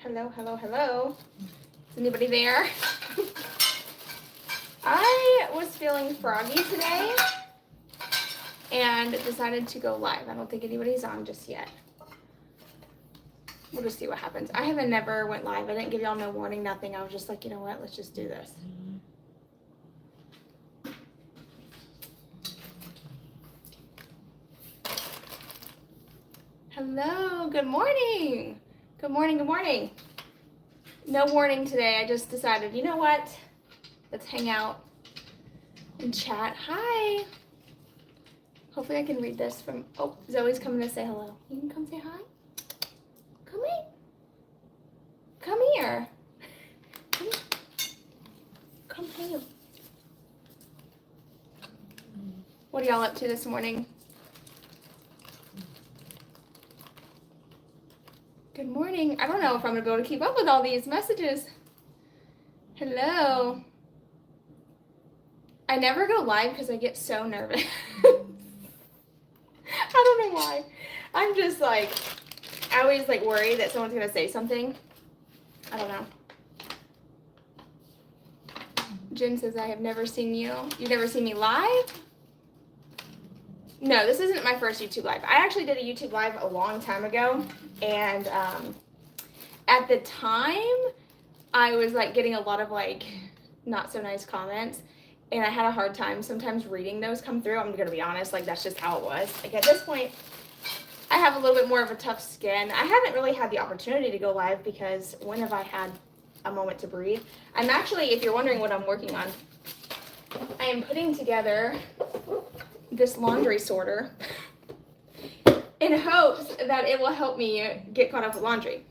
Hello, hello, hello. Is anybody there? I was feeling froggy today and decided to go live. I don't think anybody's on just yet. We'll just see what happens. I haven't never went live. I didn't give y'all no warning, nothing. I was just like, you know what? Let's just do this. Hello, good morning. Good morning, good morning. No warning today. I just decided, you know what? Let's hang out and chat. Hi. Hopefully I can read this from, oh, Zoe's coming to say hello. You can come say hi. Come here. Come here. Come here. Come here. What are y'all up to this morning? Good morning. I don't know if I'm going to be able to keep up with all these messages. Hello. I never go live because I get so nervous. I don't know why. I'm just like, I always like worry that someone's going to say something. I don't know. Jen says, I have never seen you. You've never seen me live? No, this isn't my first YouTube live. I actually did a YouTube live a long time ago, and at the time, I was like getting a lot of like not so nice comments, and I had a hard time sometimes reading those come through. I'm gonna be honest, like that's just how it was. Like at this point, I have a little bit more of a tough skin. I haven't really had the opportunity to go live because when have I had a moment to breathe? I'm actually, if you're wondering what I'm working on, I am putting together this laundry sorter in hopes that it will help me get caught up with laundry.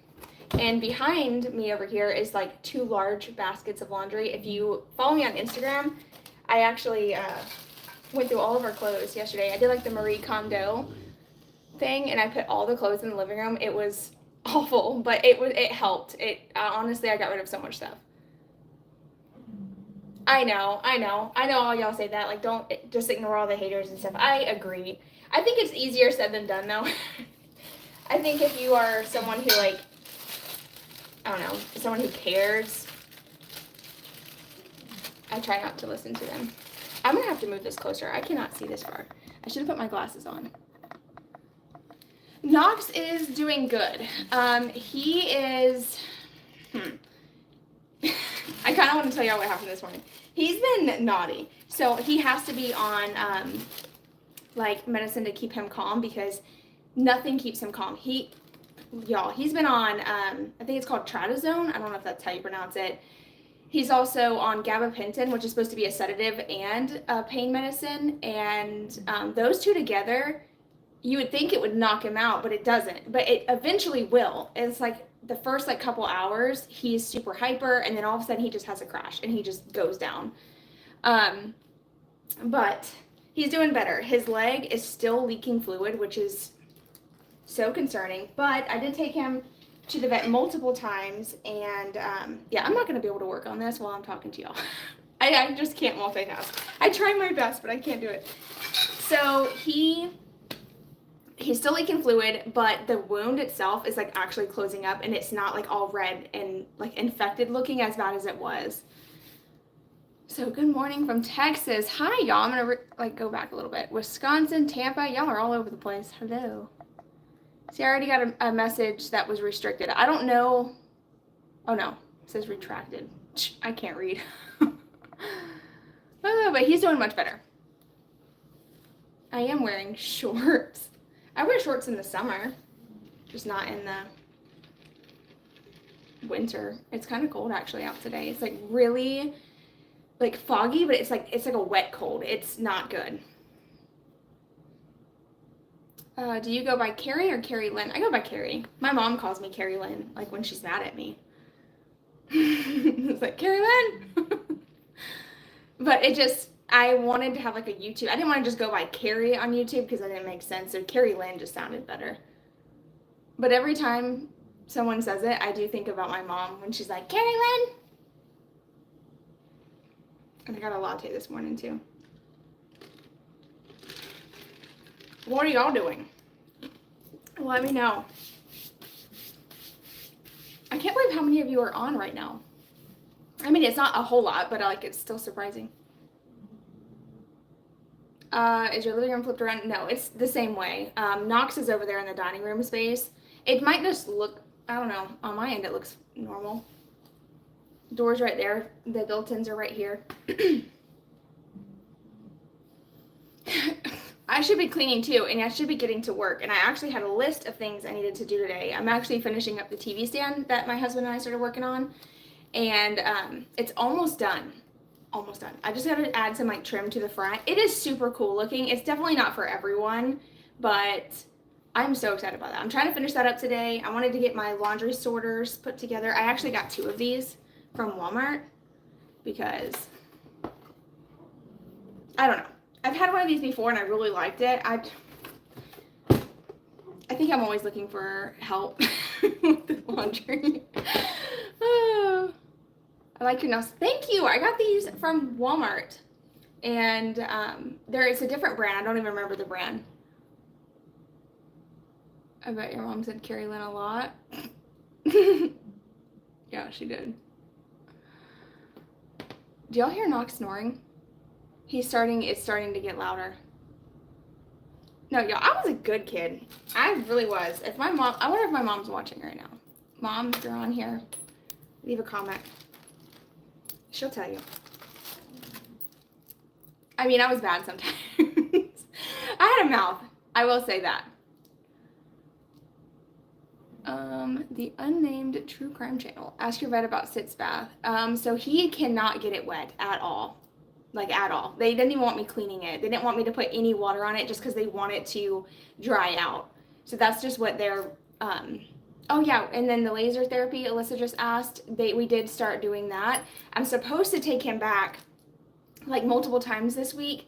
And behind me over here is like 2 large baskets of laundry. If you follow me on Instagram, I actually went through all of our clothes yesterday. I did like the Marie Kondo thing, and I put all the clothes in the living room. It was awful, but it helped. Honestly, I got rid of so much stuff. I know all y'all say that, like don't just ignore all the haters and stuff. I agree. I think it's easier said than done though. I think if you are someone who like, I don't know, someone who cares, I try not to listen to them. I'm gonna have to move this closer. I cannot see this far. I should have put my glasses on. Knox is doing good. He is, I kind of want to tell y'all what happened this morning. He's been naughty. So he has to be on like medicine to keep him calm because nothing keeps him calm. He's been on, I think it's called trazodone. I don't know if that's how you pronounce it. He's also on gabapentin, which is supposed to be a sedative and a pain medicine. And those two together, you would think it would knock him out, but it doesn't. But it eventually will. It's like the first like couple hours, he's super hyper, and then all of a sudden he just has a crash and he just goes down. But he's doing better. His leg is still leaking fluid, which is so concerning. But I did take him to the vet multiple times, and yeah, I'm not going to be able to work on this while I'm talking to y'all. I just can't multitask. I try my best, but I can't do it. So he's still leaking fluid, but the wound itself is like actually closing up, and it's not like all red and like infected looking as bad as it was. So good morning from Texas. Hi y'all. I'm gonna like go back a little bit. Wisconsin, Tampa, y'all are all over the place. Hello. See, I already got a message that was restricted. I don't know. Oh no, it says retracted. I can't read. But he's doing much better. I am wearing shorts. I wear shorts in the summer, just not in the winter. It's kind of cold actually out today. It's like really like foggy, but it's like a wet cold. It's not good. Do you go by Karrie or Karrie Lynn? I go by Karrie. My mom calls me Karrie Lynn, like when she's mad at me. It's like, Karrie Lynn! But I wanted to have like a YouTube. I didn't want to just go by Karrie on YouTube because that didn't make sense. So Karrie Lynn just sounded better. But every time someone says it, I do think about my mom when she's like, Karrie Lynn! And I got a latte this morning too. What are y'all doing? Let me know. I can't believe how many of you are on right now. I mean, it's not a whole lot, but like it's still surprising. Is your living room flipped around? No, it's the same way. Knox is over there in the dining room space. It might just look, I don't know, on my end it looks normal. Door's right there. The built-ins are right here. I should be cleaning too, and I should be getting to work. And I actually had a list of things I needed to do today. I'm actually finishing up the TV stand that my husband and I started working on. And it's almost done. Almost done. I just got to add some like trim to the front. It is super cool looking. It's definitely not for everyone, but I'm so excited about that. I'm trying to finish that up today. I wanted to get my laundry sorters put together. I actually got 2 of these from Walmart because I don't know. I've had one of these before and I really liked it. I think I'm always looking for help with the laundry. Oh. I like your nails. Thank you. I got these from Walmart, and it's a different brand. I don't even remember the brand. I bet your mom said Karrie Lynn a lot. Yeah, she did. Do y'all hear Knox snoring? It's starting to get louder. No, y'all, I was a good kid. I really was. I wonder if my mom's watching right now. Mom, if you're on here, leave a comment. She'll tell you. I mean, I was bad sometimes. I had a mouth. I will say that. The unnamed true crime channel. Ask your vet about Sit's bath. So he cannot get it wet at all. Like at all. They didn't even want me cleaning it. They didn't want me to put any water on it just because they want it to dry out. So that's just what they're, oh yeah, and then the laser therapy, Alyssa just asked, we did start doing that. I'm supposed to take him back like multiple times this week,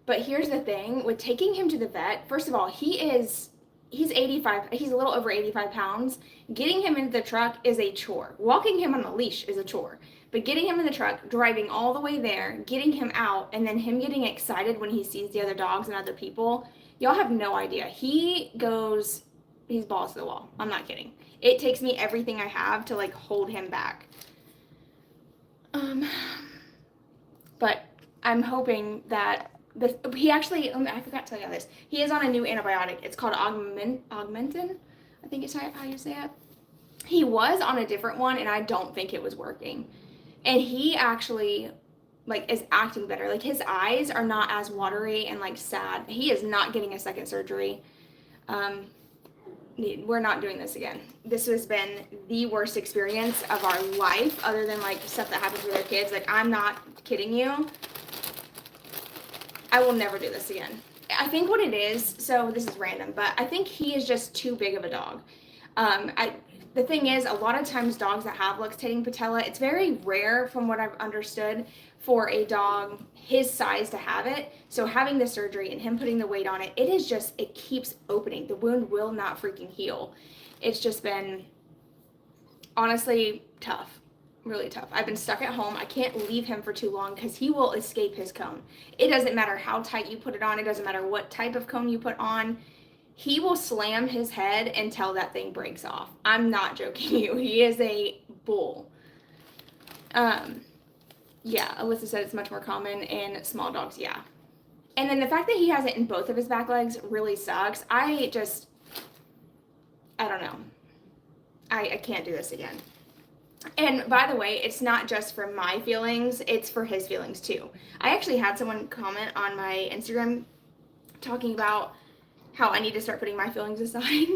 but here's the thing, with taking him to the vet, first of all, he's 85, he's a little over 85 pounds. Getting him into the truck is a chore. Walking him on a leash is a chore. But getting him in the truck, driving all the way there, getting him out, and then him getting excited when he sees the other dogs and other people, y'all have no idea. He's balls to the wall. I'm not kidding. It takes me everything I have to like hold him back. But I'm hoping that he actually, I forgot to tell you this. He is on a new antibiotic. It's called Augmentin. I think it's how you say it. He was on a different one and I don't think it was working. And he actually like is acting better. Like his eyes are not as watery and like sad. He is not getting a second surgery. We're not doing this again. This has been the worst experience of our life other than like stuff that happens with our kids. Like I'm not kidding you. I will never do this again. I think what it is, so this is random, but I think he is just too big of a dog. The thing is, a lot of times dogs that have luxating patella, it's very rare from what I've understood for a dog his size to have it. So having the surgery and him putting the weight on it, it keeps opening. The wound will not freaking heal. It's just been honestly tough. Really tough. I've been stuck at home. I can't leave him for too long because he will escape his cone. It doesn't matter how tight you put it on. It doesn't matter what type of cone you put on. He will slam his head until that thing breaks off. I'm not joking you. He is a bull. Yeah, Alyssa said it's much more common in small dogs. Yeah. And then the fact that he has it in both of his back legs really sucks. I don't know. I can't do this again. And by the way, it's not just for my feelings, it's for his feelings too. I actually had someone comment on my Instagram talking about how I need to start putting my feelings aside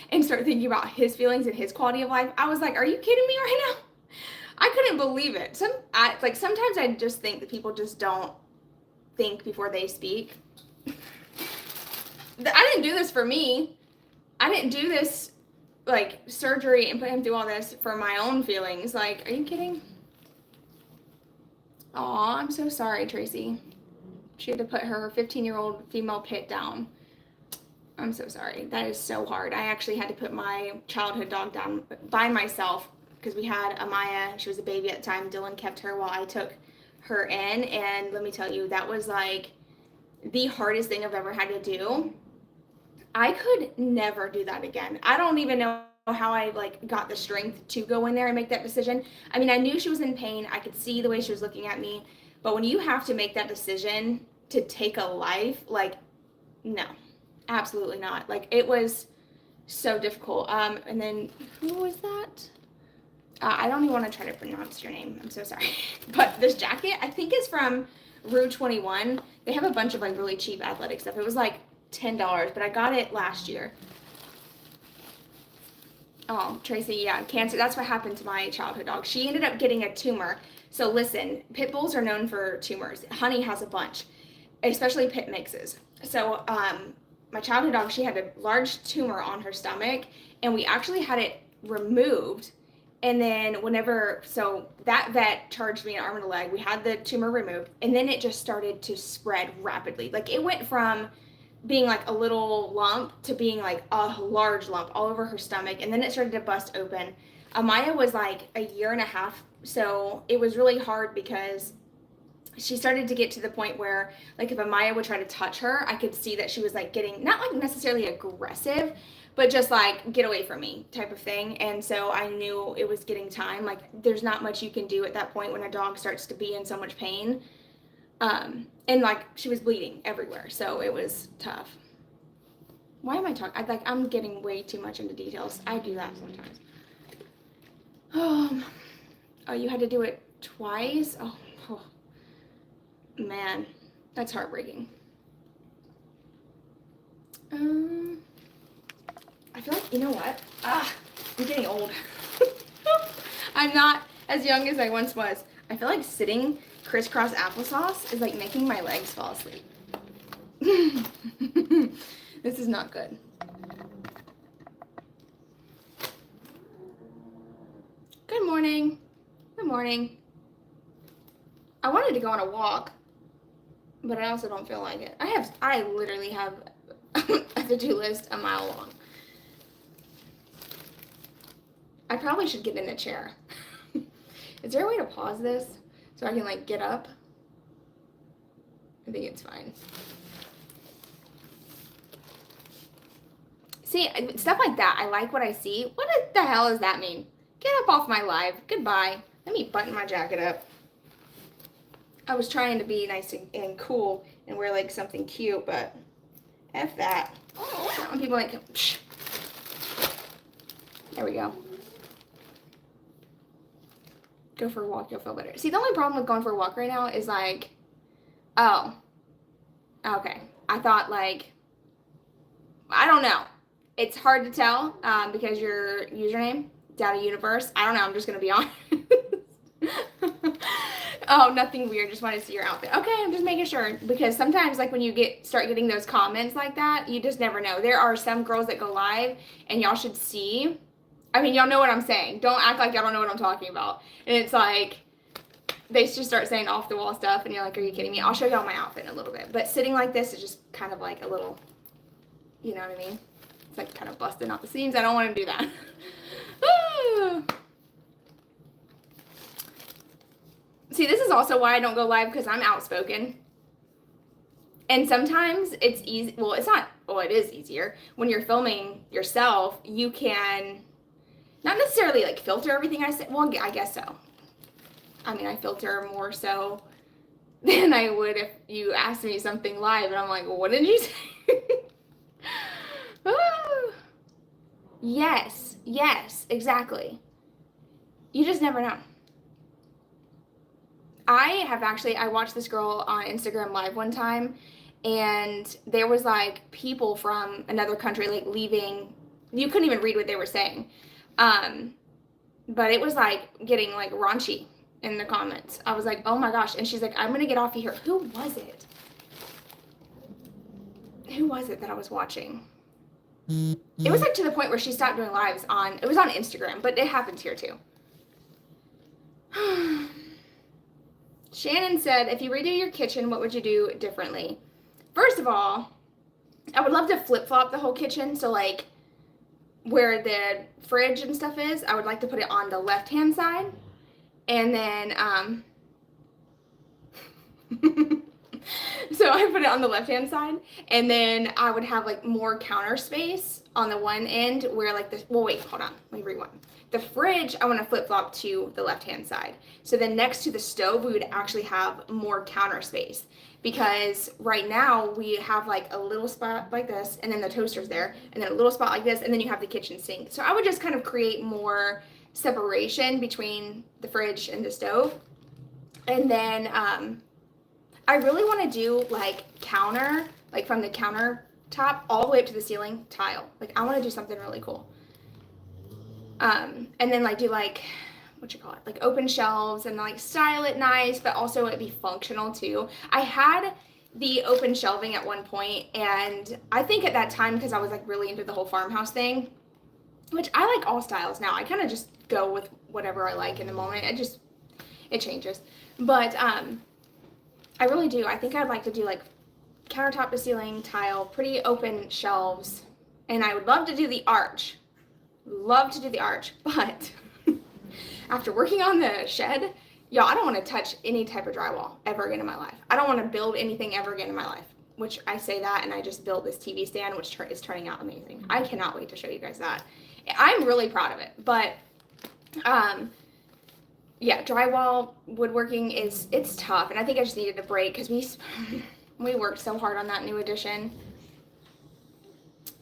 and start thinking about his feelings and his quality of life. I was like, are you kidding me right now? I couldn't believe it. Sometimes I just think that people just don't think before they speak. I didn't do this for me. I didn't do this like surgery and put him through all this for my own feelings. Like, are you kidding? Aw, I'm so sorry, Tracy. She had to put her 15-year-old female pit down. I'm so sorry. That is so hard. I actually had to put my childhood dog down by myself because we had Amaya. She was a baby at the time. Dylan kept her while I took her in. And let me tell you, that was like the hardest thing I've ever had to do. I could never do that again. I don't even know how I like got the strength to go in there and make that decision. I mean, I knew she was in pain. I could see the way she was looking at me. But when you have to make that decision to take a life, like, no, absolutely not. Like, it was so difficult. And then who was that? I don't even want to try to pronounce your name. I'm so sorry. But this jacket, I think, is from Rue 21. They have a bunch of like really cheap athletic stuff. It was like $10, but I got it last year. Oh, Tracy, yeah, cancer. That's what happened to my childhood dog. She ended up getting a tumor. So listen, pit bulls are known for tumors. Honey has a bunch, especially pit mixes. So my childhood dog, she had a large tumor on her stomach, and we actually had it removed. And then so that vet charged me an arm and a leg. We had the tumor removed, and then it just started to spread rapidly. Like, it went from being like a little lump to being like a large lump all over her stomach, and then it started to bust open. Amaya was like a year and a half, so it was really hard because she started to get to the point where, like, if Amaya would try to touch her, I could see that she was like getting, not like necessarily aggressive, but just like, get away from me type of thing. And so I knew it was getting time. Like, there's not much you can do at that point when a dog starts to be in so much pain. And like, she was bleeding everywhere, so it was tough. Why am I talking? I'm getting way too much into details. I do that sometimes. Oh, you had to do it twice? Oh, man, that's heartbreaking. I feel like, you know what? I'm getting old. I'm not as young as I once was. I feel like sitting crisscross applesauce is like making my legs fall asleep. This is not good. Good morning. Good morning. I wanted to go on a walk, but I also don't feel like it. I literally have a to-do list a mile long. I probably should get in a chair. Is there a way to pause this so I can like get up? I think it's fine. See, stuff like that, I like what I see. What the hell does that mean? Get up off my live. Goodbye. Let me button my jacket up. I was trying to be nice and cool and wear like something cute, but F that. When people like, psh. There we go. Go for a walk, you'll feel better. See, the only problem with going for a walk right now is like, oh, okay. I thought like, I don't know. It's hard to tell because your username, Data Universe, I don't know, I'm just going to be honest. Oh, nothing weird, just wanted to see your outfit. Okay, I'm just making sure, because sometimes like when you start getting those comments like that, you just never know. There are some girls that go live, and y'all should see. I mean, y'all know what I'm saying. Don't act like y'all don't know what I'm talking about. And it's like, they just start saying off the wall stuff, and you're like, are you kidding me? I'll show y'all my outfit in a little bit. But sitting like this is just kind of like a little, you know what I mean? It's like kind of busting out the seams. I don't want to do that. See, this is also why I don't go live, because I'm outspoken. And sometimes it's easy. Well, it's not. Well, it is easier. When you're filming yourself, you can not necessarily like filter everything I say. Well, I guess so. I mean, I filter more so than I would if you asked me something live and I'm like, well, what did you say? Yes, exactly. You just never know. I watched this girl on Instagram live one time, and there was like people from another country like leaving. You couldn't even read what they were saying. But it was like getting like raunchy in the comments. I was like, oh my gosh. And she's like, I'm going to get off of here. Who was it? Who was it that I was watching? It was like to the point where she stopped doing lives it was on Instagram, but it happens here too. Shannon said, if you redo your kitchen, what would you do differently? First of all, I would love to flip-flop the whole kitchen. So like where the fridge and stuff is, I would like to put it on the left-hand side. And then, so I put it on the left-hand side. And then I would have like more counter space on the one end where like the, well, wait, hold on, let me rewind. The fridge, I want to flip-flop to the left-hand side. So then next to the stove, we would actually have more counter space, because right now we have like a little spot like this, and then the toaster's there, and then a little spot like this, and then you have the kitchen sink. So I would just kind of create more separation between the fridge and the stove. And then I really want to do like counter, like from the countertop all the way up to the ceiling tile. Like I want to do something really cool. And then like do like, what you call it, like open shelves, and like style it nice, but also it'd be functional too. I had the open shelving at one point, and I think at that time, because I was like really into the whole farmhouse thing, which I like all styles now. I kind of just go with whatever I like in the moment. It changes. But I really do. I think I'd like to do like countertop to ceiling tile, pretty open shelves, and I would love to do the arch. Love to do the arch, but after working on the shed, y'all, I don't want to touch any type of drywall ever again in my life. I don't want to build anything ever again in my life, which I say that, and I just built this TV stand, which is turning out amazing. I cannot wait to show you guys that. I'm really proud of it, but yeah, drywall woodworking it's tough, and I think I just needed a break because we worked so hard on that new addition.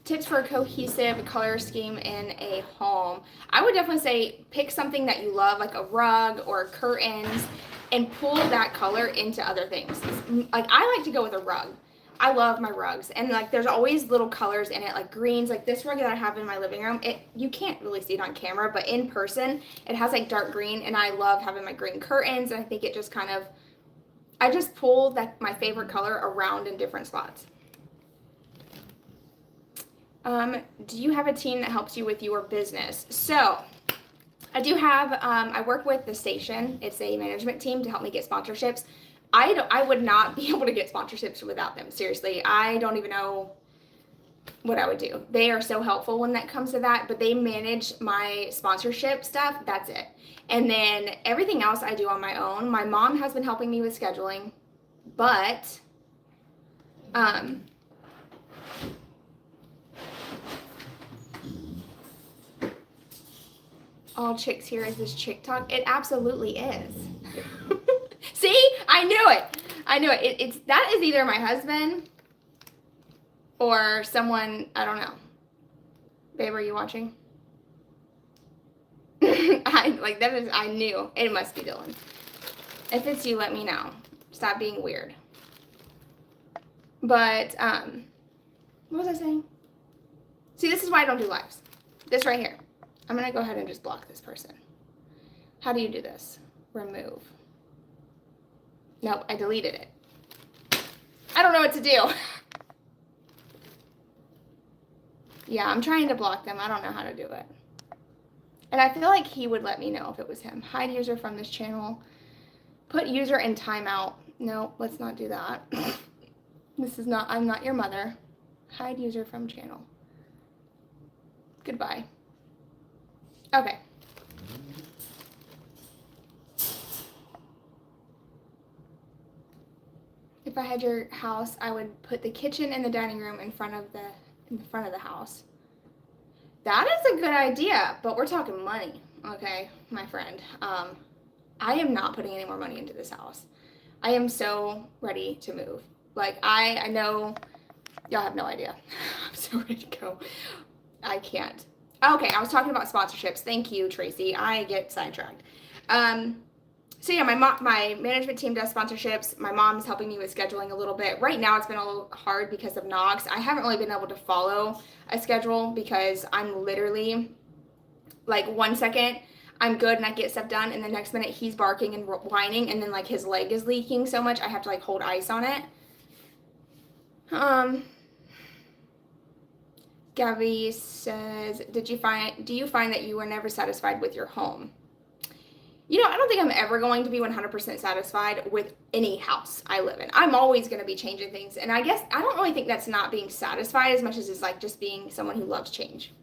Tips for a cohesive color scheme in a home. I would definitely say pick something that you love, like a rug or curtains, and pull that color into other things. Like I like to go with a rug. I love my rugs, and like there's always little colors in it, like greens. Like this rug that I have in my living room, you can't really see it on camera, but in person it has like dark green, and I love having my green curtains, and I think it just kind of, I just pull that my favorite color around in different spots. Do you have a team that helps you with your business? So I do have, I work with the station. It's a management team to help me get sponsorships. I would not be able to get sponsorships without them. Seriously, I don't even know what I would do. They are so helpful when that comes to that, but they manage my sponsorship stuff. That's it. And then everything else I do on my own. My mom has been helping me with scheduling, but all chicks here is this chick talk. It absolutely is. See, I knew it. It's that is either my husband or someone, I don't know. Babe, are you watching? I knew it must be Dylan. If it's you, let me know. Stop being weird. But what was I saying? See, this is why I don't do lives. This right here. I'm going to go ahead and just block this person. How do you do this? Remove. Nope, I deleted it. I don't know what to do. Yeah, I'm trying to block them. I don't know how to do it. And I feel like he would let me know if it was him. Hide user from this channel. Put user in timeout. No, let's not do that. I'm not your mother. Hide user from channel. Goodbye. Okay. If I had your house, I would put the kitchen and the dining room in front of the house. That is a good idea, but we're talking money, okay, my friend. I am not putting any more money into this house. I am so ready to move. Like, I know, y'all have no idea. I'm so ready to go. I can't. Okay, I was talking about sponsorships. Thank you, Tracy. I get sidetracked. So yeah, my management team does sponsorships. My mom's helping me with scheduling a little bit. Right now it's been a little hard because of Knox. I haven't really been able to follow a schedule because I'm literally like 1 second I'm good and I get stuff done, and the next minute he's barking and whining, and then like his leg is leaking so much I have to like hold ice on it. Gabby says, do you find that you were never satisfied with your home? You know, I don't think I'm ever going to be 100% satisfied with any house I live in. I'm always going to be changing things. And I guess I don't really think that's not being satisfied as much as it's like just being someone who loves change.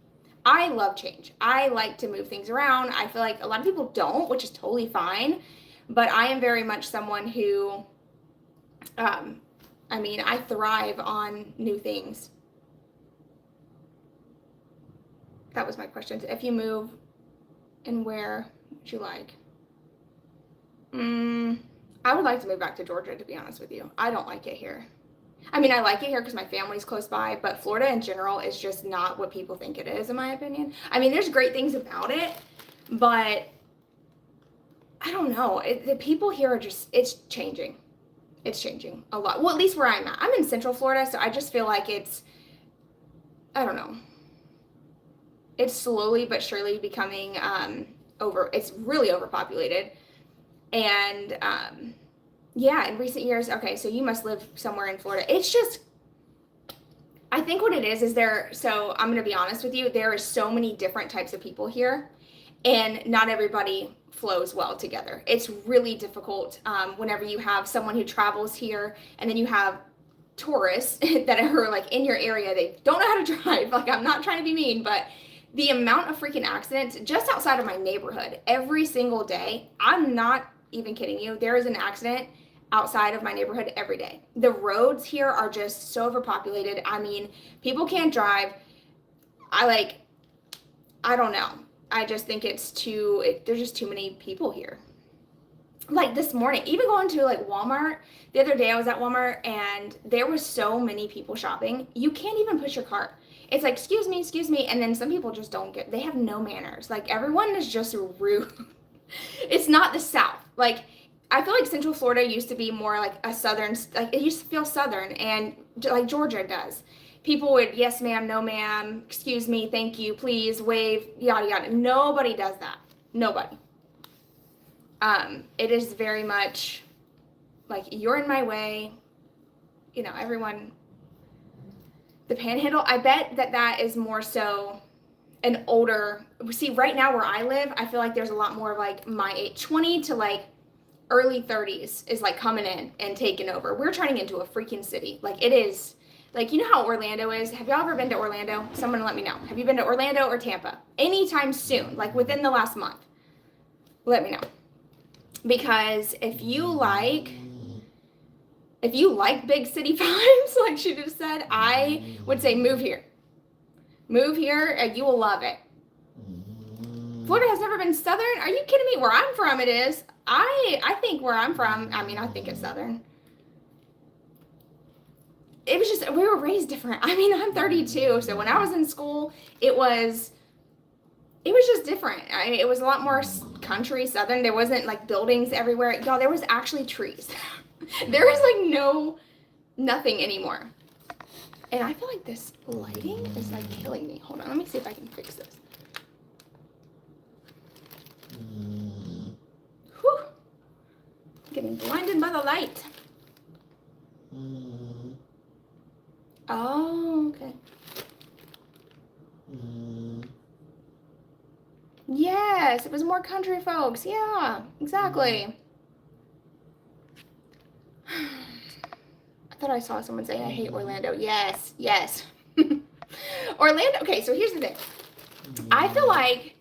I love change. I like to move things around. I feel like a lot of people don't, which is totally fine. But I am very much someone who, I thrive on new things. That was my question. If you move, and where would you like? I would like to move back to Georgia, to be honest with you. I don't like it here. I mean, I like it here because my family's close by, but Florida in general is just not what people think it is, in my opinion. I mean, there's great things about it, but I don't know. The people here are just, it's changing. It's changing a lot. Well, at least where I'm at. I'm in Central Florida, so I just feel like it's, I don't know. It's slowly but surely becoming it's really overpopulated. And yeah, in recent years, okay, so you must live somewhere in Florida. It's just, I think what it is so I'm going to be honest with you, there are so many different types of people here, and not everybody flows well together. It's really difficult whenever you have someone who travels here, and then you have tourists that are like in your area, they don't know how to drive. Like, I'm not trying to be mean, but the amount of freaking accidents just outside of my neighborhood every single day, I'm not even kidding you, there is an accident outside of my neighborhood every day. The roads here are just so overpopulated. I mean, people can't drive. I don't know. I just think there's just too many people here. Like this morning, even going to like Walmart, the other day I was at Walmart and there were so many people shopping. You can't even push your cart. It's like, excuse me. And then some people just they have no manners. Like, everyone is just rude. It's not the South. Like, I feel like Central Florida used to be more like a Southern, like it used to feel Southern, and like Georgia does. People would, yes ma'am, no ma'am, excuse me, thank you, please, wave, yada yada. Nobody does that. Nobody. It is very much like, you're in my way. You know, everyone, the Panhandle, I bet that is more so an older, see, right now where I live, I feel like there's a lot more of like my age, 20 to like early 30s is like coming in and taking over. We're turning into a freaking city. Like, it is, like, you know how Orlando is? Have y'all ever been to Orlando? Someone let me know. Have you been to Orlando or Tampa? Anytime soon, like within the last month. Let me know. Because if you like big city vibes, like she just said, I would say move here. Move here and you will love it. Florida has never been Southern? Are you kidding me? Where I'm from, it is. I think where I'm from, I mean, I think it's Southern. It was just, we were raised different. I mean, I'm 32, so when I was in school, it was just different. I mean, it was a lot more country, Southern. There wasn't like buildings everywhere. Y'all, there was actually trees. There was like nothing anymore. And I feel like this lighting is like killing me. Hold on, let me see if I can fix this. Whew. Getting blinded by the light. Oh, okay. Yes, it was more country folks. Yeah, exactly. I thought I saw someone say, I hate Orlando. Yes. Orlando, okay, so here's the thing. I feel like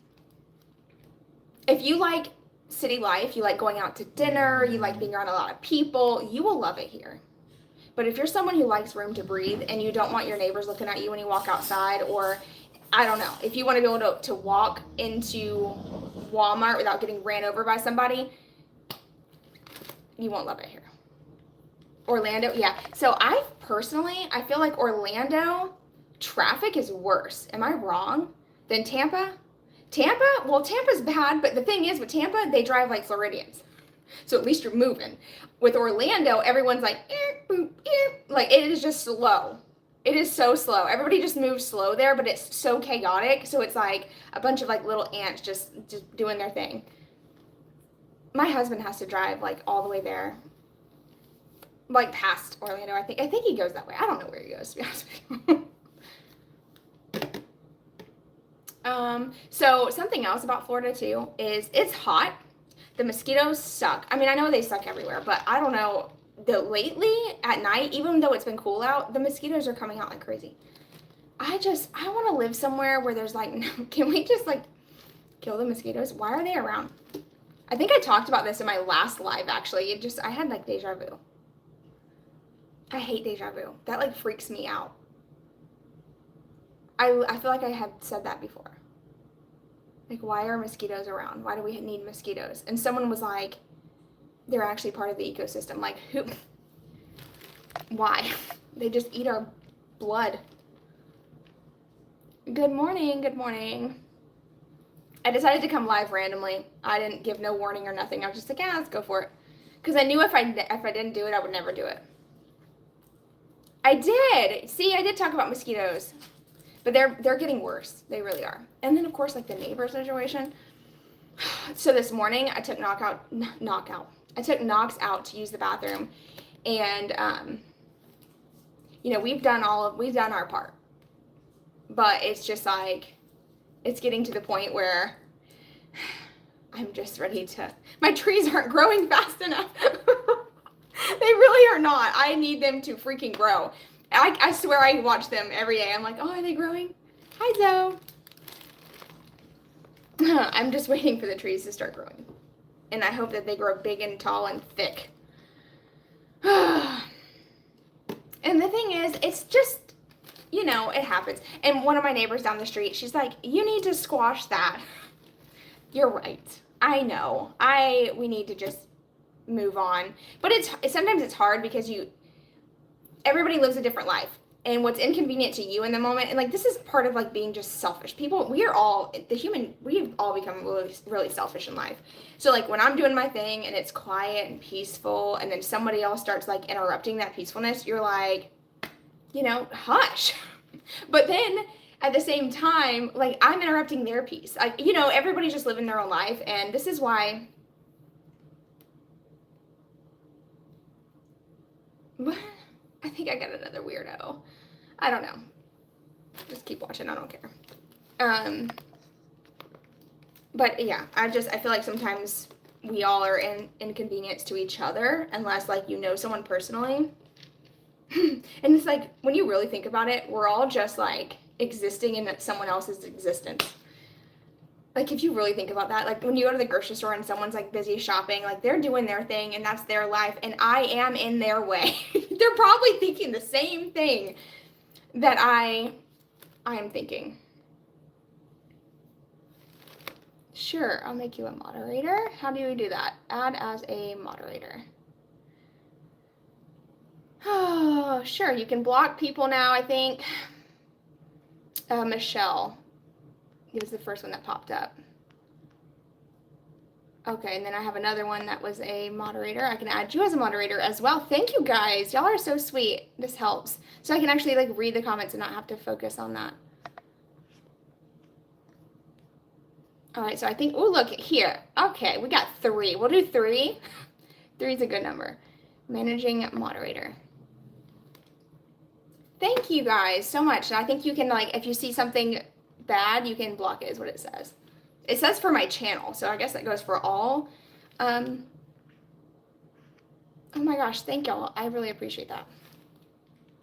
if you like city life, you like going out to dinner, you like being around a lot of people, you will love it here. But if you're someone who likes room to breathe and you don't want your neighbors looking at you when you walk outside, or I don't know, if you want to be able to walk into Walmart without getting ran over by somebody, you won't love it here. Orlando, yeah. So I feel like Orlando traffic is worse. Am I wrong? Than Tampa? Well, Tampa's bad, but the thing is with Tampa, they drive like Floridians. So at least you're moving. With Orlando, everyone's like, like it is just slow. It is so slow. Everybody just moves slow there, but it's so chaotic. So it's like a bunch of like little ants just doing their thing. My husband has to drive like all the way there. Like past Orlando, I think he goes that way. I don't know where he goes, to be honest with you. So something else about Florida too is it's hot. The mosquitoes suck. I mean, I know they suck everywhere, but I don't know. Lately at night, even though it's been cool out, the mosquitoes are coming out like crazy. I want to live somewhere where there's like, can we just like kill the mosquitoes? Why are they around? I think I talked about this in my last live, actually. I had like deja vu. I hate deja vu. That like freaks me out. I feel like I have said that before. Like, why are mosquitoes around? Why do we need mosquitoes? And someone was like, they're actually part of the ecosystem. Like, who? Why? They just eat our blood. Good morning, good morning. I decided to come live randomly. I didn't give no warning or nothing. I was just like, yeah, let's go for it. Because I knew if I didn't do it, I would never do it. I did. See, I did talk about mosquitoes. But they're getting worse. They really are. And then, of course, like the neighbor situation. So this morning, I took Knox I took Knox out to use the bathroom. And, you know, we've done our part. But it's just like, it's getting to the point where I'm just ready to, my trees aren't growing fast enough. They really are not. I need them to freaking grow. I swear I watch them every day. I'm like, oh, are they growing? Hi, Zoe. I'm just waiting for the trees to start growing. And I hope that they grow big and tall and thick. And the thing is, it's just, you know, it happens. And one of my neighbors down the street, she's like, you need to squash that. You're right. I know. We need to just move on. But sometimes it's hard because everybody lives a different life, and what's inconvenient to you in the moment, and like this is part of like being just selfish. We've all become really, really selfish in life. So like when I'm doing my thing and it's quiet and peaceful, and then somebody else starts like interrupting that peacefulness, you're like, you know, hush. But then at the same time, like I'm interrupting their peace. Like, you know, everybody's just living their own life, and this is why. What? I think I got another weirdo. I don't know. Just keep watching. I don't care. But yeah, I feel like sometimes we all are inconvenience to each other unless like you know someone personally. And it's like when you really think about it, we're all just like existing in someone else's existence. Like if you really think about that, like when you go to the grocery store and someone's like busy shopping, like they're doing their thing and that's their life and I am in their way. They're probably thinking the same thing that I am thinking. Sure, I'll make you a moderator. How do we do that? Add as a moderator. Oh, sure, you can block people now, I think. Michelle. It was the first one that popped up. Okay, and then I have another one that was a moderator. I can add you as a moderator as well. Thank you guys. Y'all are so sweet. This helps. So I can actually like read the comments and not have to focus on that. All right, so I think, oh, look here. Okay, we got 3. We'll do 3. 3 is a good number. Managing moderator. Thank you guys so much. And I think you can like, if you see something bad, you can block it is what it says. It says for my channel, so I guess that goes for all. Oh my gosh, thank y'all. I really appreciate that.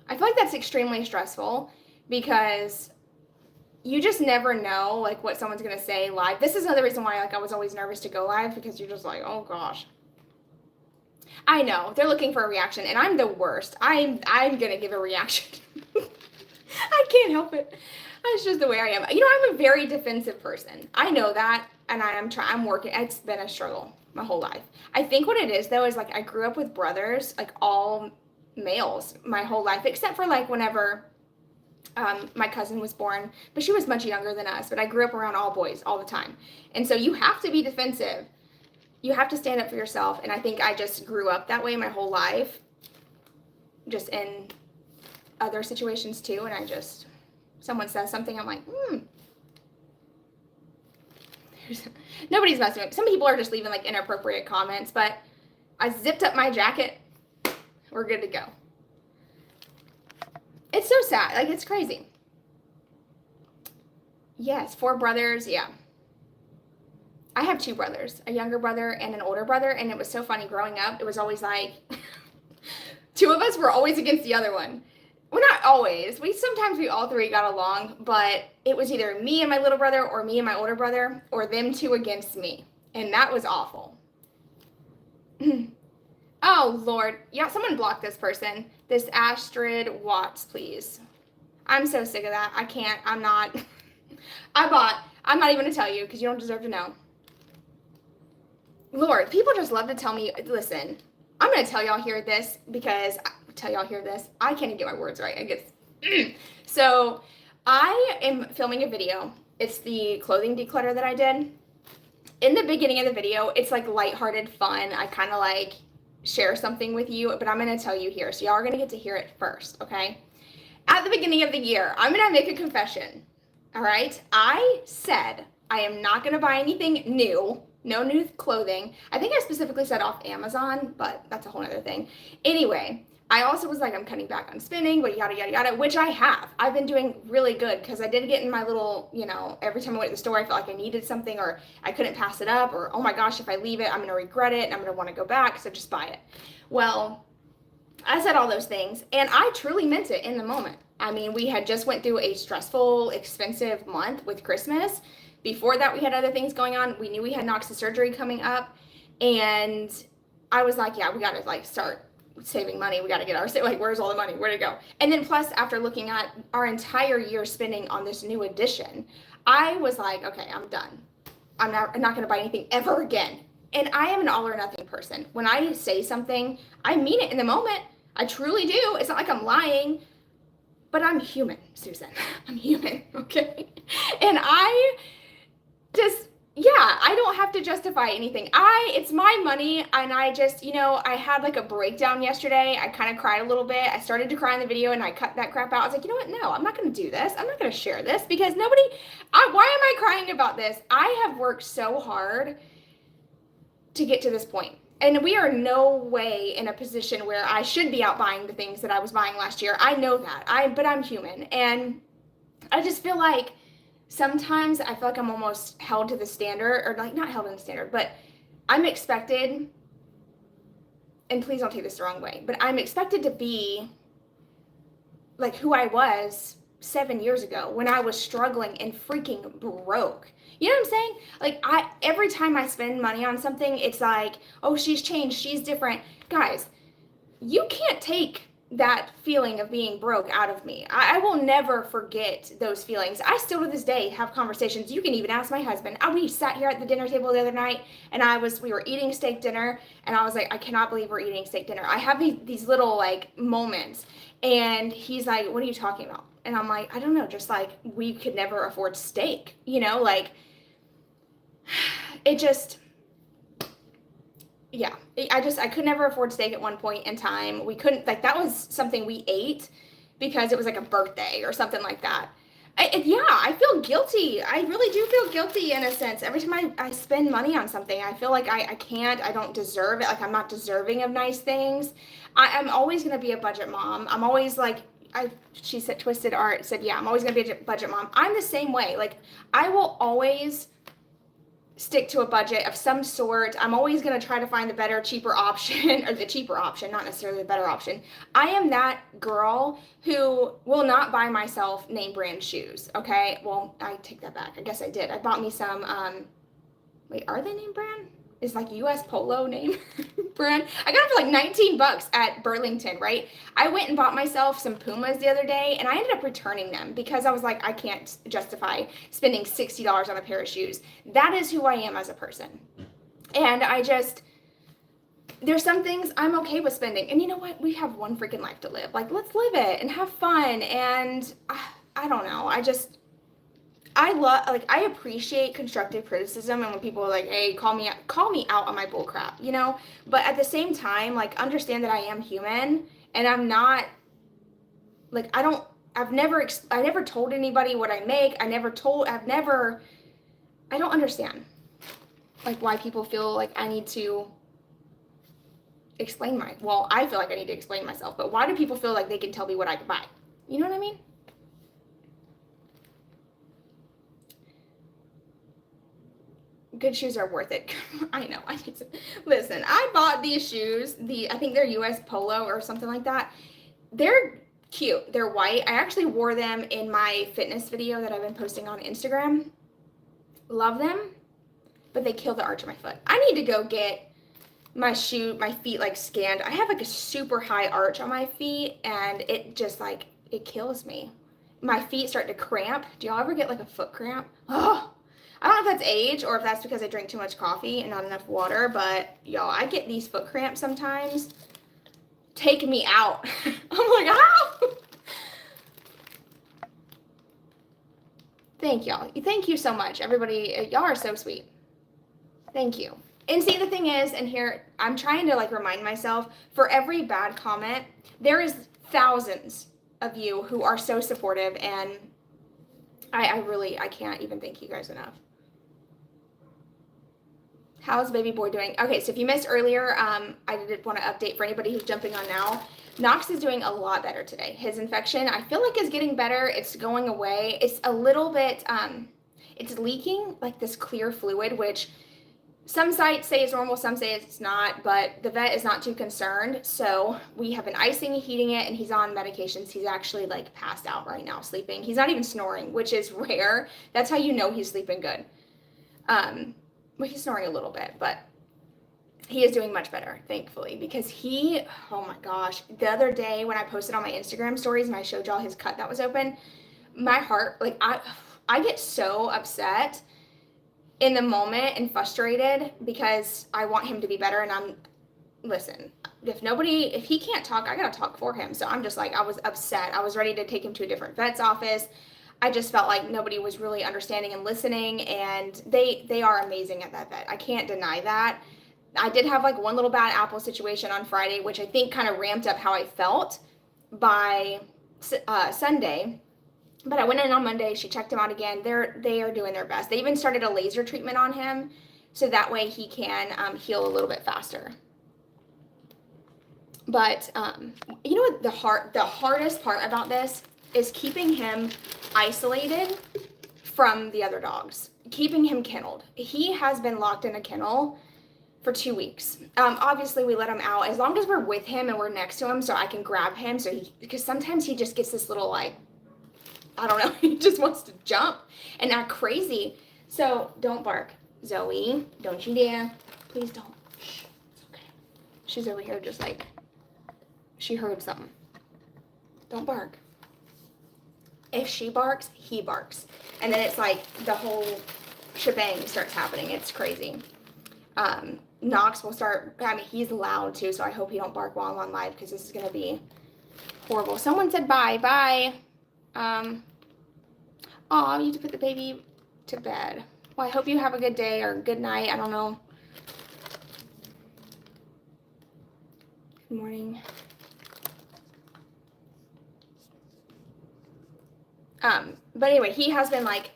I feel like that's extremely stressful because you just never know like what someone's gonna say live. This is another reason why like I was always nervous to go live because you're just like, oh gosh. I know they're looking for a reaction, and I'm the worst. I'm gonna give a reaction. I can't help it. That's just the way I am. You know, I'm a very defensive person. I know that, and I'm working. It's been a struggle my whole life. I think what it is though is like I grew up with brothers, like all males, my whole life, except for like whenever my cousin was born, but she was much younger than us. But I grew up around all boys all the time, and so you have to be defensive. You have to stand up for yourself, and I think I just grew up that way my whole life, just in other situations too, and I just, someone says something, I'm like, Nobody's messing with me. Some people are just leaving like inappropriate comments, but I zipped up my jacket. We're good to go. It's so sad. Like, it's crazy. Yes, 4 brothers. Yeah. I have 2 brothers, a younger brother and an older brother, and it was so funny growing up. It was always like 2 of us were always against the other one. Well, not always. Sometimes we all 3 got along, but it was either me and my little brother or me and my older brother or them 2 against me, and that was awful. Oh, Lord. Yeah, someone block this person. This Astrid Watts, please. I'm so sick of that. I can't. I'm not. I'm not even going to tell you because you don't deserve to know. Lord, people just love to tell me, listen, I'm going to tell y'all here this because, I can't even get my words right, I guess. So, I am filming a video. It's the clothing declutter that I did. In the beginning of the video, it's like lighthearted fun. I kind of like share something with you, but I'm going to tell you here. So, y'all are going to get to hear it first, okay? At the beginning of the year, I'm going to make a confession, all right? I said I am not going to buy anything new. No new clothing. I think I specifically said off Amazon, but that's a whole other thing. Anyway, I also was like, I'm cutting back on spending, but yada, yada, yada, which I have. I've been doing really good because I did get in my little, every time I went to the store, I felt like I needed something or I couldn't pass it up or, oh my gosh, if I leave it, I'm going to regret it and I'm going to want to go back, so just buy it. Well, I said all those things and I truly meant it in the moment. I mean, we had just went through a stressful, expensive month with Christmas. Before that, we had other things going on. We knew we had Knox's surgery coming up. And I was like, yeah, we got to start saving money. We got to get where's all the money? Where'd it go? And then plus, after looking at our entire year spending on this new edition, I was like, okay, I'm done. I'm not going to buy anything ever again. And I am an all or nothing person. When I say something, I mean it in the moment. I truly do. It's not like I'm lying. But I'm human, Susan. I'm human, okay? And I don't have to justify anything. It's my money, and I just, I had like a breakdown yesterday. I kind of cried a little bit. I started to cry in the video, and I cut that crap out. I was like, you know what? No, I'm not going to do this. I'm not going to share this because why am I crying about this? I have worked so hard to get to this point. And we are no way in a position where I should be out buying the things that I was buying last year. I know that. But I'm human. And I just feel like sometimes I feel like I'm almost held to the standard, or like not held to the standard, but I'm expected, and please don't take this the wrong way, but I'm expected to be like who I was 7 years ago when I was struggling and freaking broke. You know what I'm saying? Like every time I spend money on something, it's like, oh, she's changed, she's different. Guys, you can't take that feeling of being broke out of me. I will never forget those feelings. I still to this day have conversations. You can even ask my husband. We sat here at the dinner table the other night and we were eating steak dinner and I was like, I cannot believe we're eating steak dinner. I have these little like moments and he's like, what are you talking about? And I'm like, I don't know, just like we could never afford steak, it just, yeah, I could never afford steak at one point in time. We couldn't, that was something we ate because it was like a birthday or something like that. I feel guilty. I really do feel guilty in a sense. Every time I spend money on something, I feel like I don't deserve it. Like I'm not deserving of nice things. I'm always going to be a budget mom. I'm always like, she said, Twisted Art said, yeah, I'm always going to be a budget mom. I'm the same way. Like I will always stick to a budget of some sort. I'm always going to try to find the better, cheaper option, or the cheaper option, not necessarily the better option. I am that girl who will not buy myself name brand shoes, okay? Well, I take that back. I guess I did. I bought me some, wait, are they name brand? Is like US Polo name brand. I got them for like $19 at Burlington, right? I went and bought myself some Pumas the other day and I ended up returning them because I was like, I can't justify spending $60 on a pair of shoes. That is who I am as a person. And there's some things I'm okay with spending. And you know what? We have one freaking life to live. Like, let's live it and have fun. And I don't know. I appreciate constructive criticism and when people are like, hey, call me out on my bull crap, but at the same time, like, understand that I am human and I'm not like, I never told anybody what I make. I don't understand like why people feel like I need to I feel like I need to explain myself, but why do people feel like they can tell me what I can buy? You know what I mean? Good shoes are worth it. I know. Listen, I bought these shoes. I think they're US Polo or something like that. They're cute. They're white. I actually wore them in my fitness video that I've been posting on Instagram. Love them, but they kill the arch of my foot. I need to go get my feet like scanned. I have like a super high arch on my feet and it just like, it kills me. my feet start to cramp. Do y'all ever get like a foot cramp? Oh, I don't know if that's age or if that's because I drink too much coffee and not enough water, but y'all, I get these foot cramps sometimes. Take me out. I'm like, ow! Thank y'all. Thank you so much, everybody. Y'all are so sweet. Thank you. And see, the thing is, and here, I'm trying to like remind myself, for every bad comment, there is thousands of you who are so supportive, and I can't even thank you guys enough. How's baby boy doing? Okay, so if you missed earlier, I did want to update for anybody who's jumping on now. Knox is doing a lot better today. His infection, I feel like, is getting better. It's going away. It's a little bit, it's leaking like this clear fluid, which some sites say is normal, some say it's not, but the vet is not too concerned. So we have been icing, heating it, and he's on medications. He's actually like passed out right now, sleeping. He's not even snoring, which is rare. That's how you know he's sleeping good. Well, he's snoring a little bit, but he is doing much better, thankfully, because he, oh my gosh, the other day when I posted on my Instagram stories and I showed y'all his cut that was open, my heart, like I get so upset in the moment and frustrated because I want him to be better. And listen, if he can't talk, I gotta talk for him. So I'm just like, I was upset. I was ready to take him to a different vet's office. I just felt like nobody was really understanding and listening, and they are amazing at that vet. I can't deny that. I did have like one little bad apple situation on Friday, which I think kind of ramped up how I felt by Sunday. But I went in on Monday. She checked him out again. They are doing their best. They even started a laser treatment on him, so that way he can heal a little bit faster. But you know what the hardest part about this is keeping him isolated from the other dogs, keeping him kenneled. He has been locked in a kennel for 2 weeks. Obviously we let him out as long as we're with him and we're next to him so I can grab him. Because sometimes he just gets this little like, I don't know, he just wants to jump and act crazy. So don't bark. Zoe, don't you dare. Please don't. Shh, it's okay. She's over here just like, she heard something. Don't bark. If she barks, he barks. And then it's like the whole shebang starts happening. It's crazy. Knox will start, I mean, he's loud too, so I hope he don't bark while I'm on live because this is going to be horrible. Someone said bye. Bye. Oh, you need to put the baby to bed. Well, I hope you have a good day or good night. I don't know. Good morning. But anyway, he has been like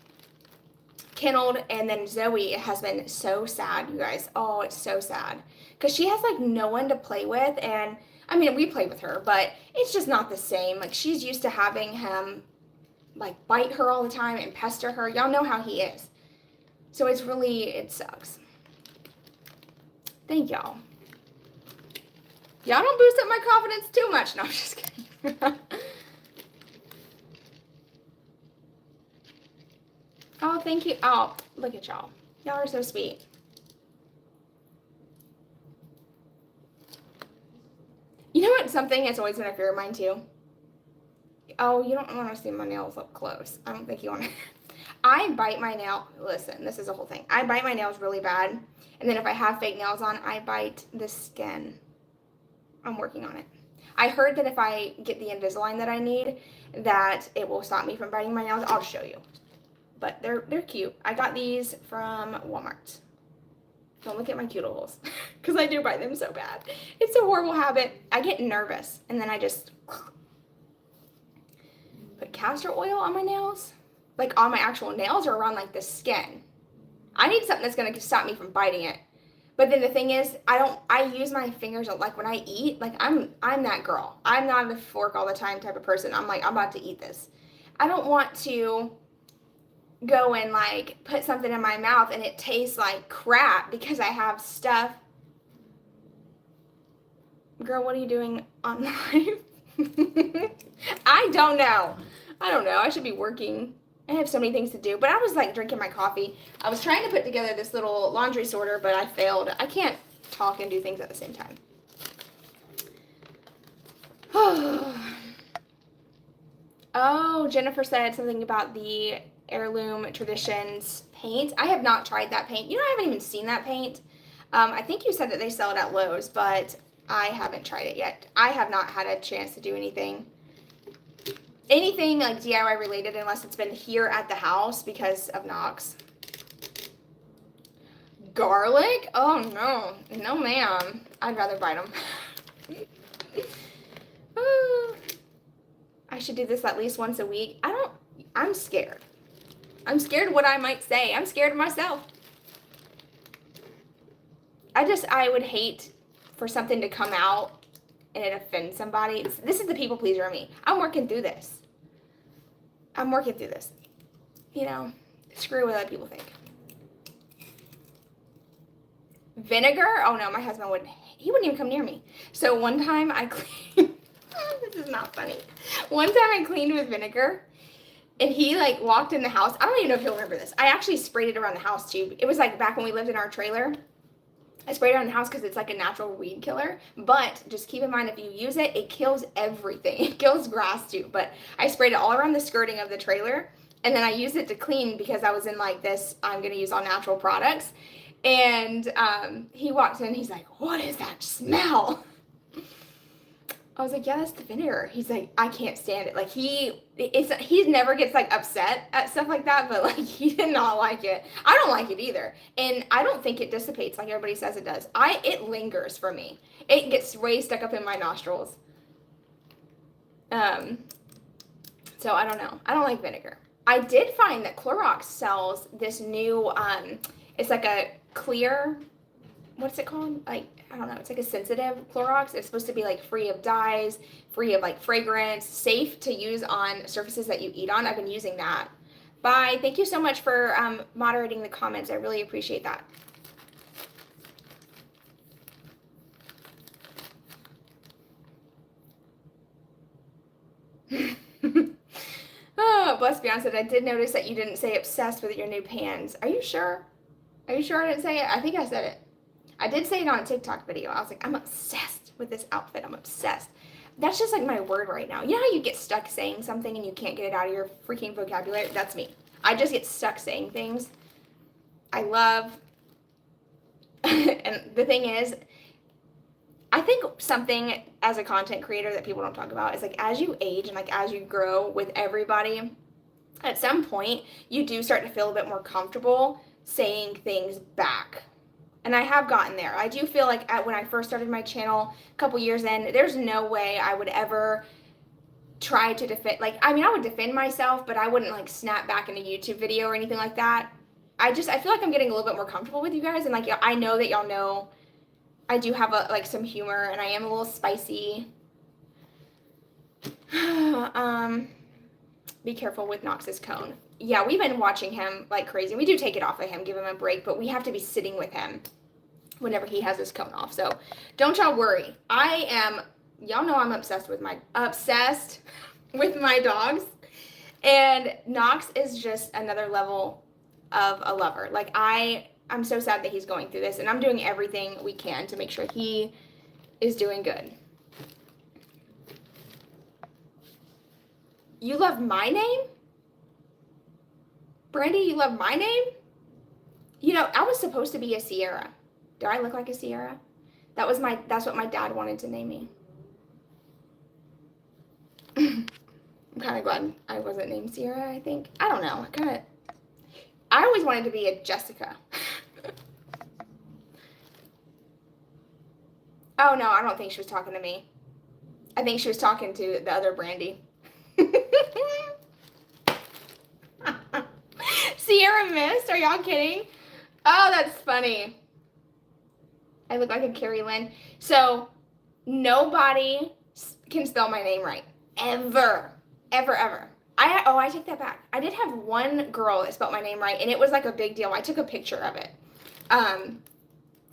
kenneled, and then Zoe has been so sad, you guys. Oh, it's so sad because she has like no one to play with, and I mean we play with her, but it's just not the same. Like she's used to having him like bite her all the time and pester her. Y'all know how he is, so it sucks. Thank y'all. Y'all don't boost up my confidence too much. No, I'm just kidding. Oh, thank you. Oh, look at y'all. Y'all are so sweet. You know what? Something has always been a fear of mine too. Oh, you don't want to see my nails up close. I don't think you want to. I bite my nail. Listen, this is a whole thing. I bite my nails really bad. And then if I have fake nails on, I bite the skin. I'm working on it. I heard that if I get the Invisalign that I need, that it will stop me from biting my nails. I'll show you. But they're cute. I got these from Walmart. Don't look at my cuticles because I do bite them so bad. It's a horrible habit. I get nervous and then I just put castor oil on my nails, like on my actual nails or around like the skin. I need something that's going to stop me from biting it. But then the thing is, I use my fingers like when I eat, like I'm that girl. I'm not a fork all the time type of person. I'm like, I'm about to eat this. I don't want to go and like put something in my mouth and it tastes like crap because I have stuff. Girl, what are you doing on live? I don't know. I should be working. I have so many things to do, but I was like drinking my coffee. I was trying to put together this little laundry sorter, but I failed. I can't talk and do things at the same time. Oh, Jennifer said something about the Heirloom Traditions paint. I have not tried that paint. You know, I haven't even seen that paint. I think you said that they sell it at Lowe's, but I haven't tried it yet. I have not had a chance to do anything like DIY related unless it's been here at the house because of Knox. Garlic? Oh no, no ma'am. I'd rather bite them. I should do this at least once a week. I'm scared. I'm scared of what I might say. I'm scared of myself. I would hate for something to come out and it offends somebody. This is the people pleaser in me. I'm working through this. You know, screw what other people think. Vinegar? Oh no, my husband wouldn't even come near me. So one time I cleaned, this is not funny. One time I cleaned with vinegar and he like walked in the house. I don't even know if he'll remember this. I actually sprayed it around the house too. It was like back when we lived in our trailer. I sprayed it around the house because it's like a natural weed killer. But just keep in mind, if you use it, it kills everything. It kills grass too. But I sprayed it all around the skirting of the trailer. And then I used it to clean because I was in like this, I'm going to use all natural products. And he walked in, he's like, what is that smell? I was like, yeah, that's the vinegar. He's like, I can't stand it. Like he never gets like upset at stuff like that, but like he did not like it. I don't like it either. And I don't think it dissipates like everybody says it does. It lingers for me. It gets way stuck up in my nostrils. So I don't know. I don't like vinegar. I did find that Clorox sells this new, it's like a clear, what's it called? Like, I don't know. It's like a sensitive Clorox. It's supposed to be like free of dyes, free of like fragrance, safe to use on surfaces that you eat on. I've been using that. Bye. Thank you so much for moderating the comments. I really appreciate that. Oh, bless Beyonce said, I did notice that you didn't say obsessed with your new pans. Are you sure? Are you sure I didn't say it? I think I said it. I did say it on a TikTok video. I was like, I'm obsessed with this outfit. I'm obsessed. That's just like my word right now. You know how you get stuck saying something and you can't get it out of your freaking vocabulary? That's me. I just get stuck saying things. I love, and the thing is, I think something as a content creator that people don't talk about is like as you age and like as you grow with everybody, at some point you do start to feel a bit more comfortable saying things back. And I have gotten there. I do feel like when I first started my channel a couple years in, there's no way I would ever try to defend, like, I mean, I would defend myself, but I wouldn't like snap back in a YouTube video or anything like that. I feel like I'm getting a little bit more comfortable with you guys. And like, I know that y'all know I do have like some humor and I am a little spicy. Be careful with Knox's cone. Yeah, we've been watching him like crazy. We do take it off of him, give him a break, but we have to be sitting with him whenever he has his cone off. So don't y'all worry. Y'all know I'm obsessed with my dogs. And Knox is just another level of a lover. Like I'm so sad that he's going through this and I'm doing everything we can to make sure he is doing good. You love my name? Brandy, you love my name? You know, I was supposed to be a Sierra. Do I look like a Sierra? That's what my dad wanted to name me. I'm kind of glad I wasn't named Sierra, I think. I don't know. I always wanted to be a Jessica. Oh no, I don't think she was talking to me. I think she was talking to the other Brandy. Sierra Mist? Are y'all kidding? Oh, that's funny. I look like a Karrie Lynn. So nobody can spell my name right. Ever. Ever, ever. I take that back. I did have one girl that spelled my name right, and it was like a big deal. I took a picture of it.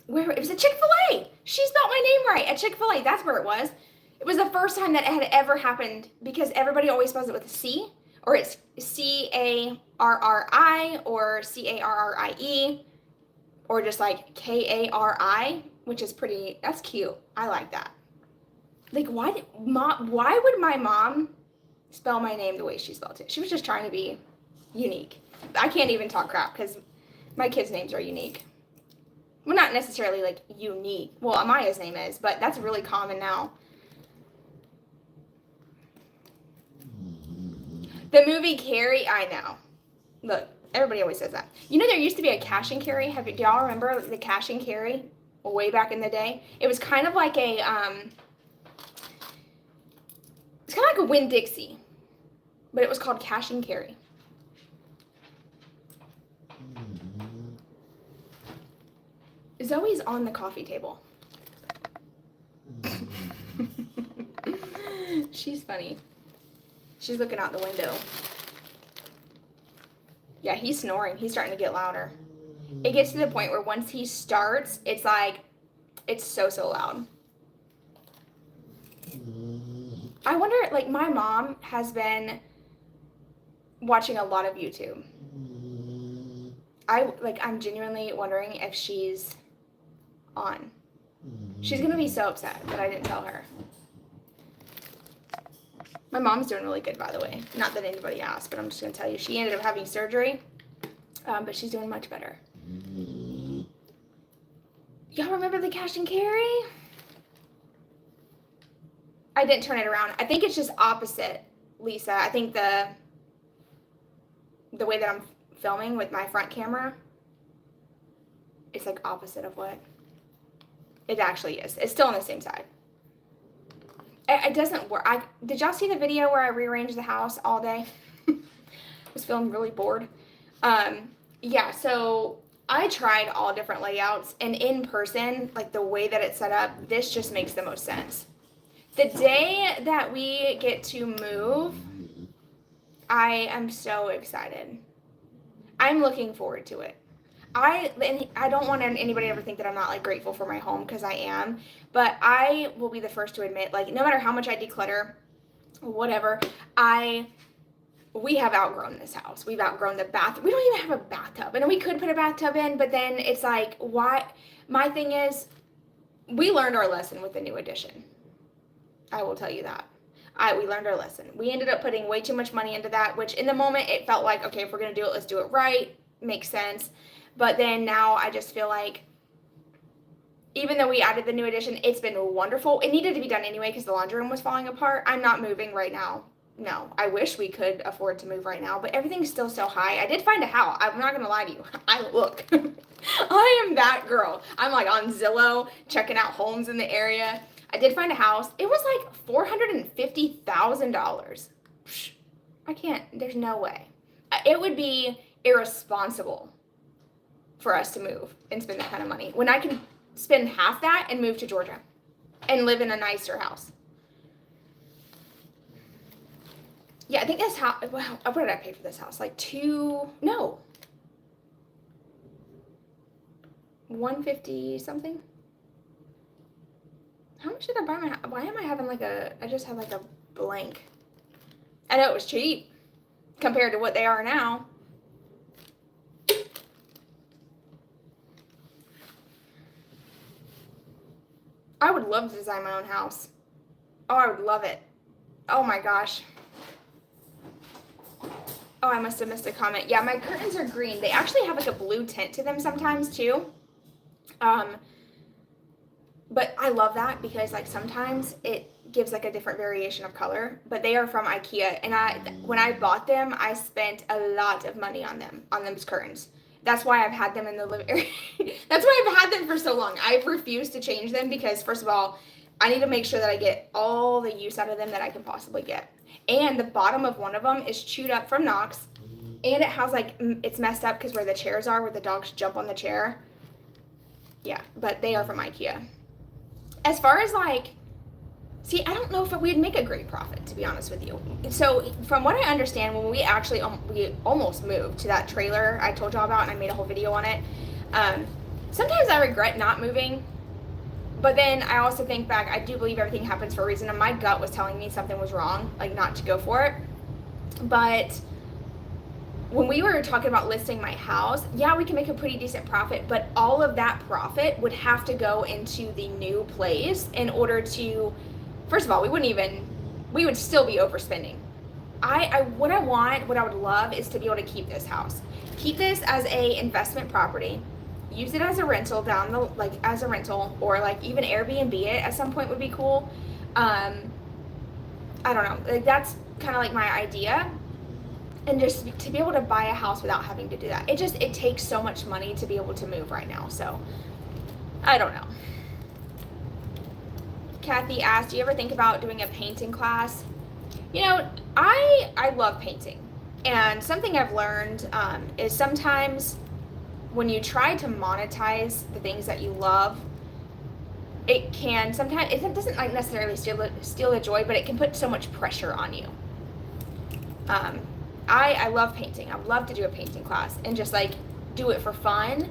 It was a Chick-fil-A. She spelled my name right at Chick-fil-A. That's where it was. It was the first time that it had ever happened because everybody always spells it with a C, or it's Carri or Carrie, or just like Kari, which is that's cute. I like that. Like, why would my mom spell my name the way she spelled it. She was just trying to be unique. I can't even talk crap because my kids' names are unique. Well, not necessarily like unique. Well, Amaya's name is, but that's really common now. The movie Carrie, I know. Look, everybody always says that. You know, there used to be a Cash and Carrie. Do y'all remember the Cash and Carrie way back in the day? It was kind of like a, it's kind of like a Winn-Dixie, but it was called Cash and Carrie. Zoe's on the coffee table. She's funny. She's looking out the window. Yeah, he's snoring. He's starting to get louder. It gets to the point where once he starts, it's like, it's so loud. I wonder, like, my mom has been watching a lot of YouTube. I'm genuinely wondering if she's on. She's gonna be so upset that I didn't tell her. My mom's doing really good, by the way. Not that anybody asked, but I'm just gonna tell you. She ended up having surgery, but she's doing much better. Y'all remember the Cash and Carrie? I didn't turn it around. I think it's just opposite, Lisa. I think the way that I'm filming with my front camera, it's like opposite of what it actually is. It's still on the same side. It doesn't work. Did y'all see the video where I rearranged the house all day? I was feeling really bored. Yeah, so I tried all different layouts, and in person, like the way that it's set up, this just makes the most sense. The day that we get to move, I am so excited. I'm looking forward to it. I don't want anybody to ever think that I'm not like grateful for my home, because I am, but I will be the first to admit, like, no matter how much I declutter, whatever, we have outgrown this house. We've outgrown the bath. We don't even have a bathtub. And we could put a bathtub in, but then it's like, why? My thing is, we learned our lesson with the new addition. I will tell you that. We learned our lesson. We ended up putting way too much money into that, which in the moment it felt like, okay, if we're going to do it, let's do it right. Makes sense. But then now I just feel like, even though we added the new addition, it's been wonderful. It needed to be done anyway because the laundry room was falling apart. I'm not moving right now. No, I wish we could afford to move right now, but everything's still so high. I did find a house. I'm not going to lie to you. I look. I am that girl. I'm like on Zillow, checking out homes in the area. I did find a house. It was like $450,000. I can't. There's no way. It would be irresponsible for us to move and spend that kind of money when I can spend half that and move to Georgia and live in a nicer house. Yeah, I think this house, well, what did I pay for this house? Like $150 something. How much did I buy my house? Why am I having I just have like a blank. I know it was cheap compared to what they are now. I would love to design my own house. Oh, I would love it. Oh my gosh. Oh, I must have missed a comment. Yeah, my curtains are green. They actually have like a blue tint to them sometimes too. But I love that because like sometimes it gives like a different variation of color, but they are from IKEA. And when I bought them, I spent a lot of money on those curtains. That's why I've had them in the living area. That's why I've had them for so long. I've refused to change them because, first of all, I need to make sure that I get all the use out of them that I can possibly get. And the bottom of one of them is chewed up from Knox. And it has like, it's messed up because where the chairs are, where the dogs jump on the chair. Yeah, but they are from IKEA. As far as like, see, I don't know if we'd make a great profit, to be honest with you. So from what I understand, when we actually, we almost moved to that trailer I told y'all about and I made a whole video on it. Sometimes I regret not moving, but then I also think back, I do believe everything happens for a reason, and my gut was telling me something was wrong, like not to go for it. But when we were talking about listing my house, yeah, we can make a pretty decent profit, but all of that profit would have to go into the new place in order to, first of all, we would still be overspending. what I would love is to be able to keep this house. Keep this as a investment property. Use it as a rental as a rental, or like even Airbnb it at some point would be cool. I don't know. Like that's kind of like my idea. And just to be able to buy a house without having to do that. It takes so much money to be able to move right now. So I don't know. Kathy asked, do you ever think about doing a painting class? You know, I love painting. And something I've learned is sometimes when you try to monetize the things that you love, it doesn't like necessarily steal the joy, but it can put so much pressure on you. I love painting. I would love to do a painting class and just like do it for fun.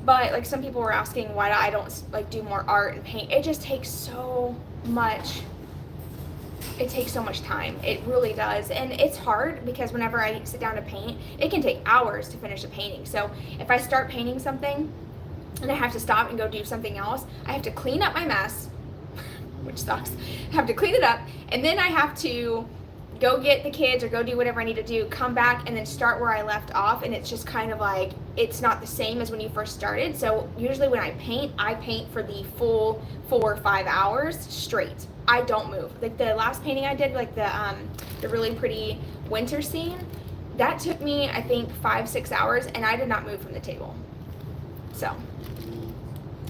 But like some people were asking why I don't like do more art and paint. It just takes so much. It takes so much time. It really does. And it's hard because whenever I sit down to paint, it can take hours to finish a painting. So if I start painting something and I have to stop and go do something else, I have to clean up my mess, which sucks. I have to clean it up, and then I have to go get the kids or go do whatever I need to do, come back and then start where I left off. And it's just kind of like, it's not the same as when you first started. So usually when I paint for the full 4 or 5 hours straight. I don't move. Like the last painting I did, like the really pretty winter scene, that took me, I think 5-6 hours, and I did not move from the table. So,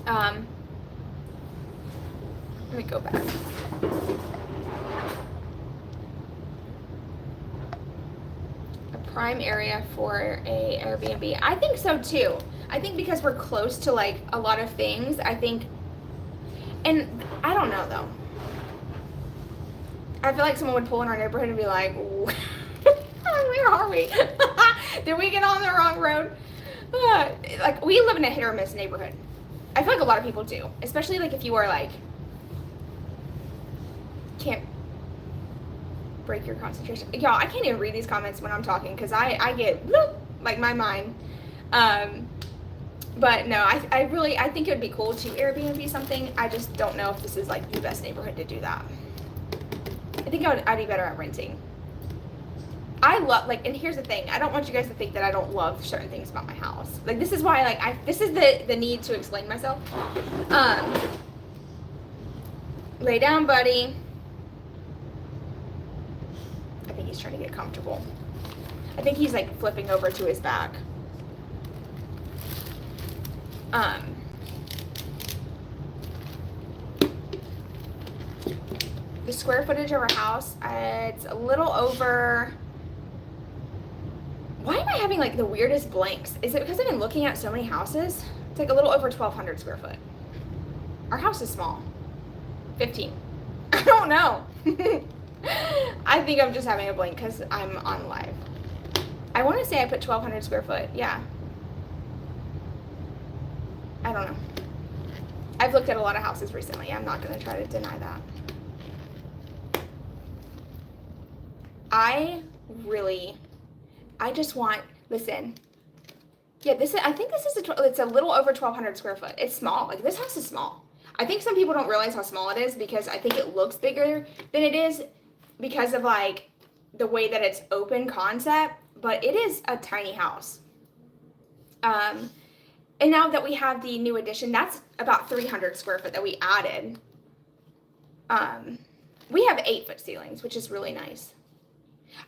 let me go back. Prime area for a Airbnb. I think so too. I think because we're close to like a lot of things, I think, and I don't know though. I feel like someone would pull in our neighborhood and be like, where are we? Did we get on the wrong road? Like we live in a hit or miss neighborhood. I feel like a lot of people do, especially like if you are like, can't break your concentration. Y'all, I can't even read these comments when I'm talking because I get like my mind. But no, I think it would be cool to Airbnb something. I just don't know if this is like the best neighborhood to do that. I think I'd be better at renting. I love, like, and here's the thing, I don't want you guys to think that I don't love certain things about my house. Like this is why this is the need to explain myself. Lay down, buddy. I think he's trying to get comfortable. I think he's like flipping over to his back. The square footage of our house, it's a little over. Why am I having like the weirdest blanks? Is it because I've been looking at so many houses? It's like a little over 1,200 square foot. Our house is small. 15. I don't know. I think I'm just having a blank because I'm on live. I want to say I put 1,200 square foot. Yeah. I don't know. I've looked at a lot of houses recently. I'm not going to try to deny that. I just want, listen. Yeah, I think this is it's a little over 1,200 square foot. It's small. Like this house is small. I think some people don't realize how small it is because I think it looks bigger than it is because of like the way that it's open concept, but it is a tiny house. And now that we have the new addition, that's about 300 square foot that we added. We have 8-foot ceilings, which is really nice.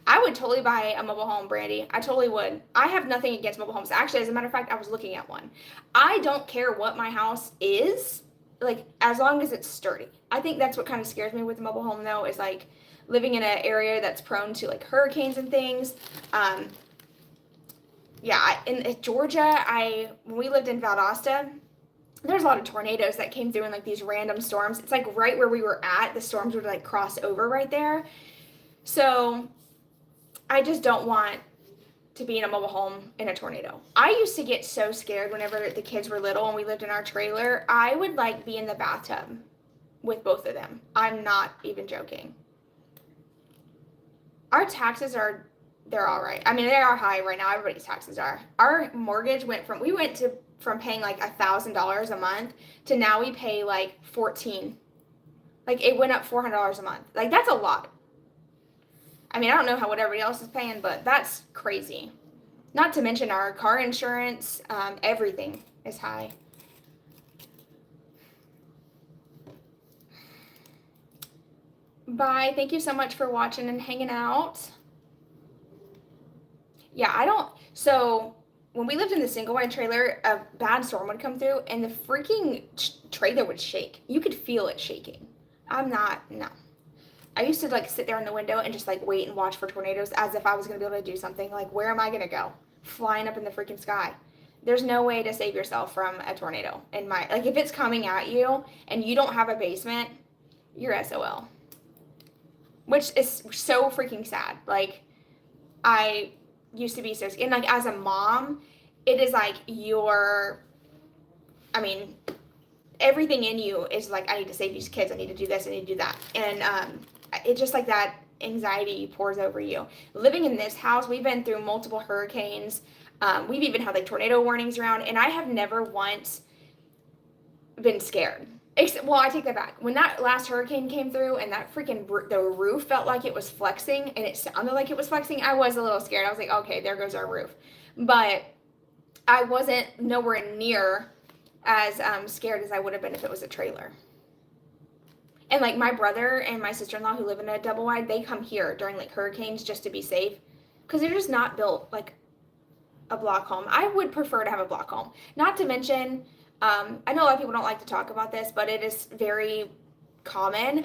I would totally buy a mobile home, Brandy. I totally would. I have nothing against mobile homes. Actually, as a matter of fact, I was looking at one. I don't care what my house is, like, as long as it's sturdy. I think that's what kind of scares me with the mobile home, though, is, like, living in an area that's prone to, like, hurricanes and things. Yeah, in Georgia, when we lived in Valdosta, there's a lot of tornadoes that came through in, like, these random storms. It's, like, right where we were at, the storms would, like, cross over right there. So I just don't want to be in a mobile home in a tornado. I used to get so scared whenever the kids were little and we lived in our trailer. I would like be in the bathtub with both of them. I'm not even joking. Our taxes they're all right. I mean, they are high right now. Everybody's taxes are. Our mortgage went from paying like $1,000 a month to now we pay like $14. Like it went up $400 a month. Like that's a lot. I mean, I don't know what everybody else is paying, but that's crazy. Not to mention our car insurance, everything is high. Bye. Thank you so much for watching and hanging out. Yeah, so when we lived in the single wide trailer, a bad storm would come through and the freaking trailer would shake. You could feel it shaking. No. I used to like sit there in the window and just like wait and watch for tornadoes as if I was going to be able to do something. Like, where am I going to go? Flying up in the freaking sky. There's no way to save yourself from a tornado like if it's coming at you and you don't have a basement, you're SOL. Which is so freaking sad. Like, I used to be so scared. And like as a mom, it is like everything in you is like, I need to save these kids, I need to do this, I need to do that. And it's just like that anxiety pours over you. Living in this house, we've been through multiple hurricanes. We've even had like tornado warnings around, and I have never once been scared. Well, I take that back. When that last hurricane came through and that freaking the roof felt like it was flexing and it sounded like it was flexing, I was a little scared. I was like, okay, there goes our roof. But I wasn't nowhere near as scared as I would have been if it was a trailer. And like my brother and my sister-in-law who live in a double wide, they come here during like hurricanes just to be safe because they're just not built like a block home. I would prefer to have a block home. Not to mention, I know a lot of people don't like to talk about this, but it is very common.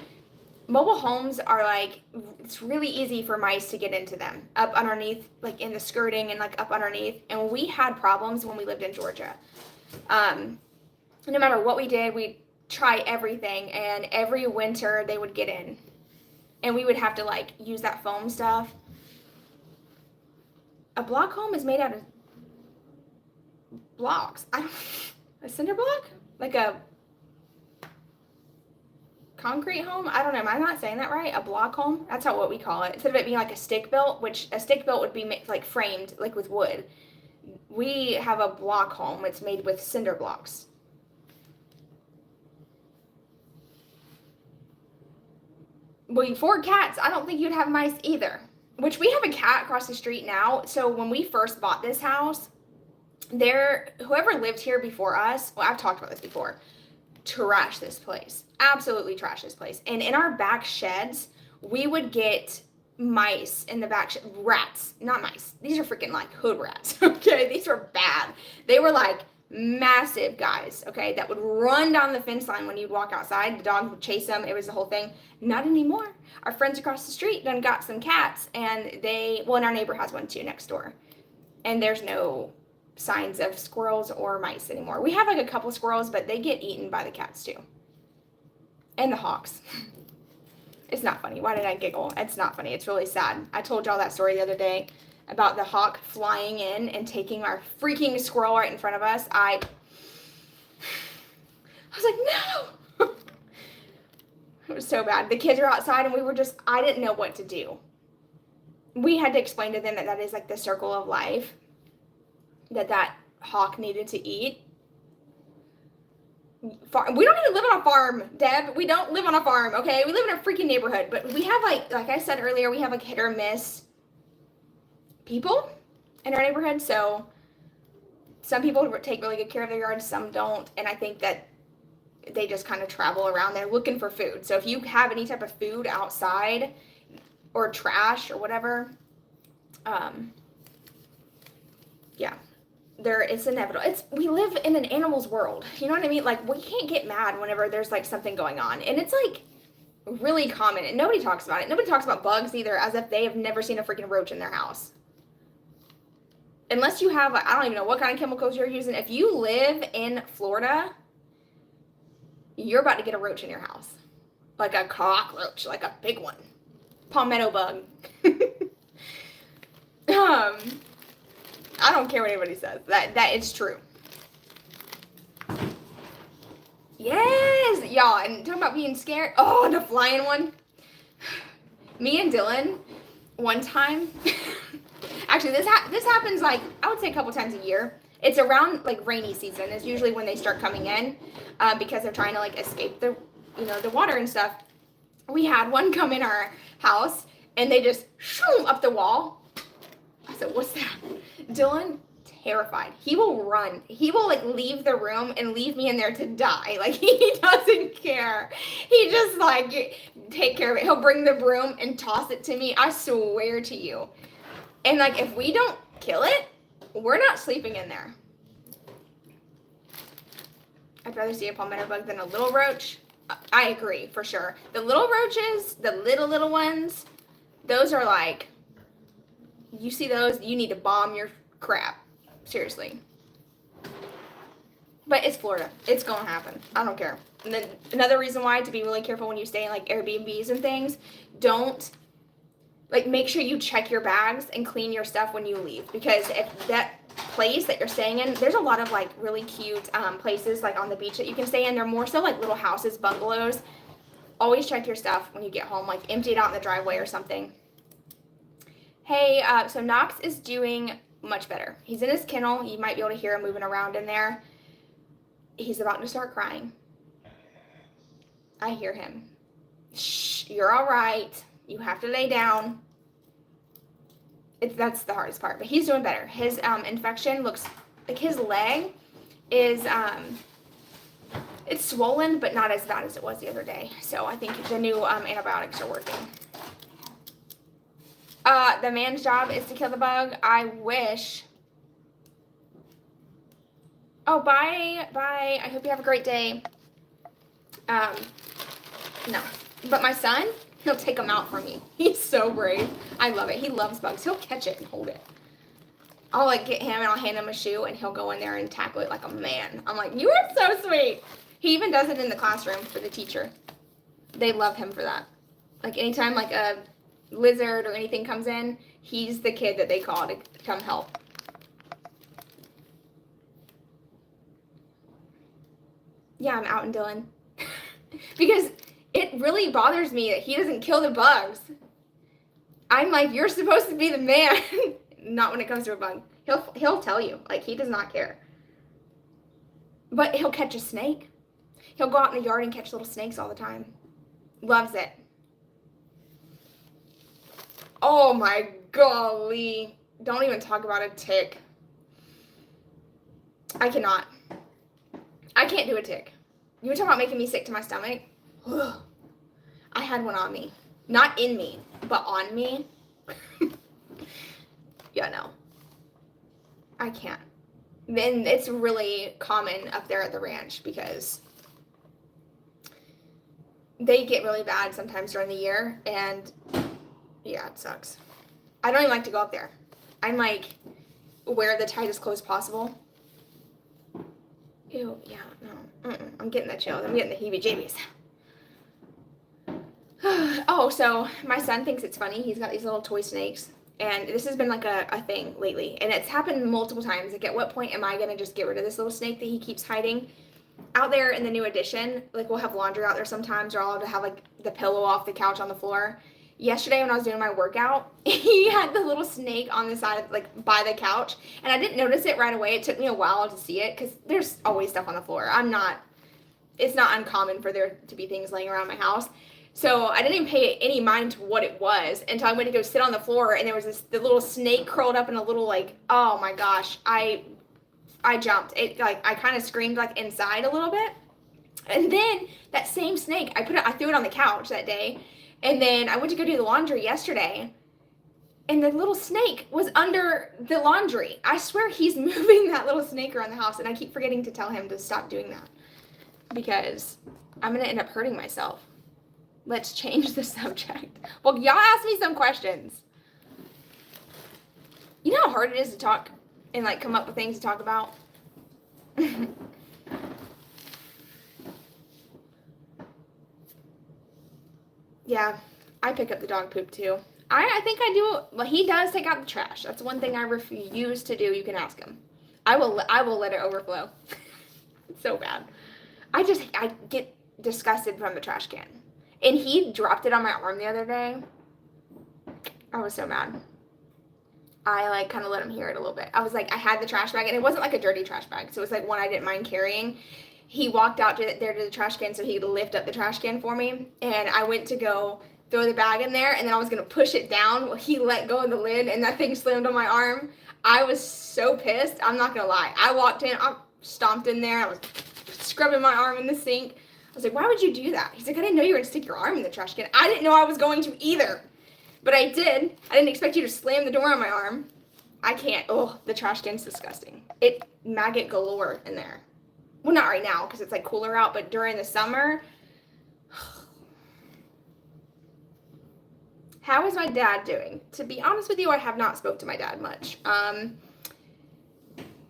Mobile homes are like, it's really easy for mice to get into them up underneath, like in the skirting and like up underneath. And we had problems when we lived in Georgia. No matter what we did, we try everything, and every winter they would get in, and we would have to like use that foam stuff. A block home is made out of blocks. A cinder block? Like a concrete home? I don't know. Am I not saying that right? A block home? That's what we call it. Instead of it being like a stick built, which a stick built would be like framed like with wood. We have a block home. It's made with cinder blocks. Well, 4 cats. I don't think you'd have mice either. Which we have a cat across the street now. So when we first bought this house, whoever lived here before us, well, I've talked about this before, trash this place. Absolutely trash this place. And in our back sheds, we would get mice in the back rats, not mice. These are freaking like hood rats. Okay, these were bad. They were like massive guys, okay, that would run down the fence line when you'd walk outside. The dog would chase them. It was the whole thing. Not anymore. Our friends across the street done got some cats, and and our neighbor has one too next door. And there's no signs of squirrels or mice anymore. We have like a couple squirrels, but they get eaten by the cats too. And the hawks. It's not funny. Why did I giggle? It's not funny. It's really sad. I told y'all that story the other day about the hawk flying in and taking our freaking squirrel right in front of us. I was like, no. It was so bad. The kids were outside and I didn't know what to do. We had to explain to them that is like the circle of life, that hawk needed to eat. We don't even live on a farm, Deb. We don't live on a farm, okay? We live in a freaking neighborhood. But we have like I said earlier, we have like hit or miss people in our neighborhood. So some people take really good care of their yards, some don't. And I think that they just kind of travel around there looking for food. So if you have any type of food outside or trash or whatever, yeah. It's inevitable. We live in an animal's world. You know what I mean? Like, we can't get mad whenever there's like something going on. And it's like really common. And nobody talks about it. Nobody talks about bugs either, as if they have never seen a freaking roach in their house. Unless you have, I don't even know what kind of chemicals you're using. If you live in Florida, you're about to get a roach in your house. Like a cockroach, like a big one. Palmetto bug. I don't care what anybody says. That is true. Yes, y'all. And talking about being scared. Oh, the flying one. Me and Dylan, one time. Actually, this happens like, I would say a couple times a year. It's around like rainy season is usually when they start coming in, because they're trying to like escape the water and stuff. We had one come in our house, and they just shoom up the wall. I said, what's that? Dylan, terrified. He will run. He will like leave the room and leave me in there to die. Like he doesn't care. He just like take care of it. He'll bring the broom and toss it to me. I swear to you. And like if we don't kill it, we're not sleeping in there. I'd rather see a palmetto bug than a little roach. I agree for sure. The little roaches, the little ones, those are like, you see those, you need to bomb your crap. Seriously. But it's Florida. It's going to happen. I don't care. And then another reason why, to be really careful when you stay in like Airbnbs and things, don't, like, make sure you check your bags and clean your stuff when you leave. Because if that place that you're staying in, there's a lot of like really cute places like on the beach that you can stay in. They're more so like little houses, bungalows. Always check your stuff when you get home, like empty it out in the driveway or something. Hey, so Knox is doing much better. He's in his kennel. You might be able to hear him moving around in there. He's about to start crying. I hear him. Shh, you're all right. You have to lay down. That's the hardest part, but he's doing better. His infection looks like his leg is it's swollen, but not as bad as it was the other day. So I think the new antibiotics are working. The man's job is to kill the bug. I wish. Oh, bye. I hope you have a great day. No. But my son, he'll take them out for me. He's so brave. I love it. He loves bugs. He'll catch it and hold it. I'll like get him and I'll hand him a shoe and he'll go in there and tackle it like a man. I'm like, you are so sweet. He even does it in the classroom for the teacher. They love him for that. Like anytime like a lizard or anything comes in, he's the kid that they call to come help. Yeah, I'm out and Dylan. Because it really bothers me that he doesn't kill the bugs. I'm like, you're supposed to be the man. Not when it comes to a bug. He'll tell you. Like, he does not care. But he'll catch a snake. He'll go out in the yard and catch little snakes all the time. Loves it. Oh my golly. Don't even talk about a tick. I cannot. I can't do a tick. You were talking about making me sick to my stomach? I had one on me. Not in me, but on me. Yeah, no. I can't. Then it's really common up there at the ranch because they get really bad sometimes during the year, and yeah, it sucks. I don't even like to go up there. I'm like, wear the tightest clothes possible. Ew, yeah, no. I'm getting the chills. I'm getting the heebie-jeebies. Oh, so my son thinks it's funny. He's got these little toy snakes. And this has been like a thing lately. And it's happened multiple times. Like, at what point am I going to just get rid of this little snake that he keeps hiding? Out there in the new addition, like, we'll have laundry out there sometimes, or I'll have, like, the pillow off the couch on the floor. Yesterday when I was doing my workout, he had the little snake on the side of, like, by the couch. And I didn't notice it right away. It took me a while to see it because there's always stuff on the floor. It's not uncommon for there to be things laying around my house. So I didn't even pay any mind to what it was until I went to go sit on the floor, and there was the little snake curled up in a little, like, oh my gosh, I jumped. It, like, I kind of screamed, like, inside a little bit. And then that same snake, I threw it on the couch that day, and then I went to go do the laundry yesterday, and the little snake was under the laundry. I swear he's moving that little snake around the house, and I keep forgetting to tell him to stop doing that because I'm going to end up hurting myself. Let's change the subject. Well, y'all ask me some questions. You know how hard it is to talk and, like, come up with things to talk about? Yeah, I pick up the dog poop too. I think I do. Well, he does take out the trash. That's one thing I refuse to do. You can ask him. I will let it overflow. It's so bad. I get disgusted from the trash can. And he dropped it on my arm the other day. I was so mad. I, like, kind of let him hear it a little bit. I was like, I had the trash bag, and it wasn't like a dirty trash bag. So it was like one I didn't mind carrying. He walked out there to the trash can so he'd lift up the trash can for me. And I went to go throw the bag in there, and then I was going to push it down. Well, he let go of the lid, and that thing slammed on my arm. I was so pissed. I'm not going to lie. I walked in, I stomped in there. I was scrubbing my arm in the sink. I was like, why would you do that? He's like, I didn't know you were going to stick your arm in the trash can. I didn't know I was going to either. But I did. I didn't expect you to slam the door on my arm. I can't. Oh, the trash can's disgusting. It maggot galore in there. Well, not right now because it's like cooler out, but during the summer. How is my dad doing? To be honest with you, I have not spoke to my dad much. I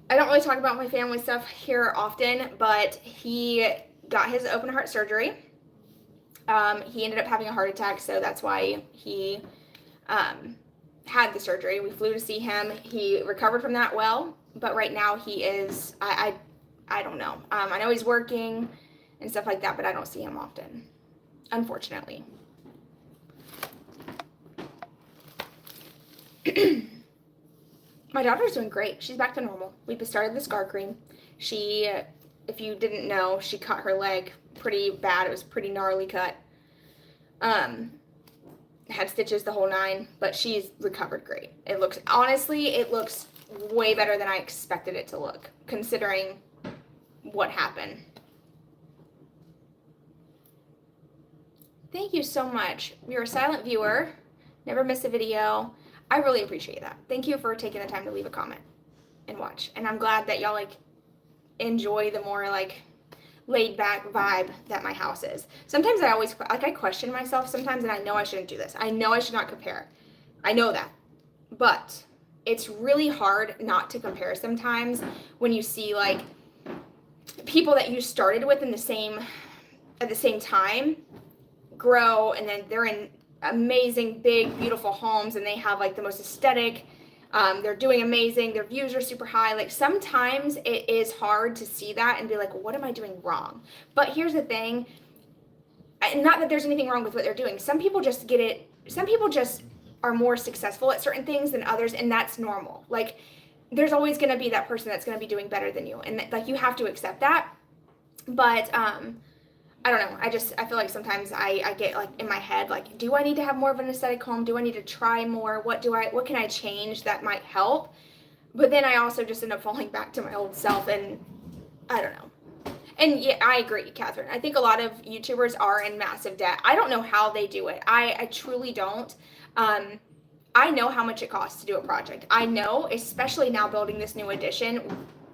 don't really talk about my family stuff here often, but he got his open heart surgery. He ended up having a heart attack, so that's why he had the surgery. We flew to see him. He recovered from that well, but right now he is, I don't know. I know he's working and stuff like that, but I don't see him often, unfortunately. My daughter's doing great. She's back to normal. We started the scar cream. She, if you didn't know, she cut her leg pretty bad. It was a pretty gnarly cut. Had stitches the whole 9, but she's recovered great. It looks way better than I expected it to look, considering what happened. Thank you so much. You're a silent viewer. Never miss a video. I really appreciate that. Thank you for taking the time to leave a comment and watch. And I'm glad that y'all like enjoy the more like laid back vibe that my house is. Sometimes I question myself sometimes, and I know I shouldn't do this. I know I should not compare. I know that. But it's really hard not to compare sometimes when you see like people that you started with at the same time grow, and then they're in amazing, big, beautiful homes, and they have like the most aesthetic, they're doing amazing, their views are super high. Like sometimes it is hard to see that and be like, what am I doing wrong? But here's the thing, not that there's anything wrong with what they're doing. Some people just get it, some people just are more successful at certain things than others, and that's normal. Like there's always going to be that person that's going to be doing better than you, and like you have to accept that. But I don't know. I feel like sometimes I get like in my head, like, do I need to have more of an aesthetic home? Do I need to try more? What can I change that might help? But then I also just end up falling back to my old self, and I don't know. And yeah, I agree, Catherine. I think a lot of YouTubers are in massive debt. I don't know how they do it. I truly don't. I know how much it costs to do a project. I know, especially now building this new addition,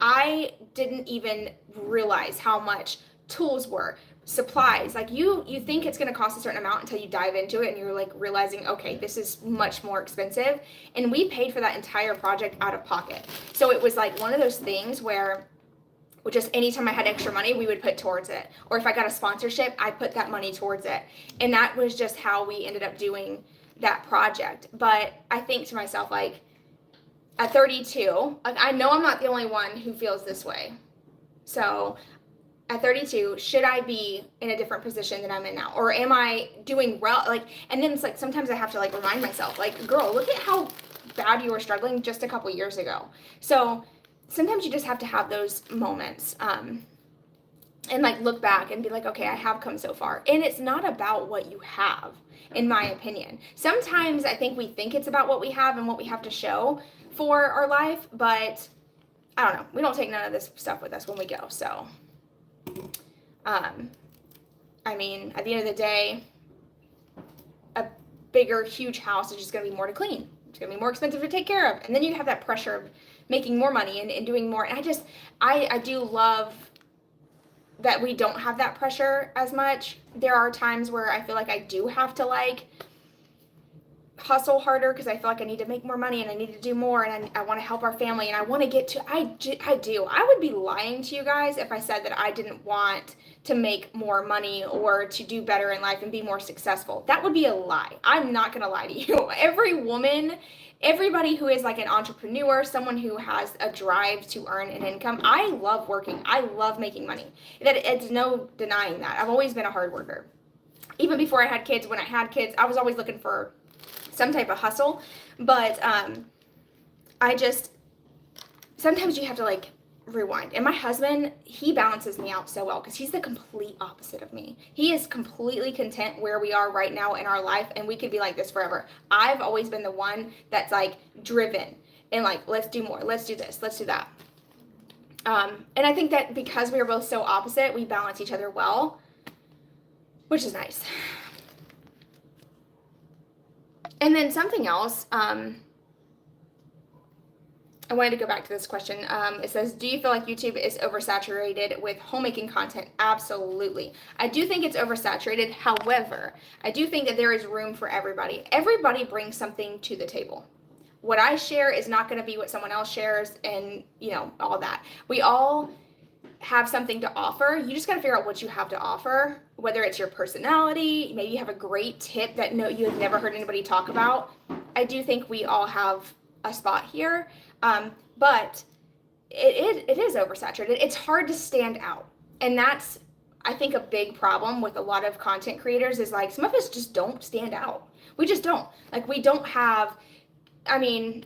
I didn't even realize how much tools were. Supplies, like you think it's going to cost a certain amount until you dive into it and you're like realizing, okay, this is much more expensive. And we paid for that entire project out of pocket. So it was like one of those things where just anytime I had extra money, we would put towards it. Or if I got a sponsorship, I put that money towards it. And that was just how we ended up doing that project. But I think to myself, like at 32, like I know I'm not the only one who feels this way. So at 32, should I be in a different position than I'm in now? Or am I doing well? Like, and then it's like, sometimes I have to like remind myself, like, girl, look at how bad you were struggling just a couple years ago. So sometimes you just have to have those moments, and like look back and be like, okay, I have come so far. And it's not about what you have, in my opinion. Sometimes I think we think it's about what we have and what we have to show for our life, but I don't know. We don't take none of this stuff with us when we go. So I mean, at the end of the day, a bigger, huge house is just going to be more to clean. It's going to be more expensive to take care of. And then you have that pressure of making more money and doing more. And I do love that we don't have that pressure as much. There are times where I feel like I do have to like hustle harder because I feel like I need to make more money and I need to do more, and I want to help our family, and I want to get to, I do. I would be lying to you guys if I said that I didn't want to make more money or to do better in life and be more successful. That would be a lie. I'm not going to lie to you. Every woman, everybody who is like an entrepreneur, someone who has a drive to earn an income, I love working. I love making money. It's no denying that. I've always been a hard worker. Even before I had kids, when I had kids, I was always looking for some type of hustle, but I just, sometimes you have to like rewind. And my husband, he balances me out so well because he's the complete opposite of me. He is completely content where we are right now in our life, and we could be like this forever. I've always been the one that's like driven and like, let's do more, let's do this, let's do that. And I think that because we are both so opposite, we balance each other well, which is nice. And then something else, I wanted to go back to this question. It says, do you feel like YouTube is oversaturated with homemaking content? Absolutely. I do think it's oversaturated. However, I do think that there is room for everybody. Everybody brings something to the table. What I share is not going to be what someone else shares, and, you know, all that. We all have something to offer. You just got to figure out what you have to offer, whether it's your personality, maybe you have a great tip that you have never heard anybody talk about. I do think we all have a spot here, but it is oversaturated. It's hard to stand out, and that's, I think, a big problem with a lot of content creators is like, some of us just don't stand out. We just don't. Like, we don't have, I mean,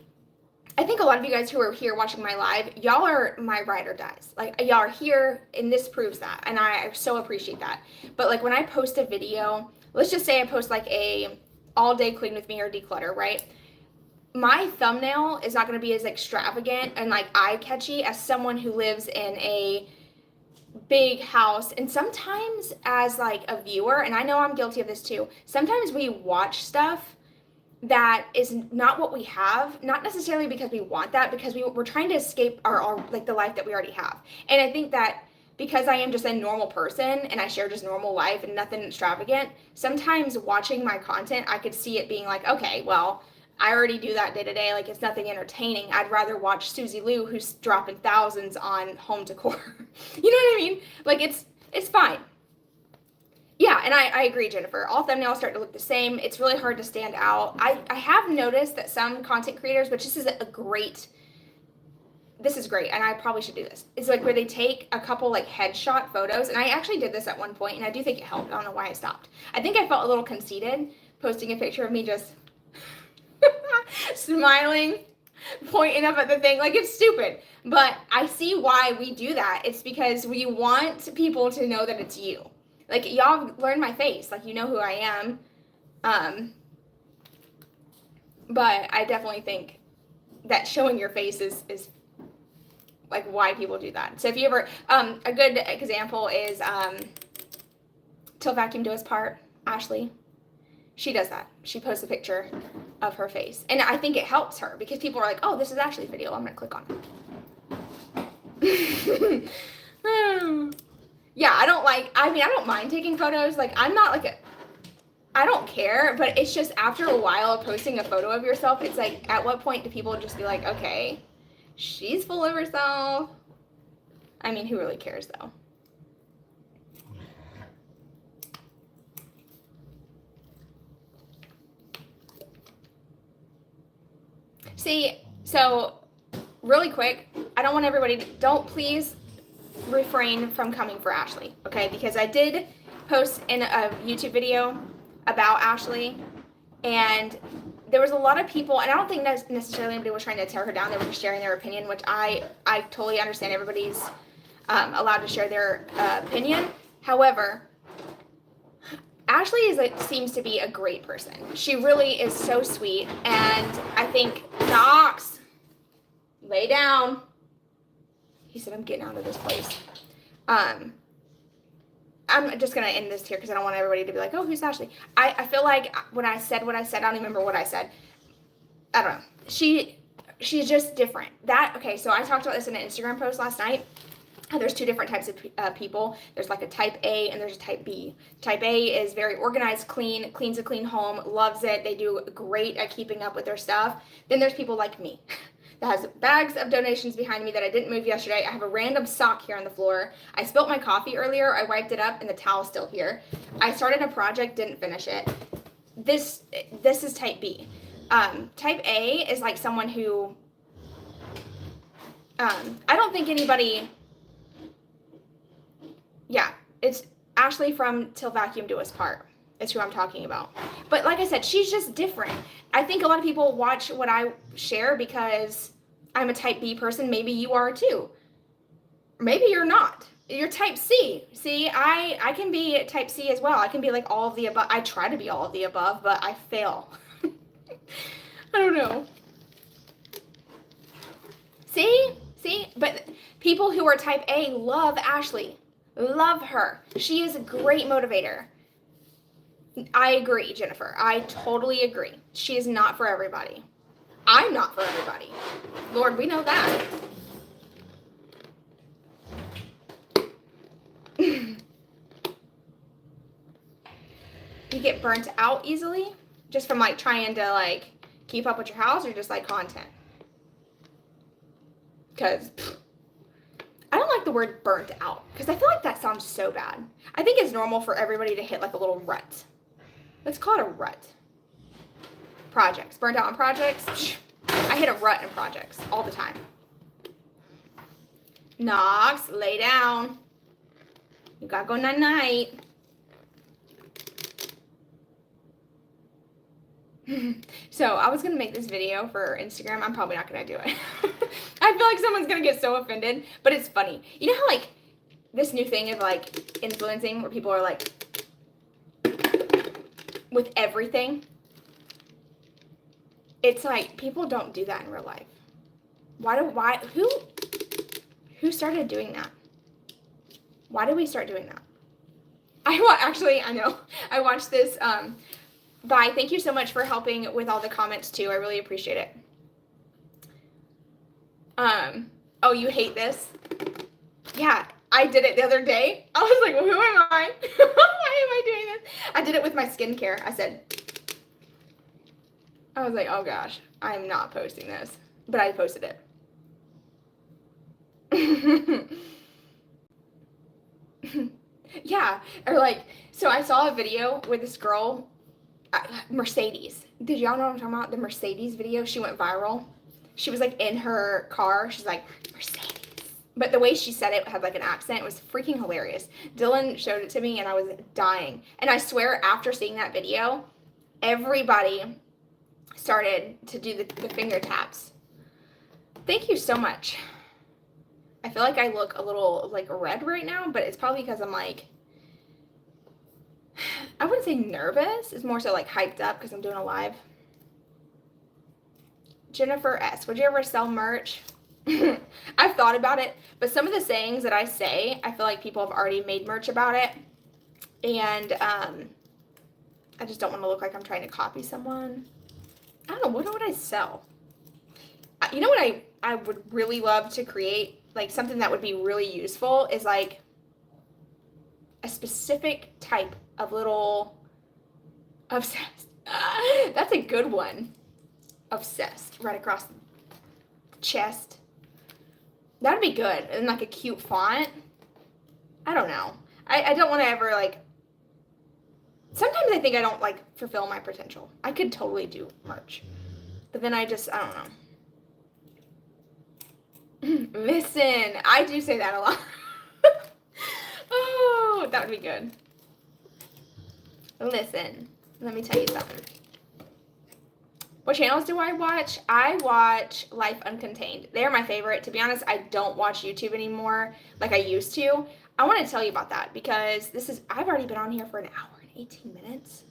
I think a lot of you guys who are here watching my live, y'all are my ride or dies. Like, y'all are here, and this proves that, and I so appreciate that. But like, when I post a video, let's just say I post like a all day clean with me or declutter, right? My thumbnail is not going to be as extravagant and like eye-catchy as someone who lives in a big house. And sometimes as like a viewer, and I know I'm guilty of this too, sometimes we watch stuff that is not what we have, not necessarily because we want that, because we're trying to escape our like the life that we already have. And I think that because I am just a normal person and I share just normal life and nothing extravagant, sometimes watching my content, I could see it being like, okay, well, I already do that day to day. Like, it's nothing entertaining. I'd rather watch Susie Lou, who's dropping thousands on home decor. You know what I mean? Like, it's fine. Yeah, and I agree, Jennifer. All thumbnails start to look the same. It's really hard to stand out. I have noticed that some content creators, which this is great, and I probably should do this. It's like where they take a couple like headshot photos, and I actually did this at one point, and I do think it helped. I don't know why I stopped. I think I felt a little conceited posting a picture of me just smiling, pointing up at the thing. Like, it's stupid, but I see why we do that. It's because we want people to know that it's you. Like, y'all learned my face, like, you know who I am. But I definitely think that showing your face is like why people do that. So if you ever, a good example is Till Vacuum Do His Part, Ashley. She does that. She posts a picture of her face. And I think it helps her because people are like, oh, this is Ashley's video. I'm going to click on it. Yeah, I don't mind taking photos. Like, I'm not like I don't care, but it's just after a while of posting a photo of yourself, it's like, at what point do people just be like, okay, she's full of herself? I mean, who really cares though? See, so really quick, I don't want everybody to, don't please refrain from coming for Ashley, okay? Because I did post in a YouTube video about Ashley, and there was a lot of people, and I don't think necessarily anybody was trying to tear her down. They were just sharing their opinion, which I totally understand. Everybody's allowed to share their opinion. However, Ashley seems to be a great person. She really is so sweet, and I think Knox, lay down. He said, I'm getting out of this place. I'm just going to end this here because I don't want everybody to be like, oh, who's Ashley? I feel like when I said what I said, I don't even remember what I said. I don't know. She's just different. Okay, so I talked about this in an Instagram post last night. There's two different types of people. There's like a type A and there's a type B. Type A is very organized, cleans a clean home, loves it. They do great at keeping up with their stuff. Then there's people like me that has bags of donations behind me that I didn't move yesterday. I have a random sock here on the floor. I spilt my coffee earlier. I wiped it up and the towel's still here. I started a project, didn't finish it. This is type B. Type A is like someone who, I don't think anybody, yeah, it's Ashley from Till Vacuum Do Us Part. It's who I'm talking about. But like I said, she's just different. I think a lot of people watch what I share because I'm a type B person. Maybe you are too. maybe you're not. You're type C. See, I can be type C as well. I can be like all of the above. I try to be all of the above, but I fail. I don't know. See? But people who are type A love Ashley. Love her. She is a great motivator. I agree, Jennifer. I totally agree. She is not for everybody. I'm not for everybody. Lord, we know that. You get burnt out easily? Just from like trying to like keep up with your house, or just like content? Because I don't like the word burnt out, because I feel like that sounds so bad. I think it's normal for everybody to hit like a little rut. Let's call it a rut. Projects. Burnt out on projects. I hit a rut in projects all the time. Knox, lay down. You gotta go night-night. So I was gonna make this video for Instagram. I'm probably not gonna do it. I feel like someone's gonna get so offended, but it's funny. You know how like this new thing of like influencing, where people are like with everything? It's like people don't do that in real life. Who started doing that? Why did we start doing that? I know. I watched this. Bye. Thank you so much for helping with all the comments too. I really appreciate it. Oh, you hate this? Yeah, I did it the other day. I was like, well, who am I? Why am I doing this? I did it with my skincare. I was like, oh gosh, I'm not posting this, but I posted it. Yeah, or like, so I saw a video with this girl, Mercedes. Did y'all know what I'm talking about? The Mercedes video. She went viral. She was like in her car. She's like, Mercedes. But the way she said it had like an accent. It was freaking hilarious. Dylan showed it to me and I was dying. And I swear after seeing that video, everybody started to do the finger taps. Thank you so much. I feel like I look a little like red right now, but it's probably because I'm like, I wouldn't say nervous. It's more so like hyped up because I'm doing a live. Jennifer S. Would you ever sell merch? I've thought about it, but some of the sayings that I say, I feel like people have already made merch about it. And I just don't want to look like I'm trying to copy someone. I don't know. What would I sell? You know what I would really love to create? Like something that would be really useful is like a specific type of little obsessed. That's a good one. Obsessed right across the chest. That'd be good. And like a cute font. I don't know. I don't want to ever like, sometimes I think I don't like fulfill my potential. I could totally do merch. But then I don't know. Listen, I do say that a lot. Oh, that would be good. Listen, let me tell you something. What channels do I watch? I watch Life Uncontained. They're my favorite. To be honest, I don't watch YouTube anymore like I used to. I want to tell you about that because I've already been on here for an hour and 18 minutes.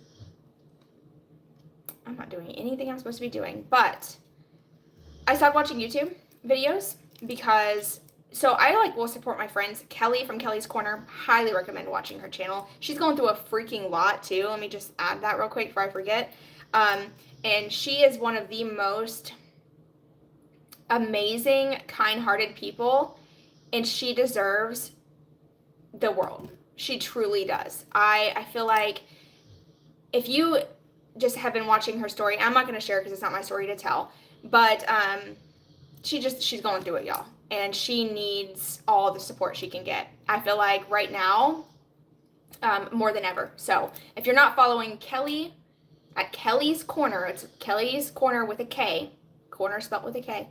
I'm not doing anything I'm supposed to be doing, but I stopped watching YouTube videos because, so I like will support my friends. Kelly from Kelly's Corner, highly recommend watching her channel. She's going through a freaking lot too. Let me just add that real quick before I forget. And she is one of the most amazing, kind-hearted people, and she deserves the world. She truly does. I feel like if you just have been watching her story, I'm not going to share because it's not my story to tell, but she's going through it, y'all, and she needs all the support she can get. I feel like right now, more than ever. So if you're not following Kelly at Kelly's Corner, it's Kelly's Corner with a K, corner spelled with a K,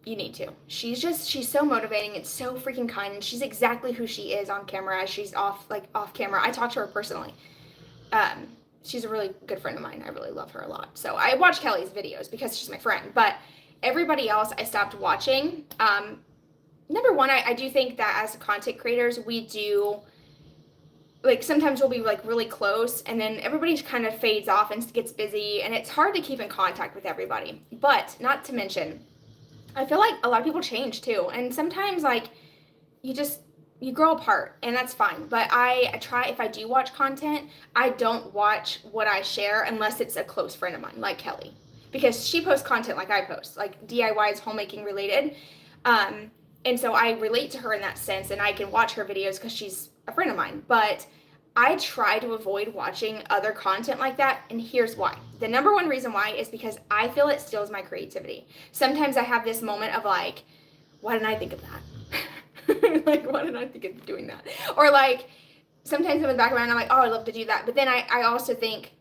you need to. She's so motivating and so freaking kind, and she's exactly who she is on camera as she's off camera. I talk to her personally. She's a really good friend of mine. I really love her a lot. So I watch Kelly's videos because she's my friend, but everybody else I stopped watching. number one, I do think that as content creators, we do, like, sometimes we'll be like really close and then everybody kind of fades off and gets busy and it's hard to keep in contact with everybody. But not to mention, I feel like a lot of people change too. And sometimes like you grow apart and that's fine. But I try, if I do watch content, I don't watch what I share unless it's a close friend of mine, like Kelly. Because she posts content like I post, like DIYs, homemaking related. And so I relate to her in that sense and I can watch her videos because she's a friend of mine. But I try to avoid watching other content like that, and here's why. The number one reason why is because I feel it steals my creativity. Sometimes I have this moment of like, why didn't I think of that? Like, why didn't I think of doing that? Or like, sometimes in the background, I'm like, oh, I'd love to do that. But then I also think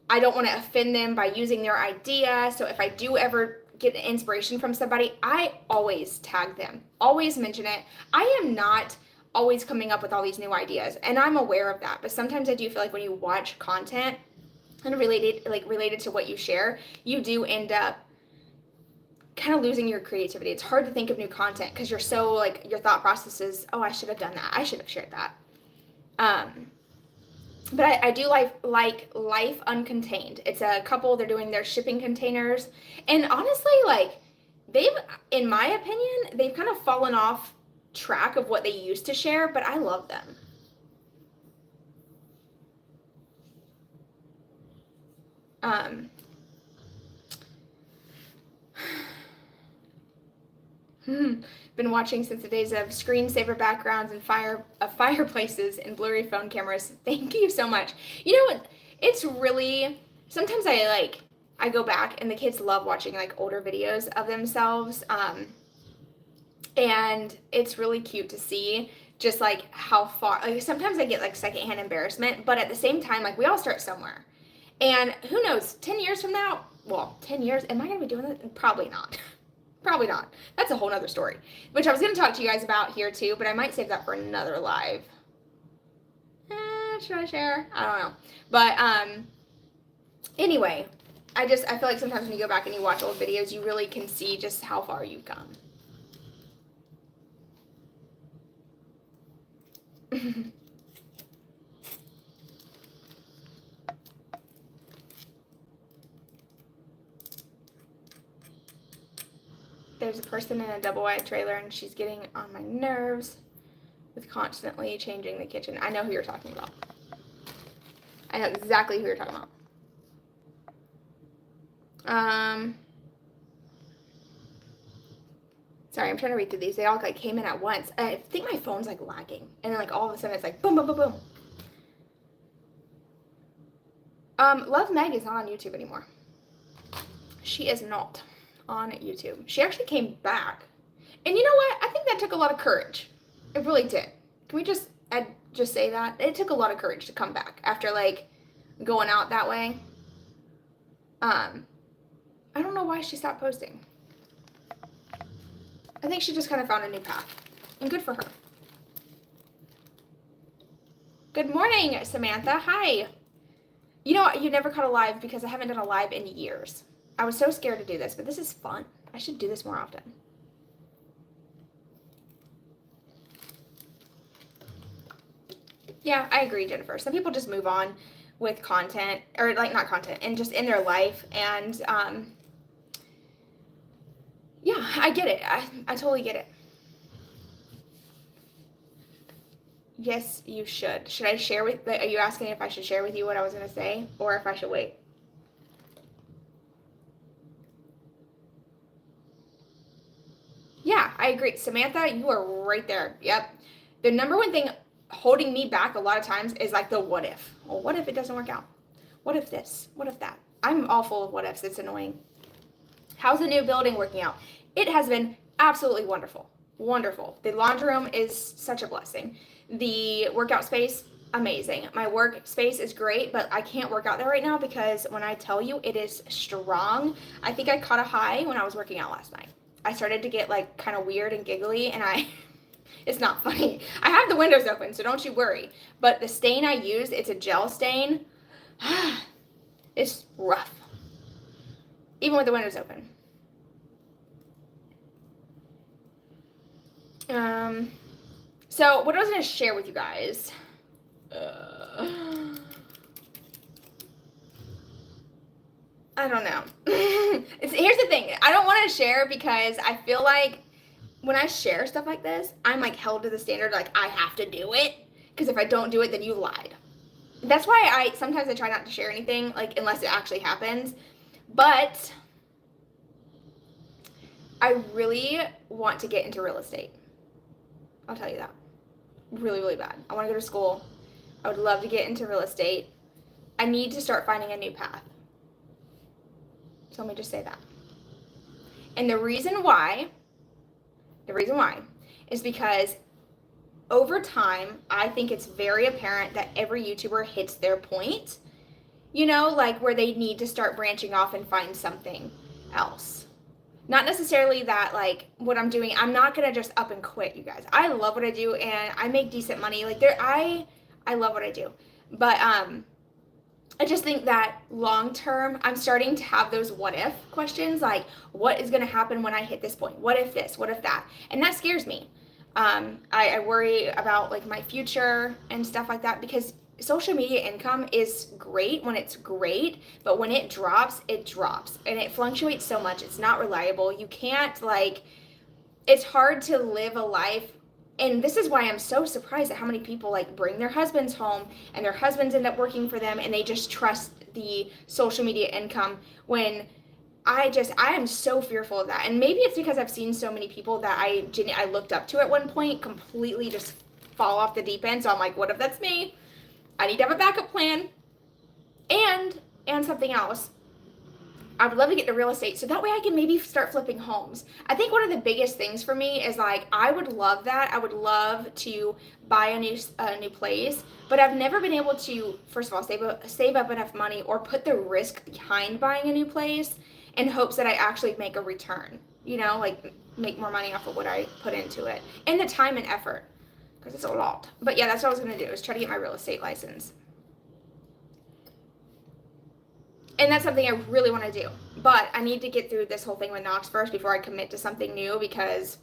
I don't want to offend them by using their idea. So if I do ever get inspiration from somebody, I always tag them, always mention it. I am not always coming up with all these new ideas, and I'm aware of that. But sometimes I do feel like when you watch content and related to what you share, you do end up kind of losing your creativity. It's hard to think of new content because you're so like, your thought process is, oh, I should have done that. I should have shared that. But I do like Life Uncontained. It's a couple, they're doing their shipping containers. And honestly, like, they've, in my opinion, they've kind of fallen off track of what they used to share, but I love them. Been watching since the days of screensaver backgrounds and fireplaces and blurry phone cameras. Thank you so much. You know what? It's really, sometimes I go back and the kids love watching like older videos of themselves. And it's really cute to see just like how far, like sometimes I get like secondhand embarrassment, but at the same time, like we all start somewhere. And who knows, 10 years from now, well, 10 years, am I going to be doing that? Probably not. Probably not. That's a whole nother story, which I was going to talk to you guys about here too, but I might save that for another live. Should I share? I don't know. But anyway, I feel like sometimes when you go back and you watch old videos, you really can see just how far you've come. There's a person in a double wide trailer and she's getting on my nerves with constantly changing the kitchen. I know who you're talking about. I know exactly who you're talking about. Sorry, I'm trying to read through these. They all like came in at once. I think my phone's like lagging. And then like all of a sudden it's like boom, boom, boom, boom. Love Meg is not on YouTube anymore. She is not on YouTube. She actually came back. And you know what? I think that took a lot of courage. It really did. Can we just say that? It took a lot of courage to come back after like going out that way. I don't know why she stopped posting. I think she just kind of found a new path. And good for her. Good morning, Samantha. Hi. You know what? You never caught a live because I haven't done a live in years. I was so scared to do this, but this is fun. I should do this more often. Yeah, I agree, Jennifer. Some people just move on with content, or like not content, and just in their life. And yeah, I get it. I totally get it. Yes, you should. Should I share with, are you asking if I should share with you what I was going to say, or if I should wait? Yeah, I agree. Samantha, you are right there. Yep. The number one thing holding me back a lot of times is like the what if. Well, what if it doesn't work out? What if this? What if that? I'm all full of what ifs. It's annoying. How's the new building working out? It has been absolutely wonderful. Wonderful. The laundry room is such a blessing. The workout space, amazing. My work space is great, but I can't work out there right now because when I tell you it is strong, I think I caught a high when I was working out last night. I started to get like kind of weird and giggly and it's not funny. I have the windows open, so don't you worry. But the stain I use, it's a gel stain. It's rough. Even with the windows open. So what I was going to share with you guys. I don't know. Here's the thing. I don't want to share because I feel like when I share stuff like this, I'm like held to the standard, like I have to do it. Because if I don't do it, then you lied. That's why I sometimes try not to share anything, like unless it actually happens. But I really want to get into real estate. I'll tell you that. Really, really bad. I want to go to school. I would love to get into real estate. I need to start finding a new path. So let me just say that. And the reason why is because over time, I think it's very apparent that every YouTuber hits their point, you know, like where they need to start branching off and find something else. Not necessarily that, like, what I'm doing, I'm not going to just up and quit, you guys. I love what I do, and I make decent money. Like, I love what I do. But, I just think that long term, I'm starting to have those what if questions, like, what is going to happen when I hit this point? What if this? What if that? And that scares me. I worry about, like, my future and stuff like that, because social media income is great when it's great, but when it drops, and it fluctuates so much. It's not reliable. You can't, like, it's hard to live a life. And this is why I'm so surprised at how many people like bring their husbands home and their husbands end up working for them and they just trust the social media income, when I am so fearful of that. And maybe it's because I've seen so many people that I looked up to at one point completely just fall off the deep end. So I'm like, what if that's me? I need to have a backup plan. And something else. I would love to get into real estate so that way I can maybe start flipping homes. I think one of the biggest things for me is like, I would love that. I would love to buy a new place, but I've never been able to, first of all, save up enough money or put the risk behind buying a new place in hopes that I actually make a return, you know, like make more money off of what I put into it and the time and effort, because it's a lot. But yeah, that's what I was going to do, is try to get my real estate license. And that's something I really want to do. But I need to get through this whole thing with Knox first before I commit to something new, because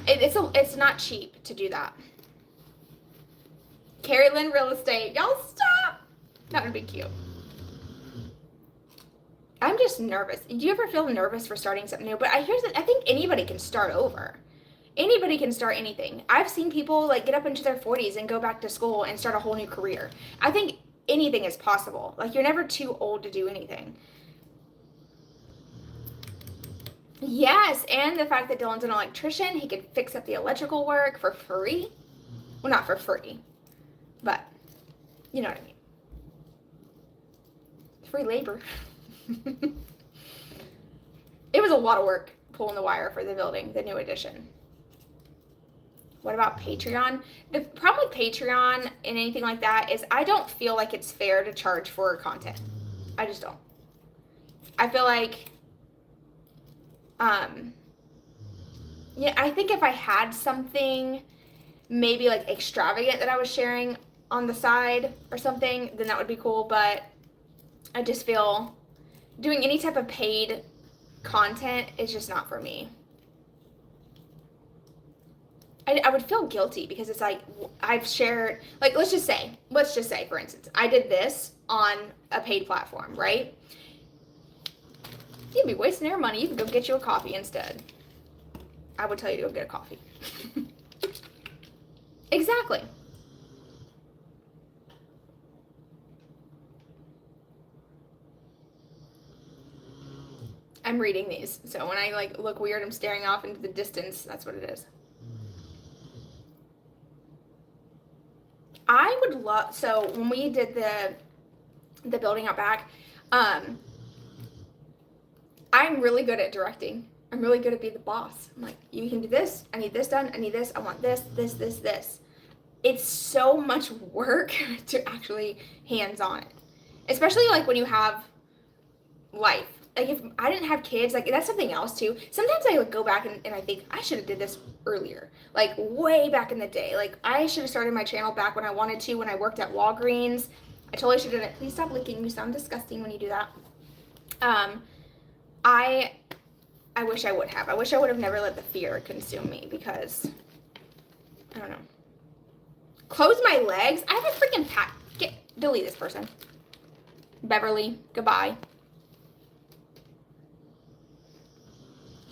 it's not cheap to do that. Karrie Lynn real estate. Y'all stop. That would be cute. I'm just nervous. Do you ever feel nervous for starting something new? But I think anybody can start over. Anybody can start anything. I've seen people like get up into their 40s and go back to school and start a whole new career. I think anything is possible. Like, you're never too old to do anything. Yes, and the fact that Dylan's an electrician, he could fix up the electrical work for free. Well, not for free, but you know what I mean. Free labor. It was a lot of work pulling the wire for the building, the new addition. What about Patreon? The problem with Patreon and anything like that is I don't feel like it's fair to charge for content. I just don't. I feel like, yeah, I think if I had something maybe like extravagant that I was sharing on the side or something, then that would be cool. But I just feel doing any type of paid content is just not for me. I would feel guilty because it's like I've shared, like, let's just say, for instance, I did this on a paid platform, right? You'd be wasting your money. You could go get you a coffee instead. I would tell you to go get a coffee. Exactly. I'm reading these, so when I like look weird, I'm staring off into the distance. That's what it is. I would love, so when we did the building out back, I'm really good at directing. I'm really good at being the boss. I'm like, you can do this, I need this done, I need this, I want this. It's so much work to actually hands-on it. Especially like when you have life. Like if I didn't have kids, like that's something else too. Sometimes I like go back and I think I should have did this earlier, like way back in the day. Like I should have started my channel back when I wanted to, when I worked at Walgreens. I totally should have done it. Please stop licking. You sound disgusting when you do that. I wish I would have. I wish I would have never let the fear consume me because, I don't know. Close my legs? I have a freaking pack. Delete this person. Beverly, goodbye.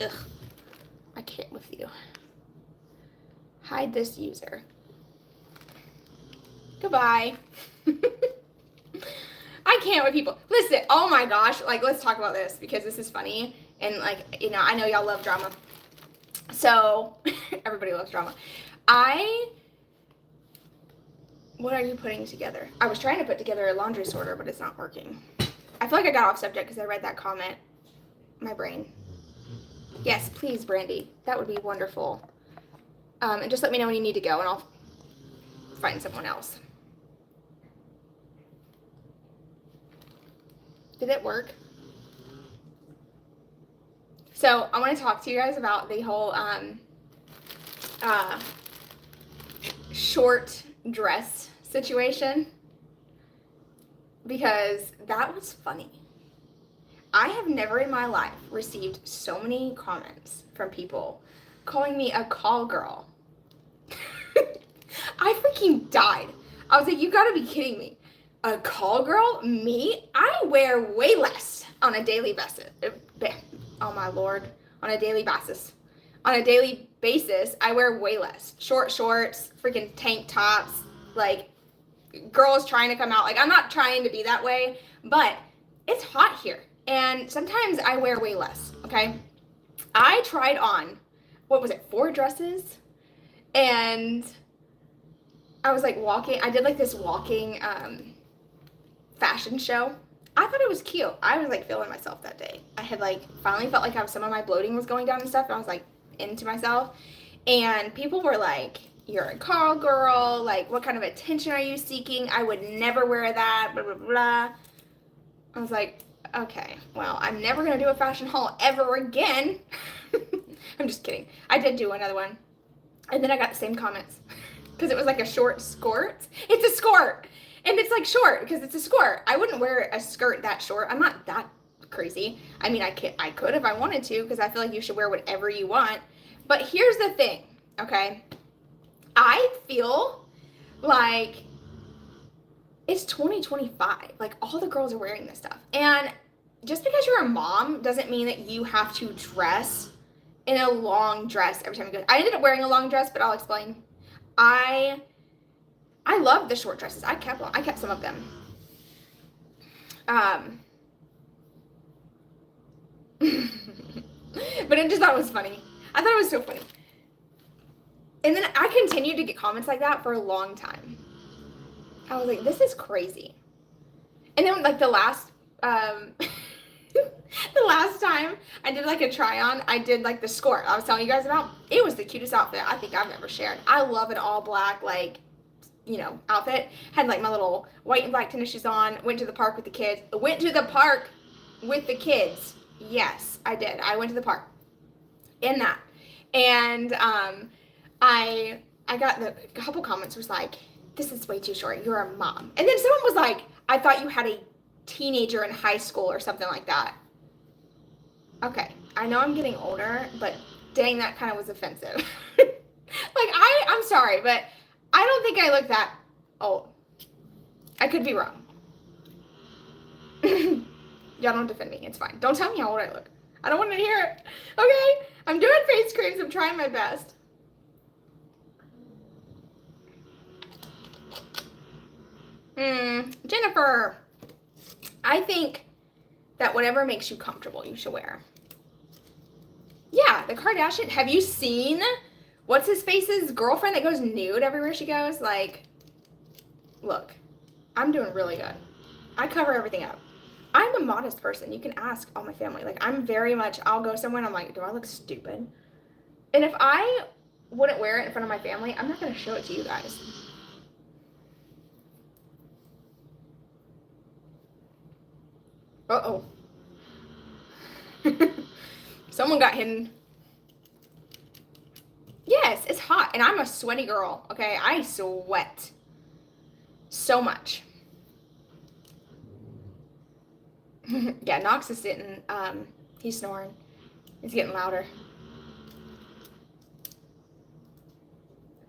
Ugh. I can't with you. Hide this user. Goodbye. I can't with people. Listen, oh my gosh, like, let's talk about this because this is funny. And, like, you know, I know y'all love drama. So, everybody loves drama. What are you putting together? I was trying to put together a laundry sorter, but it's not working. I feel like I got off subject because I read that comment. My brain. Yes, please, Brandy. That would be wonderful. And just let me know when you need to go, and I'll find someone else. Did it work? So I want to talk to you guys about the whole short dress situation because that was funny. I have never in my life received so many comments from people calling me a call girl. I freaking died. I was like, you gotta be kidding me. A call girl? Me? I wear way less on a daily basis. Oh my Lord. On a daily basis. On a daily basis, I wear way less. Short shorts, freaking tank tops, like girls trying to come out. Like, I'm not trying to be that way, but it's hot here. And sometimes I wear way less, okay? I tried on, 4 dresses? And I was like walking, I did like this walking fashion show. I thought it was cute. I was like feeling myself that day. I had like finally felt like some of my bloating was going down and stuff. And I was like into myself. And people were like, you're a call girl. Like, what kind of attention are you seeking? I would never wear that, blah, blah, blah. I was like, okay, well, I'm never going to do a fashion haul ever again. I'm just kidding. I did do another one. And then I got the same comments because it was like a short skirt. It's a skirt. And it's like short because it's a skirt. I wouldn't wear a skirt that short. I'm not that crazy. I mean, I could if I wanted to because I feel like you should wear whatever you want. But here's the thing, okay? I feel like it's 2025. Like, all the girls are wearing this stuff. And just because you're a mom doesn't mean that you have to dress in a long dress every time you go. I ended up wearing a long dress, but I'll explain. I love the short dresses. I kept some of them. But I just thought it was funny. I thought it was so funny. And then I continued to get comments like that for a long time. I was like, this is crazy. And then like the last the last time I did like a try on, I did like the skirt I was telling you guys about. It was the cutest outfit I think I've ever shared. I love an all black, like, you know, outfit. Had like my little white and black tennis shoes on, went to the park with the kids. Yes, I did. I went to the park in that. And I got a couple comments was like, this is way too short. You're a mom. And then someone was like, I thought you had a teenager in high school or something like that. Okay, I know I'm getting older, but dang, that kind of was offensive. Like, I'm sorry, but I don't think I look that old. I could be wrong. Y'all don't defend me. It's fine. Don't tell me how old I look. I don't want to hear it. Okay? I'm doing face creams. I'm trying my best. Jennifer, I think that whatever makes you comfortable, you should wear. Yeah, the Kardashian. Have you seen what's his face's girlfriend that goes nude everywhere she goes? Like, look, I'm doing really good. I cover everything up. I'm a modest person. You can ask all my family. Like, I'm very much, I'll go somewhere and I'm like, do I look stupid? And if I wouldn't wear it in front of my family, I'm not going to show it to you guys. Uh-oh. Someone got hidden. Yes, it's hot. And I'm a sweaty girl, okay? I sweat so much. Yeah, Knox is sitting. He's snoring. It's getting louder.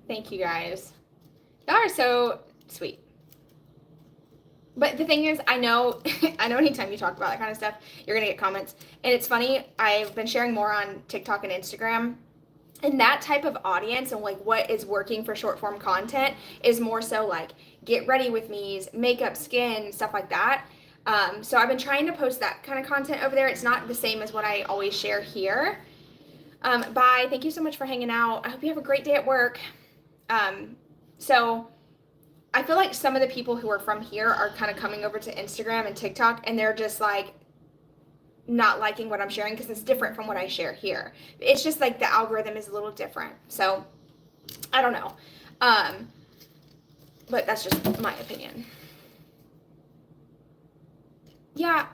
Thank you guys. Y'all are so sweet. But the thing is, I know anytime you talk about that kind of stuff, you're going to get comments. And it's funny, I've been sharing more on TikTok and Instagram. And that type of audience and like what is working for short form content is more so like get ready with me's, makeup, skin, stuff like that. So I've been trying to post that kind of content over there. It's not the same as what I always share here. Bye. Thank you so much for hanging out. I hope you have a great day at work. So I feel like some of the people who are from here are kind of coming over to Instagram and TikTok, and they're just like not liking what I'm sharing because it's different from what I share here. It's just like the algorithm is a little different. So I don't know. But that's just my opinion. Yeah.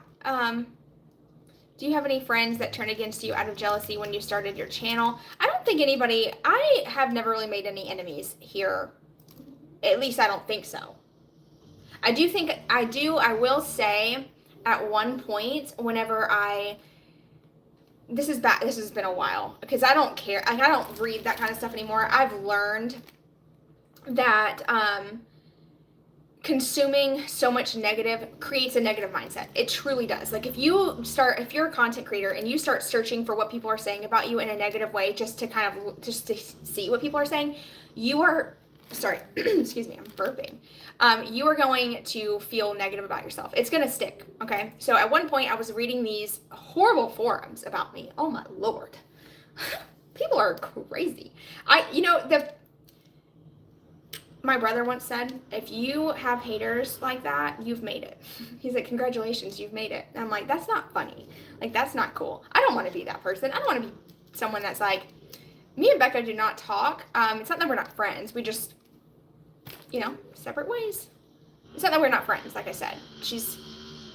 Do you have any friends that turned against you out of jealousy when you started your channel? I don't think anybody, I have never really made any enemies here. At least I don't think so. I will say at one point whenever this has been a while because I don't care. Like, I don't read that kind of stuff anymore. I've learned that consuming so much negative creates a negative mindset. It truly does. Like if you're a content creator and you start searching for what people are saying about you in a negative way just to see what people are saying, you are, sorry, excuse me, I'm burping. You are going to feel negative about yourself. It's going to stick. Okay. So at one point I was reading these horrible forums about me. Oh my Lord. People are crazy. My brother once said, if you have haters like that, you've made it. He's like, congratulations, you've made it. And I'm like, that's not funny. Like, that's not cool. I don't want to be that person. I don't want to be someone that's like, me and Becca do not talk. It's not that we're not friends. We just, separate ways. It's not that we're not friends, like I said.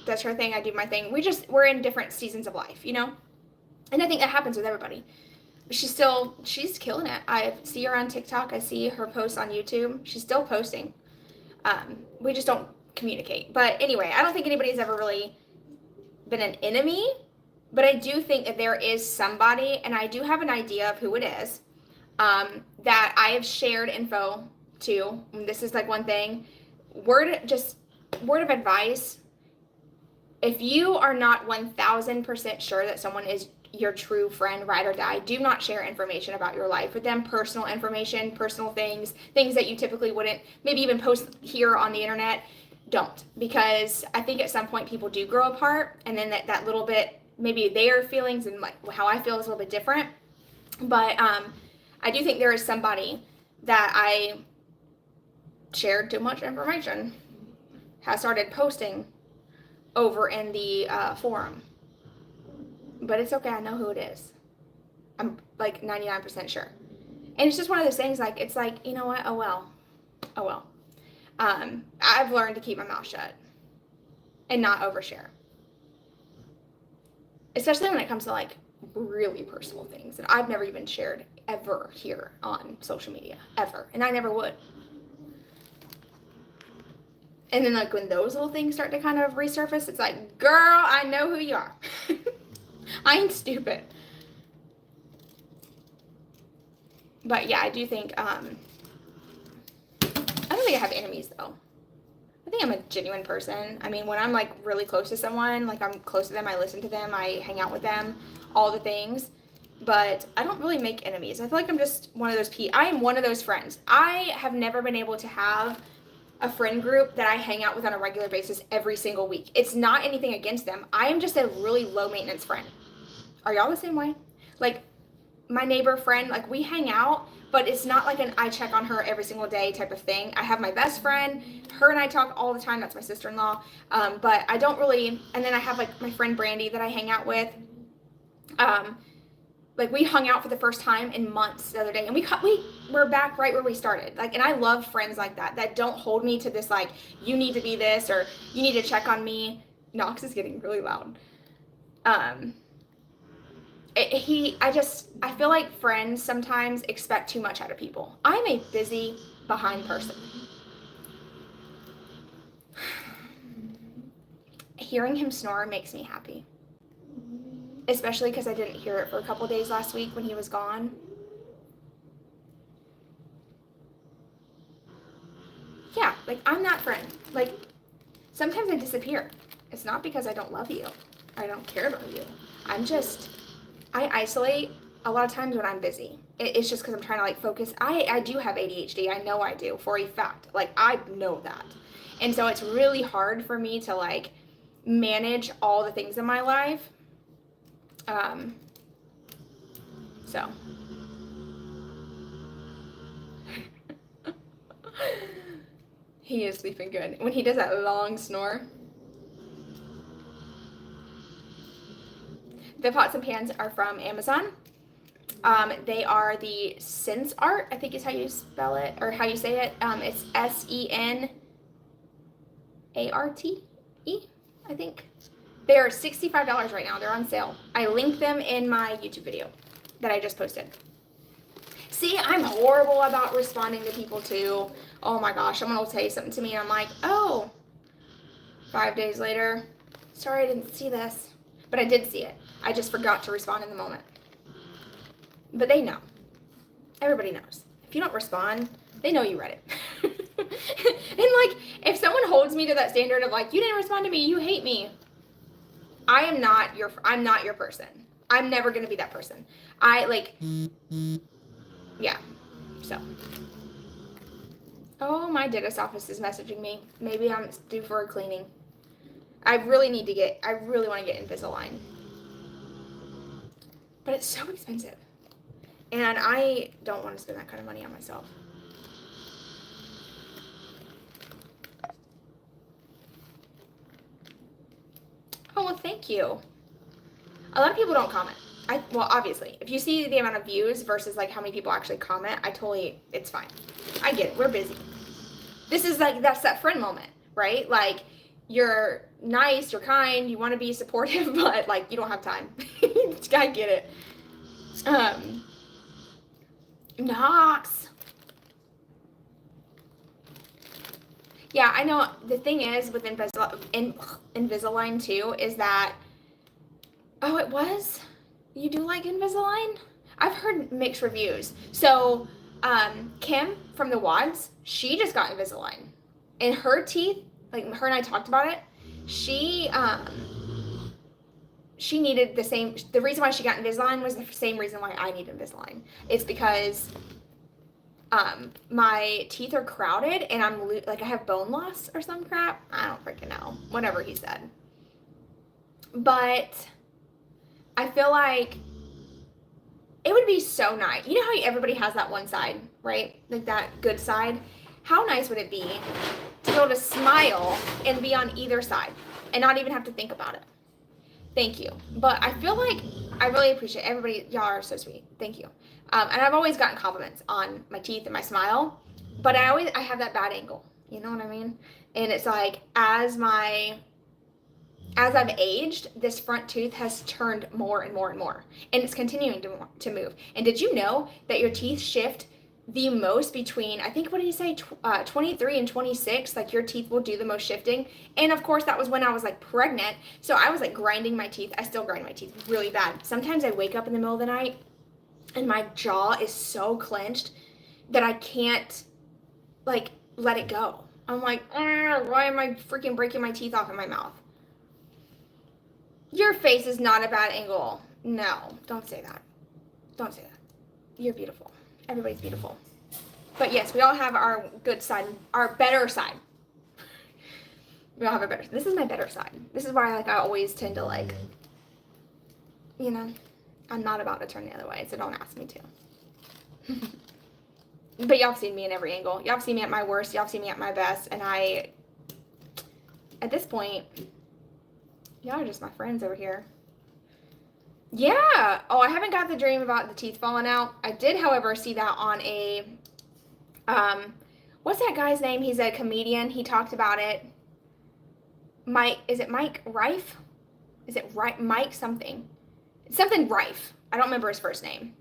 That's her thing, I do my thing. We're in different seasons of life, And I think that happens with everybody. She's killing it. I see her on TikTok. I see her posts on YouTube. She's still posting. We just don't communicate. But anyway, I don't think anybody's ever really been an enemy, but I do think that there is somebody, and I do have an idea of who it is, that I have shared info to. And this is like one thing. Word of advice. If you are not 1000% sure that someone is your true friend, ride or die, do not share information about your life with them, personal information, personal things that you typically wouldn't maybe even post here on the internet. Don't, because I think at some point people do grow apart, and then that little bit, maybe their feelings and like how I feel is a little bit different. But I do think there is somebody that I shared too much information, has started posting over in the forum. But it's okay, I know who it is. I'm like 99% sure. And it's just one of those things, like, it's like, you know what, oh well. I've learned to keep my mouth shut and not overshare. Especially when it comes to like really personal things that I've never even shared ever here on social media, ever. And I never would. And then like when those little things start to kind of resurface, it's like, girl, I know who you are. I ain't stupid. But yeah, I do think, I don't think I have enemies though. I think I'm a genuine person. I mean, when I'm like really close to someone, like I'm close to them, I listen to them, I hang out with them, all the things. But I don't really make enemies. I feel like I'm just one of those I am one of those friends. I have never been able to have a friend group that I hang out with on a regular basis every single week. It's not anything against them. I am just a really low maintenance friend. Are y'all the same way? Like my neighbor friend, like we hang out, but it's not like I check on her every single day type of thing. I have my best friend, her and I talk all the time. That's my sister-in-law. But I don't really, and then I have like my friend Brandy that I hang out with. Like we hung out for the first time in months the other day, and we're back right where we started. Like, and I love friends like that don't hold me to this, like, you need to be this, or you need to check on me. Knox is getting really loud. I feel like friends sometimes expect too much out of people. I'm a busy behind person. Hearing him snore makes me happy. especially because I didn't hear it for a couple days last week when he was gone. Yeah, like, I'm that friend. Like, sometimes I disappear. It's not because I don't love you. I don't care about you. I isolate a lot of times when I'm busy. It's just because I'm trying to, like, focus. I do have ADHD. I know I do, for a fact. Like, I know that. And so it's really hard for me to, like, manage all the things in my life. So. He is sleeping good. When he does that long snore. The pots and pans are from Amazon. They are the Sense Art, I think is how you spell it, or how you say it. It's SENARTE, I think. They're $65 right now. They're on sale. I linked them in my YouTube video that I just posted. See, I'm horrible about responding to people too. Oh my gosh, someone will say something to me and I'm like, oh, 5 days later, sorry I didn't see this. But I did see it. I just forgot to respond in the moment. But they know. Everybody knows. If you don't respond, they know you read it. And like, if someone holds me to that standard of like, you didn't respond to me, you hate me. I'm not your person. I'm never going to be that person. Yeah. So. Oh, my dentist office is messaging me. Maybe I'm due for a cleaning. I really want to get Invisalign. But it's so expensive. And I don't want to spend that kind of money on myself. Oh, well, thank you. A lot of people don't comment. Well, obviously, if you see the amount of views versus like how many people actually comment, it's fine. I get it. We're busy. This is like, that's that friend moment, right? Like, you're nice, you're kind, you want to be supportive, but like, you don't have time. I get it. Knox. Yeah, I know. The thing is with Invisalign too is that, oh, it was? You do like Invisalign? I've heard mixed reviews. So, Kim from the Wads, she just got Invisalign. And her teeth, like her and I talked about it, she needed the reason why she got Invisalign was the same reason why I need Invisalign. It's because my teeth are crowded and I have bone loss or some crap. I don't freaking know. Whatever he said. But I feel like it would be so nice. You know how everybody has that one side, right? Like that good side? How nice would it be to be able to smile and be on either side and not even have to think about it? Thank you. But I feel like I really appreciate everybody. Y'all are so sweet. Thank you. And I've always gotten compliments on my teeth and my smile, but I have that bad angle. You know what I mean? And it's like, as I've aged, this front tooth has turned more and more and more, and it's continuing to move. And did you know that your teeth shift the most between, I think, what did he say, 23 and 26, like your teeth will do the most shifting? And of course, that was when I was like pregnant, so I was like grinding my teeth. I still grind my teeth really bad. Sometimes I wake up in the middle of the night and my jaw is so clenched that I can't like let it go. I'm like, why am I freaking breaking my teeth off in my mouth? Your face is not a bad angle. No, don't say that. Don't say that. You're beautiful. Everybody's beautiful. But yes, we all have our good side, our better side. We all have a better. This is my better side. This is why I always tend to I'm not about to turn the other way, so don't ask me to. But y'all have seen me in every angle. Y'all have seen me at my worst. Y'all have seen me at my best. And at this point, y'all are just my friends over here. Yeah. Oh, I haven't got the dream about the teeth falling out. I did, however, see that on a, what's that guy's name? He's a comedian. He talked about it. Is it Mike Rife? Is it Mike something? It's something Rife. I don't remember his first name.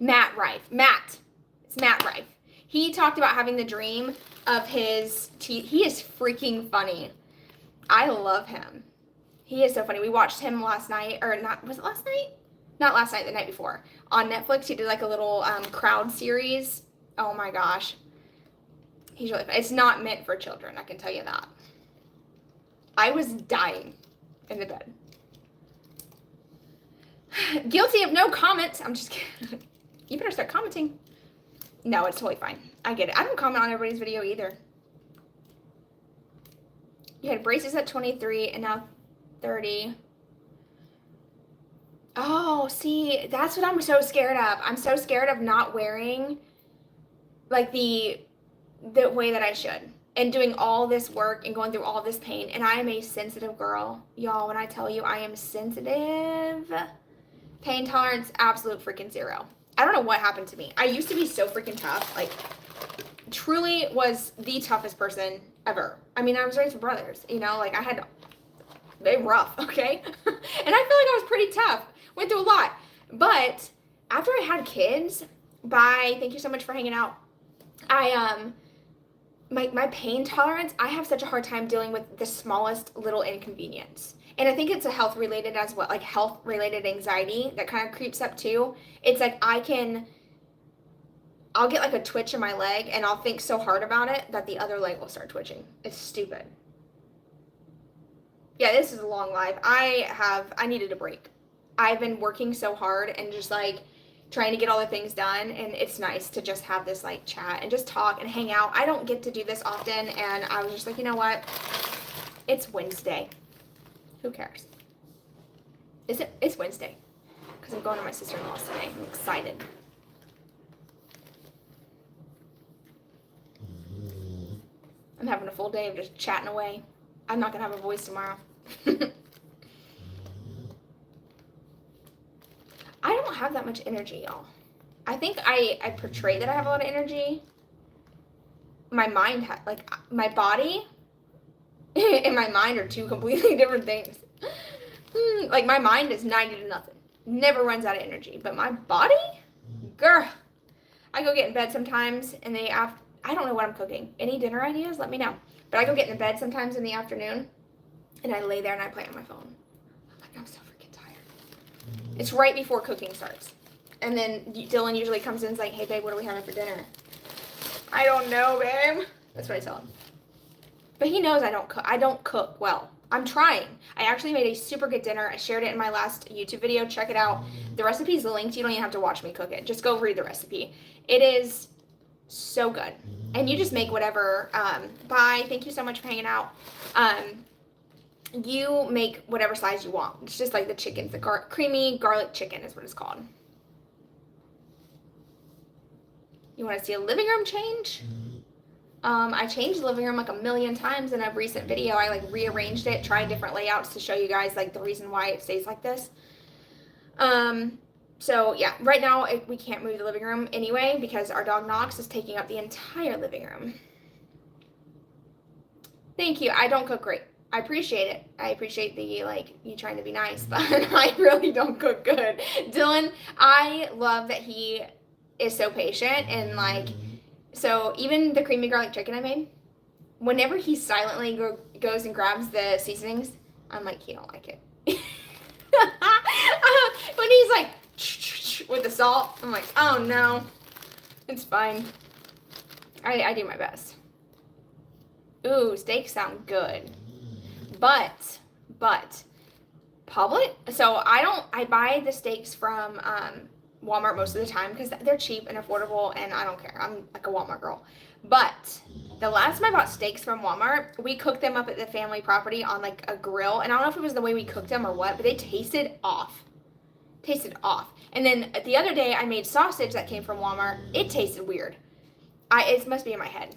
Matt Rife. It's Matt Rife. He talked about having the dream of his teeth. He is freaking funny. I love him. He is so funny. We watched him last night, or not, was it last night? Not last night, the night before. On Netflix, he did like a little crowd series. Oh my gosh. He's really fun. It's not meant for children, I can tell you that. I was dying in the bed. Guilty of no comment. I'm just kidding. You better start commenting. No, it's totally fine. I get it. I don't comment on everybody's video either. You had braces at 23 and now 30. Oh, see, that's what I'm so scared of. I'm so scared of not wearing like the way that I should and doing all this work and going through all this pain. And I am a sensitive girl. Y'all, when I tell you I am sensitive, pain tolerance, absolute freaking zero. I don't know what happened to me. I used to be so freaking tough. Like, truly was the toughest person ever. I mean, I was raised with brothers, you know, like they rough, okay? And I feel like I was pretty tough. Went through a lot. But after I had kids, thank you so much for hanging out. My pain tolerance, I have such a hard time dealing with the smallest little inconvenience. And I think it's a health related as well, like health related anxiety that kind of creeps up too. It's like I'll get like a twitch in my leg and I'll think so hard about it that the other leg will start twitching. It's stupid. Yeah, this is a long live. I needed a break. I've been working so hard and just like trying to get all the things done, and it's nice to just have this like chat and just talk and hang out. I don't get to do this often, and I was just like, you know what? It's Wednesday. Who cares? It's Wednesday because I'm going to my sister-in-law's today. I'm excited. I'm having a full day of just chatting away. I'm not going to have a voice tomorrow. I don't have that much energy, y'all. I think I portray that I have a lot of energy. My mind, my body and my mind are two completely different things. Like, my mind is 90 to nothing. Never runs out of energy. But my body? Girl. I go get in bed sometimes, and I don't know what I'm cooking. Any dinner ideas? Let me know. But I go get in bed sometimes in the afternoon, and I lay there and I play on my phone. I'm like, I'm so freaking tired. It's right before cooking starts. And then Dylan usually comes in and is like, hey, babe, what are we having for dinner? I don't know, babe. That's what I tell him. But he knows I don't cook well. I'm trying. I actually made a super good dinner. I shared it in my last YouTube video. Check it out. The recipe's linked. You don't even have to watch me cook it. Just go read the recipe. It is so good. And you just make whatever. Bye. Thank you so much for hanging out. You make whatever size you want. It's just like the chicken. The creamy garlic chicken is what it's called. You want to see a living room change? I changed the living room like a million times in a recent video. I like rearranged it, tried different layouts to show you guys like the reason why it stays like this. So yeah, right now we can't move the living room anyway because our dog Knox is taking up the entire living room. Thank you. I don't cook great. I appreciate it. I appreciate the like you trying to be nice, but I really don't cook good. Dylan, I love that he is so patient and like. So even the creamy garlic chicken I made, whenever he silently goes and grabs the seasonings, I'm like, he don't like it. When he's like, with the salt, I'm like, oh no, it's fine. I do my best. Ooh, steaks sound good. But, public, so I buy the steaks from, Walmart most of the time because they're cheap and affordable and I don't care. I'm like a Walmart girl. But the last time I bought steaks from Walmart, we cooked them up at the family property on like a grill. And I don't know if it was the way we cooked them or what, but they tasted off. And then the other day I made sausage that came from Walmart. It tasted weird. It must be in my head.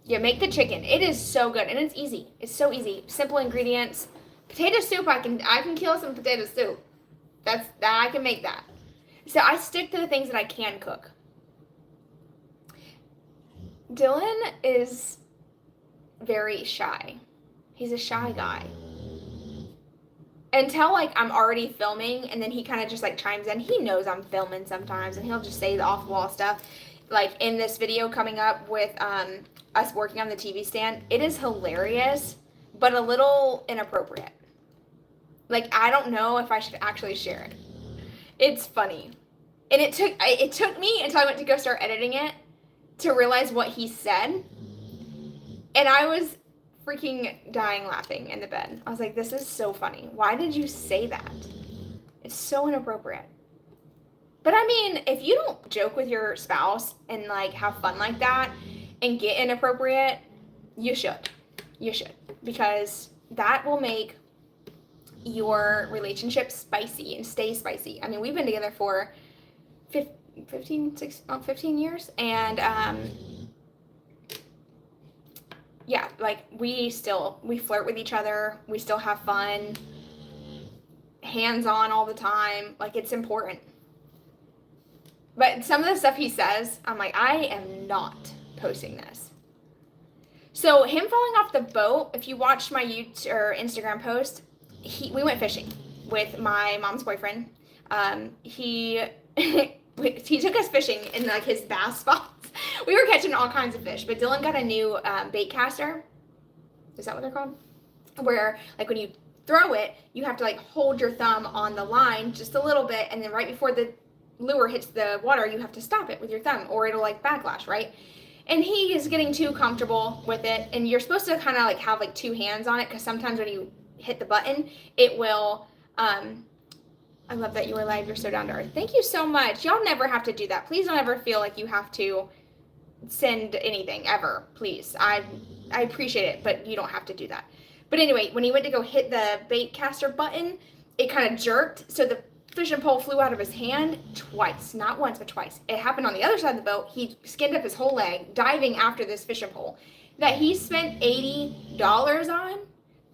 Yeah, make the chicken. It is so good and it's easy. It's so easy. Simple ingredients. Potato soup, I can kill some potato soup. I can make that. So I stick to the things that I can cook. Dylan is very shy. He's a shy guy. Until like I'm already filming and then he kind of just like chimes in. He knows I'm filming sometimes and he'll just say the off-the-wall stuff. Like in this video coming up with us working on the TV stand, it is hilarious but a little inappropriate. Like, I don't know if I should actually share it. It's funny. And it took me until I went to go start editing it to realize what he said. And I was freaking dying laughing in the bed. I was like, this is so funny. Why did you say that? It's so inappropriate. But I mean, if you don't joke with your spouse and like have fun like that and get inappropriate, you should. You should. Because that will make your relationship spicy and stay spicy. I mean, we've been together for 15 years, and yeah, like we flirt with each other, we still have fun, hands on all the time, like it's important. But some of the stuff he says, I'm like, I am not posting this. So him falling off the boat, if you watched my YouTube or Instagram post, we went fishing with my mom's boyfriend. He took us fishing in like his bass spots. We were catching all kinds of fish, but Dylan got a new bait caster. Is that what they're called? Where like when you throw it, you have to like hold your thumb on the line just a little bit, and then right before the lure hits the water, you have to stop it with your thumb or it'll like backlash, right? And he is getting too comfortable with it, and you're supposed to kind of like have like two hands on it, because sometimes when you hit the button, it will I love that you were live. You're so down to earth. Thank you so much. Y'all never have to do that. Please don't ever feel like you have to send anything ever. Please. I appreciate it, but you don't have to do that. But anyway, when he went to go hit the bait caster button, it kind of jerked. So the fishing pole flew out of his hand twice. Not once, but twice. It happened on the other side of the boat. He skinned up his whole leg diving after this fishing pole that he spent $80 on.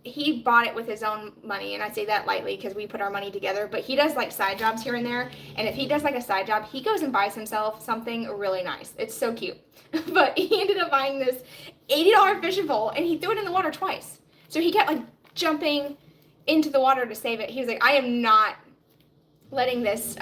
He bought it with his own money, and I say that lightly because we put our money together, but he does like side jobs here and there, and if he does like a side job, he goes and buys himself something really nice. It's so cute. But he ended up buying this $80 fishing pole, and he threw it in the water twice. So he kept like jumping into the water to save it. He was like, I am not letting this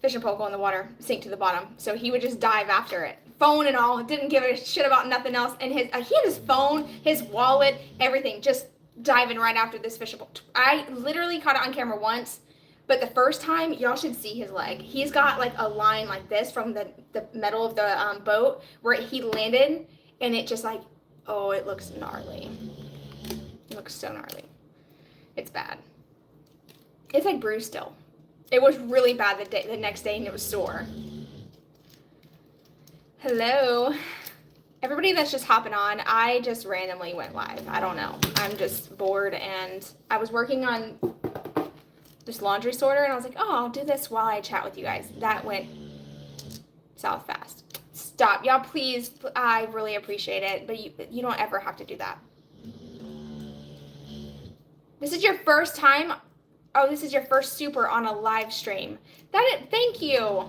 fishing pole go in the water, sink to the bottom. So he would just dive after it. Phone and all, didn't give a shit about nothing else. And he had his phone, his wallet, everything, just diving right after this fishing pole. I literally caught it on camera once, but the first time, y'all should see his leg. He's got like a line like this from the metal of the boat where he landed, and it just like, oh, it looks gnarly. It looks so gnarly. It's bad. It's like bruised still. It was really bad the next day, and it was sore. Hello. Everybody that's just hopping on, I just randomly went live. I don't know. I'm just bored, and I was working on this laundry sorter, and I was like, oh, I'll do this while I chat with you guys. That went south fast. Stop. Y'all, please. I really appreciate it, but you don't ever have to do that. This is your first time? Oh, this is your first super on a live stream. Thank you.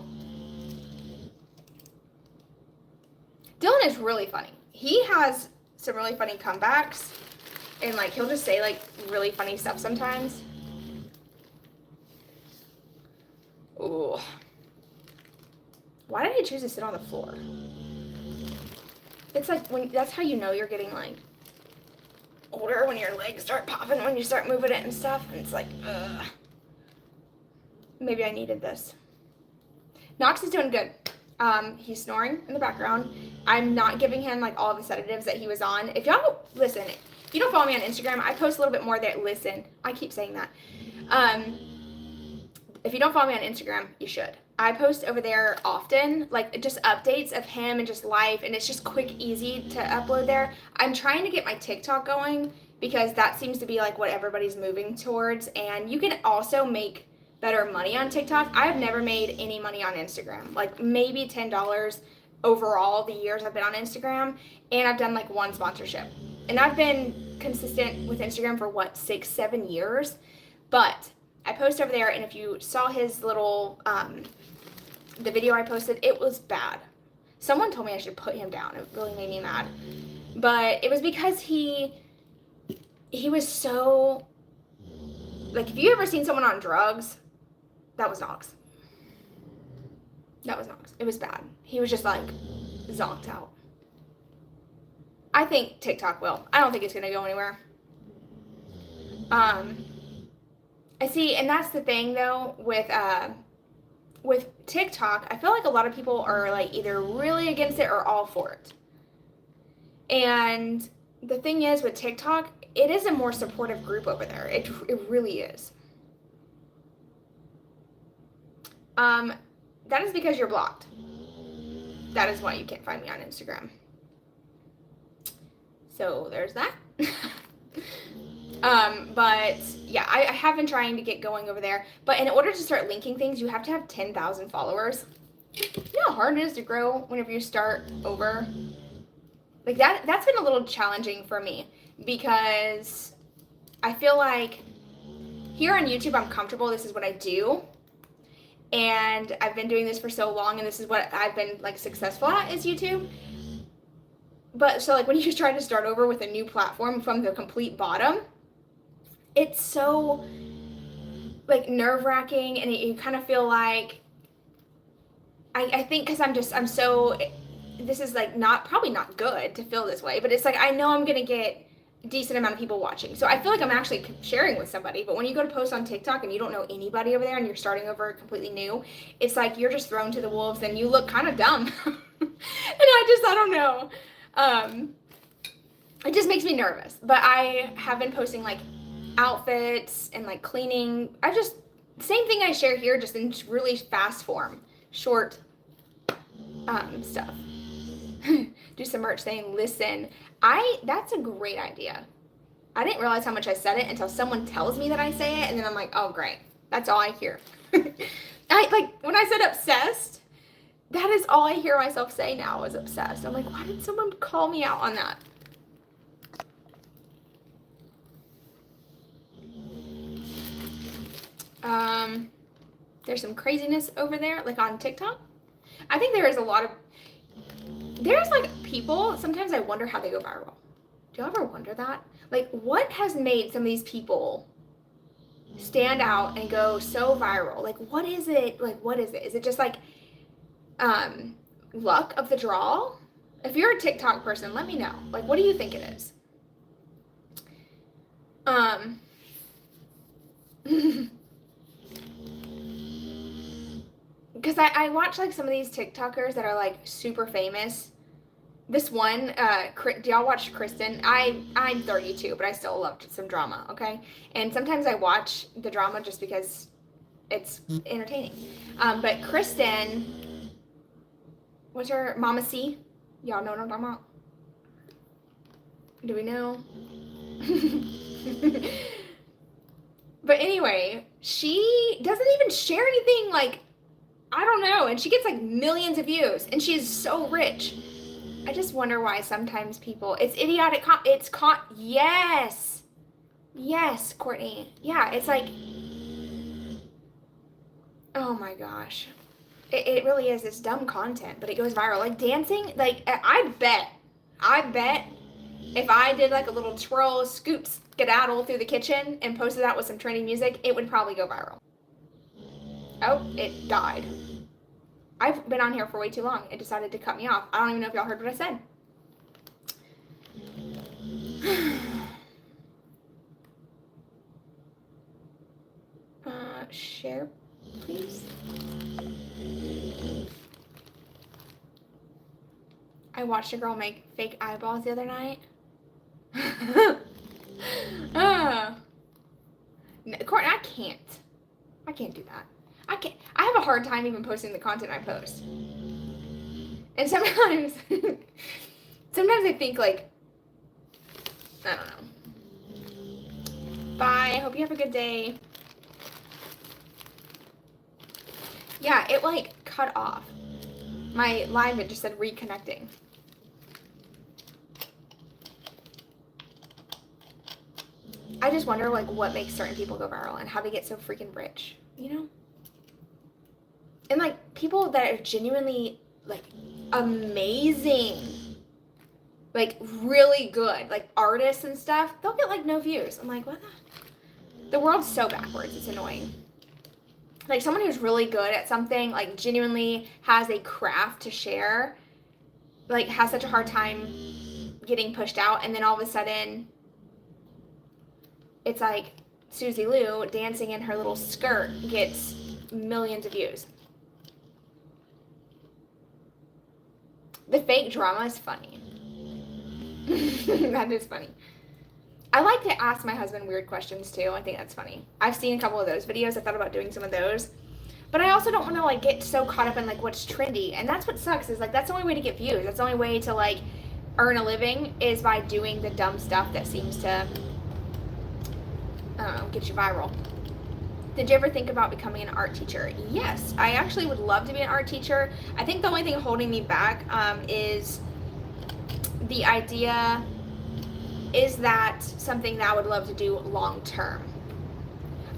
Dylan is really funny. He has some really funny comebacks, and like he'll just say like really funny stuff sometimes. Ooh. Why did I choose to sit on the floor? It's like that's how you know you're getting like older, when your legs start popping when you start moving it and stuff, and it's like, ugh. Maybe I needed this. Knox is doing good. He's snoring in the background. I'm not giving him like all the sedatives that he was on. If y'all listen, if you don't follow me on Instagram, I post a little bit more there. Listen, I keep saying that. If you don't follow me on Instagram, you should. I post over there often, like just updates of him and just life, and it's just quick, easy to upload there. I'm trying to get my TikTok going because that seems to be like what everybody's moving towards, and you can also make better money on TikTok. I have never made any money on Instagram, like maybe $10 overall the years I've been on Instagram, and I've done like one sponsorship, and I've been consistent with Instagram for what, 6-7 years. But I post over there, and if you saw his little the video I posted, it was bad. Someone told me I should put him down. It really made me mad, but it was because he was so, like, if you ever seen someone on drugs, that was Knox. That was Knox. It was bad. He was just like zonked out. I think TikTok will. I don't think it's going to go anywhere. I see, and that's the thing though with TikTok, I feel like a lot of people are like either really against it or all for it. And the thing is with TikTok, it is a more supportive group over there. It really is. That is because you're blocked. That is why you can't find me on Instagram. So there's that. But yeah, I have been trying to get going over there. But in order to start linking things, you have to have 10,000 followers. You know how hard it is to grow whenever you start over? Like that's been a little challenging for me because I feel like here on YouTube, I'm comfortable. This is what I do. And I've been doing this for so long, and this is what I've been like successful at is YouTube. But so like when you try to start over with a new platform from the complete bottom, it's so like nerve-wracking, and you kind of feel like I think because I'm so, this is like probably not good to feel this way, but it's like I know I'm gonna get a decent amount of people watching, so I feel like I'm actually sharing with somebody. But when you go to post on TikTok and you don't know anybody over there and you're starting over completely new, it's like you're just thrown to the wolves and you look kind of dumb. And I don't know. It just makes me nervous. But I have been posting like outfits and like cleaning. Same thing I share here, just in really fast form, short stuff. Do some merch saying listen. That's a great idea. I didn't realize how much I said it until someone tells me that I say it, and then I'm like, oh great, that's all I hear. When I said obsessed, that is all I hear myself say now is obsessed. I'm like, why did someone call me out on that? There's some craziness over there, like on TikTok. I think there's like people, sometimes I wonder how they go viral. Do you ever wonder that? Like, what has made some of these people stand out and go so viral? Like, what is it? Is it just like luck of the draw? If you're a TikTok person, let me know. Like, what do you think it is? Because I watch like some of these TikTokers that are like super famous. This one, do y'all watch Kristen? I'm 32, but I still love some drama, okay? And sometimes I watch the drama just because it's entertaining. But Kristen, what's her, Mama C? Y'all know what I'm talking about? Do we know? But anyway, she doesn't even share anything like, I don't know, and she gets like millions of views, and she is so rich. I just wonder why sometimes people, it's idiotic, yes, Courtney, yeah, it's like, oh my gosh, it really is, it's dumb content, but it goes viral, like dancing, like, I bet, if I did like a little twirl, scoop, skedaddle through the kitchen and posted that with some trending music, it would probably go viral. Oh, it died. I've been on here for way too long. It decided to cut me off. I don't even know if y'all heard what I said. Share, please. I watched a girl make fake eyeballs the other night. Courtney, I can't do that. I have a hard time even posting the content I post. And sometimes I think like, I don't know. Bye, I hope you have a good day. Yeah, it like cut off. My live, it just said reconnecting. I just wonder like what makes certain people go viral and how they get so freaking rich, you know? And like people that are genuinely like amazing, like really good, like artists and stuff, they'll get like no views. I'm like, what the world's so backwards, it's annoying. Like someone who's really good at something, like genuinely has a craft to share, like has such a hard time getting pushed out, and then all of a sudden it's like Susie Lou dancing in her little skirt gets millions of views. The fake drama is funny. That is funny. I like to ask my husband weird questions too. I think that's funny. I've seen a couple of those videos. I thought about doing some of those. But I also don't want to like get so caught up in like what's trendy. And that's what sucks, is like that's the only way to get views. That's the only way to like earn a living, is by doing the dumb stuff that seems to, I don't know, get you viral. Did you ever think about becoming an art teacher? Yes, I actually would love to be an art teacher. I think the only thing holding me back is the idea, is that something that I would love to do long term.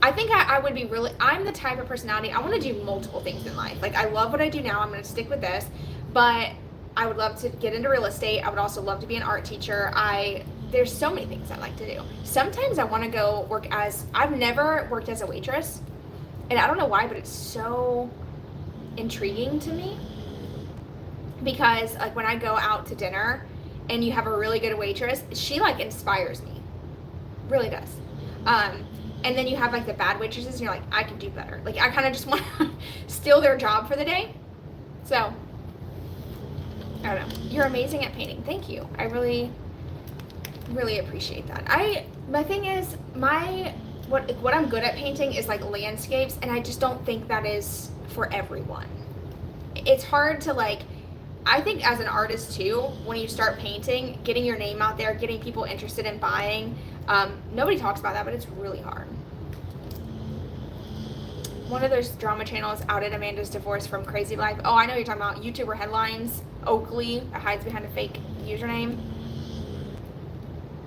I think I would be really, I'm the type of personality, I want to do multiple things in life. Like I love what I do now, I'm going to stick with this, but I would love to get into real estate. I would also love to be an art teacher. There's so many things I like to do. Sometimes I want to go work I've never worked as a waitress, and I don't know why, but it's so intriguing to me, because like when I go out to dinner and you have a really good waitress, she like inspires me, really does. And then you have like the bad waitresses and you're like, I can do better. Like I kind of just want to steal their job for the day. So I don't know. You're amazing at painting. Thank you. I really appreciate that. My thing is, what I'm good at painting is like landscapes, and I just don't think that is for everyone. It's hard to like, I think as an artist too, when you start painting, getting your name out there, getting people interested in buying, nobody talks about that, but it's really hard. One of those drama channels outed Amanda's divorce from Crazy Life. Oh, I know you're talking about YouTuber headlines. Oakley hides behind a fake username.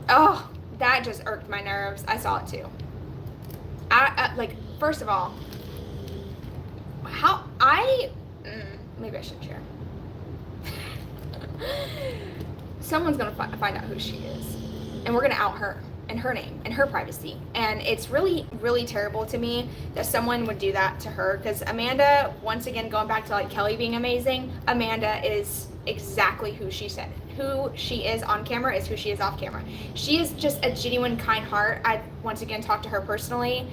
Oh, that just irked my nerves. I saw it too. Like, first of all, maybe I shouldn't share. Someone's gonna find out who she is, and we're gonna out her and her name and her privacy, and it's really, really terrible to me that someone would do that to her, because Amanda, once again, going back to like Kelly being amazing, Amanda is exactly who she said. Who she is on camera is who she is off camera. She is just a genuine, kind heart. I once again talked to her personally.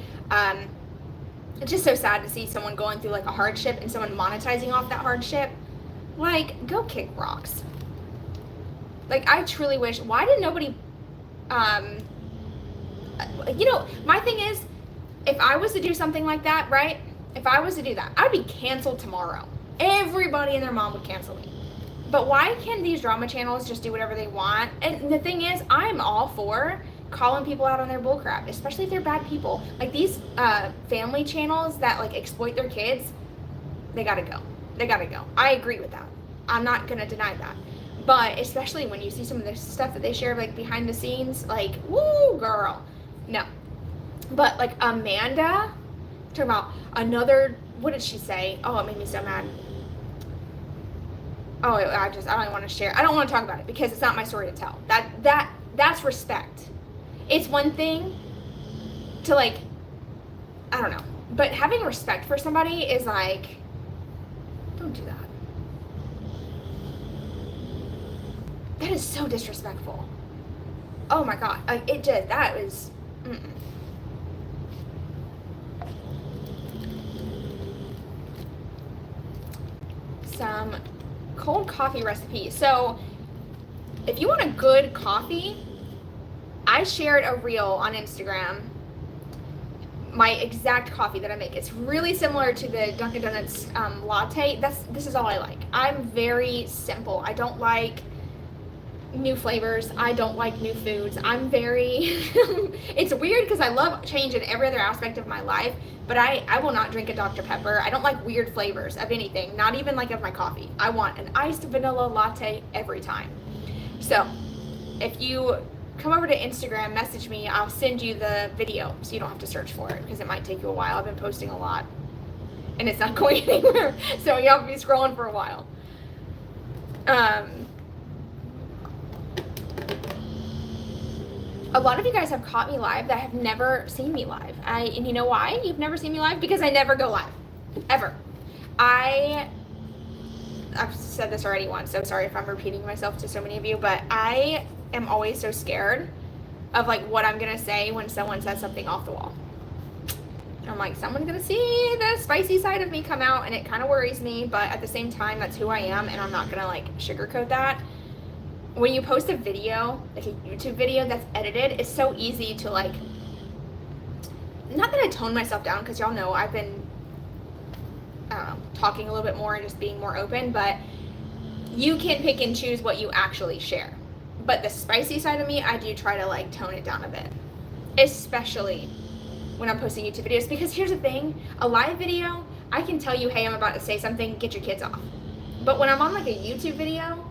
It's just so sad to see someone going through like a hardship and someone monetizing off that hardship. Like, go kick rocks. Like, I truly wish, why did nobody, my thing is, if I was to do something like that, right? If I was to do that, I'd be canceled tomorrow. Everybody and their mom would cancel me. But why can these drama channels just do whatever they want? And the thing is, I'm all for calling people out on their bullcrap, especially if they're bad people. Like these family channels that like exploit their kids, they gotta go. They gotta go. I agree with that. I'm not gonna deny that. But especially when you see some of the stuff that they share like behind the scenes, like, woo, girl. No. But like Amanda, talking about another, what did she say? Oh, it made me so mad. Oh, I don't even want to share. I don't want to talk about it because it's not my story to tell. That's respect. It's one thing to like, I don't know, but having respect for somebody is like, don't do that. That is so disrespectful. Oh my God, that was, Some cold coffee recipe. So if you want a good coffee, I shared a reel on Instagram, my exact coffee that I make. It's really similar to the Dunkin' Donuts latte. This is all I like. I'm very simple. I don't like new flavors. I don't like new foods. I'm very, it's weird because I love change in every other aspect of my life, but I will not drink a Dr. Pepper. I don't like weird flavors of anything, not even like of my coffee. I want an iced vanilla latte every time. So if you come over to Instagram, message me, I'll send you the video so you don't have to search for it because it might take you a while. I've been posting a lot and it's not going anywhere. So you have to be scrolling for a while. A lot of you guys have caught me live that have never seen me live. And you know why you've never seen me live? Because I never go live, ever. I've said this already once, so sorry if I'm repeating myself to so many of you, but I am always so scared of like what I'm gonna say when someone says something off the wall. I'm like, someone's gonna see the spicy side of me come out, and it kind of worries me, but at the same time, that's who I am, and I'm not gonna like sugarcoat that. When you post a video, like a YouTube video that's edited, it's so easy to like, not that I tone myself down, because y'all know I've been, I don't know, talking a little bit more and just being more open, but you can pick and choose what you actually share. But the spicy side of me, I do try to like tone it down a bit, especially when I'm posting YouTube videos, because here's the thing, a live video, I can tell you, hey, I'm about to say something, get your kids off. But when I'm on like a YouTube video,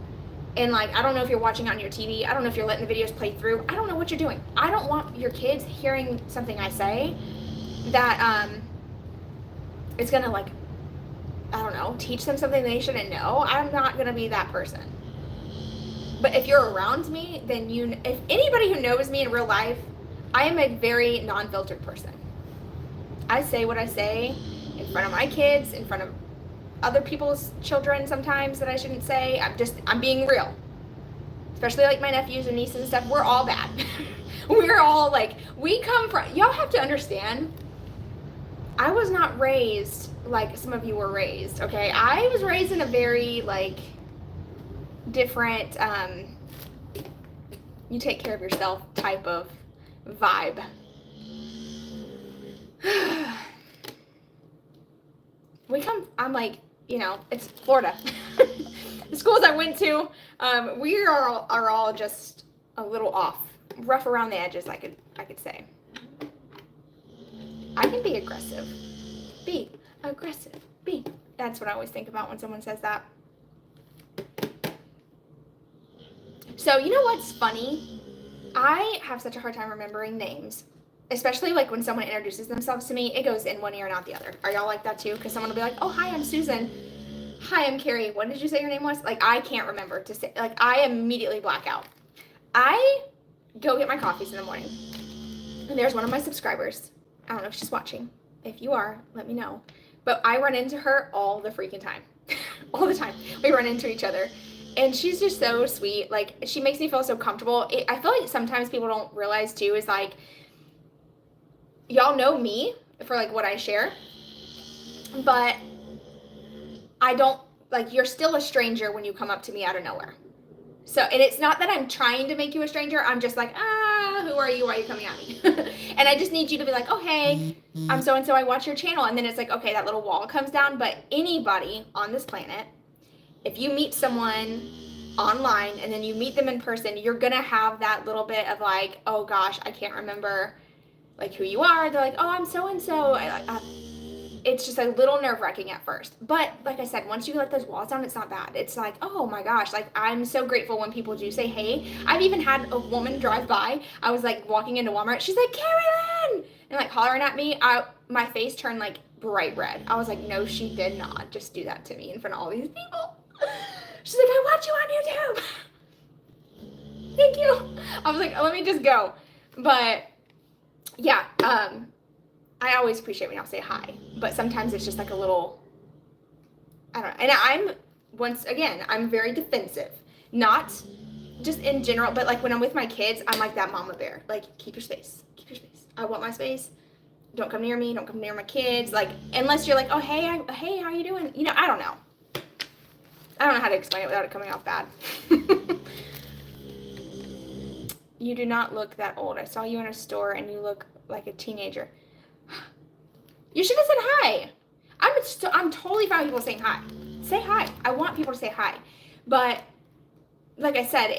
and like, I don't know if you're watching on your TV, I don't know if you're letting the videos play through, I don't know what you're doing. I don't want your kids hearing something I say that it's gonna like, I don't know, teach them something they shouldn't know. I'm not gonna be that person. But if you're around me, then if anybody who knows me in real life, I am a very non-filtered person. I say what I say in front of my kids, in front of other people's children sometimes that I shouldn't say. I'm being real. Especially like my nephews and nieces and stuff, we're all bad. We're all like, y'all have to understand, I was not raised like some of you were raised, okay? I was raised in a very like different, you take care of yourself type of vibe. I'm like, you know, it's Florida. The schools I went to, we are all just a little off, rough around the edges, I could say. I can be aggressive. Be aggressive. That's what I always think about when someone says that. So, you know what's funny? I have such a hard time remembering names, especially like when someone introduces themselves to me, it goes in one ear and out the other. Are y'all like that too? Because someone will be like, oh, hi, I'm Susan. Hi, I'm Karrie. What did you say your name was? Like, I can't remember to say, like, I immediately black out. I go get my coffees in the morning, and there's one of my subscribers. I don't know if she's watching. If you are, let me know. But I run into her all the freaking time. All the time. We run into each other. And she's just so sweet. Like, she makes me feel so comfortable. I feel like sometimes people don't realize, too, is like, y'all know me for, like, what I share. But I don't, like, you're still a stranger when you come up to me out of nowhere. So, and it's not that I'm trying to make you a stranger. I'm just like, who are you? Why are you coming at me? And I just need you to be like, oh, hey, I'm so-and-so. I watch your channel. And then it's like, okay, that little wall comes down. But anybody on this planet, if you meet someone online and then you meet them in person, you're going to have that little bit of like, oh, gosh, I can't remember like who you are. They're like, oh, I'm so-and-so. It's just a little nerve-wracking at first. But like I said, once you let those walls down, it's not bad. It's like, oh my gosh, like I'm so grateful when people do say, hey. I've even had a woman drive by. I was like walking into Walmart. She's like, Karrie Lynn! And like hollering at me. My face turned like bright red. I was like, no, she did not just do that to me in front of all these people. She's like, I watch you on YouTube. Thank you. I was like, let me just go. But yeah, I always appreciate when y'all say hi, but sometimes it's just like a little, I don't know. And I'm very defensive, not just in general, but like when I'm with my kids, I'm like that mama bear. Like, keep your space. I want my space. Don't come near me. Don't come near my kids. Like, unless you're like, oh, hey, how you doing? You know, I don't know. I don't know how to explain it without it coming off bad. You do not look that old. I saw you in a store and you look like a teenager. You should have said hi. I'm totally fine with people saying hi. Say hi. I want people to say hi. But like I said,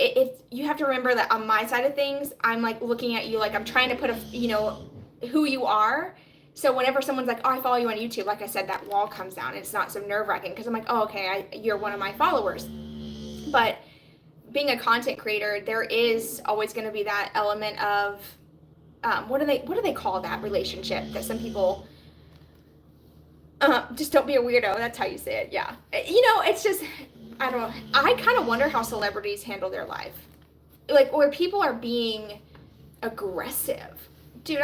you have to remember that on my side of things, I'm like looking at you like I'm trying to put who you are. So whenever someone's like, oh, I follow you on YouTube, like I said, that wall comes down. And it's not so nerve-wracking because I'm like, oh, okay, you're one of my followers. But being a content creator, there is always going to be that element of what do they call that relationship that some people just don't be a weirdo. That's how you say it. Yeah. You know, it's just, I don't know. I kind of wonder how celebrities handle their life. Like, where people are being aggressive. Dude,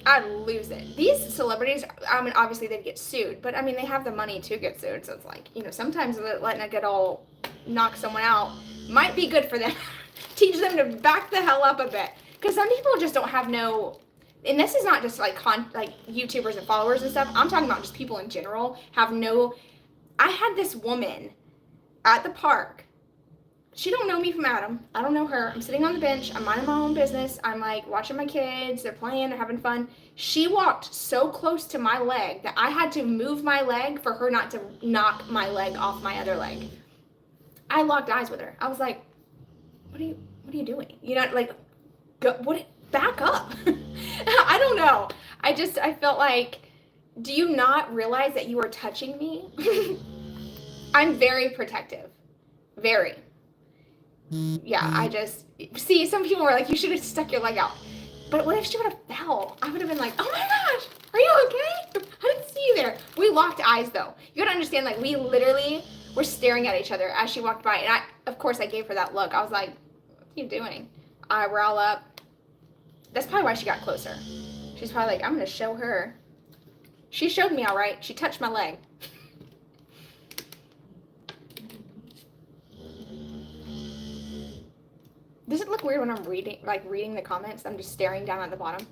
I'd lose it. These celebrities, I mean, obviously they'd get sued, but I mean, they have the money to get sued. So it's like, you know, sometimes letting it get all knock someone out might be good for them. Teach them to back the hell up a bit. Because some people just don't have no, and this is not just like YouTubers and followers and stuff. I'm talking about just people in general have no. I had this woman at the park. She don't know me from Adam. I don't know her. I'm sitting on the bench. I'm minding my own business. I'm like watching my kids. They're playing. They're having fun. She walked so close to my leg that I had to move my leg for her not to knock my leg off my other leg. I locked eyes with her. I was like, what are you doing? You know, like, back up. I don't know. I felt like, do you not realize that you are touching me? I'm very protective. Very. Yeah, I just, see, some people were like, you should have stuck your leg out. But what if she would have fell? I would have been like, oh my gosh, are you okay? I didn't see you there. We locked eyes though. You gotta understand, like, we literally were staring at each other as she walked by. And of course I gave her that look. I was like, what are you doing? Eyebrow up. That's probably why she got closer. She's probably like, I'm gonna show her. She showed me all right. She touched my leg. Does it look weird when I'm reading the comments? I'm just staring down at the bottom.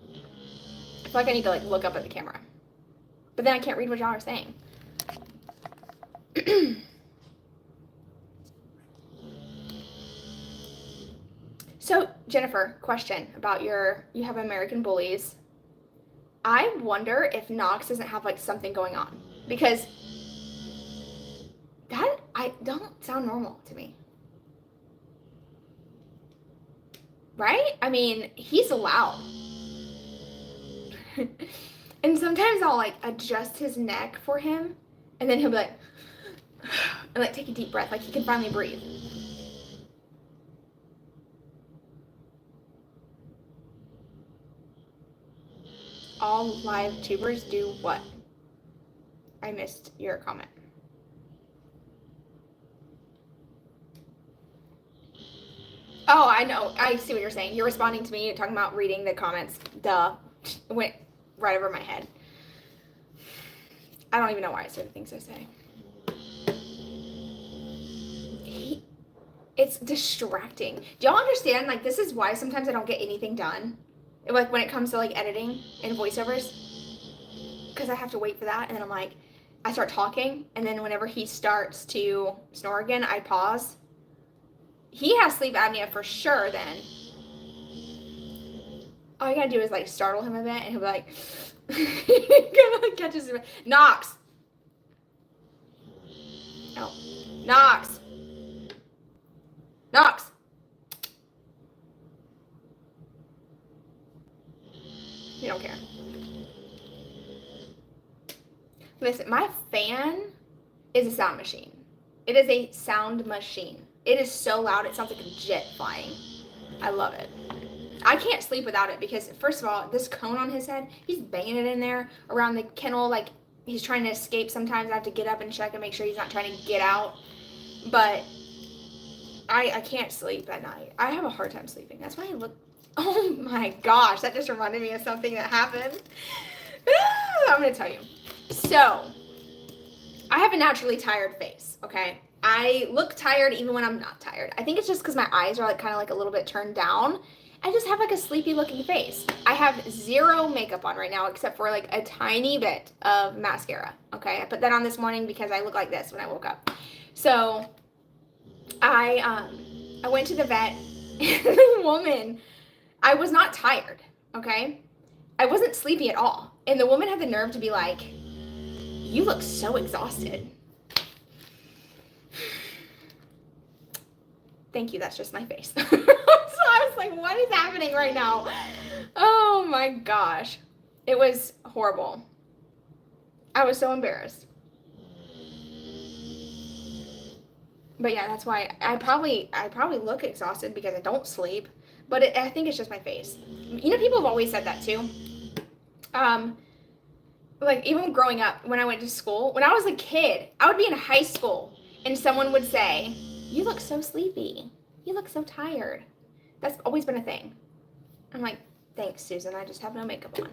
I feel like I need to look up at the camera. But then I can't read what y'all are saying. So, Jennifer, question about you have American Bullies. I wonder if Knox doesn't have something going on, because that don't sound normal to me. Right? I mean, he's loud. And sometimes I'll adjust his neck for him, and then he'll be like, and take a deep breath, he can finally breathe. All live tubers do what? I missed your comment. Oh, I know. I see what you're saying. You're responding to me. You're talking about reading the comments. Duh. It went right over my head. I don't even know why I say the things I say. It's distracting. Do y'all understand? This is why sometimes I don't get anything done. When it comes to editing and voiceovers. Because I have to wait for that. And then I start talking. And then whenever he starts to snore again, I pause. He has sleep apnea for sure then. All you gotta do is startle him a bit, and he'll be like, catches him. Knox! No. Knox! Knox! You don't care. Listen, my fan is a sound machine. It is a sound machine. It is so loud, it sounds like a jet flying. I love it. I can't sleep without it because, first of all, this cone on his head, he's banging it in there around the kennel he's trying to escape. Sometimes I have to get up and check and make sure he's not trying to get out. But I can't sleep at night. I have a hard time sleeping. That's why I look... Oh my gosh, that just reminded me of something that happened. I'm going to tell you. So, I have a naturally tired face, okay? I look tired even when I'm not tired. I think it's just because my eyes are kind of a little bit turned down. I just have a sleepy looking face. I have zero makeup on right now except for a tiny bit of mascara. Okay, I put that on this morning because I look like this when I woke up. So I went to the vet, and the woman, I was not tired. Okay, I wasn't sleepy at all, and the woman had the nerve to be like, "You look so exhausted." Thank you, that's just my face. So I was like, what is happening right now? Oh my gosh. It was horrible. I was so embarrassed. But yeah, that's why I probably look exhausted because I don't sleep. But I think it's just my face. You know, people have always said that too. Even growing up, when I went to school, when I was a kid, I would be in high school and someone would say, "You look so sleepy. You look so tired." That's always been a thing. I'm like, Thanks, Susan. I just have no makeup on.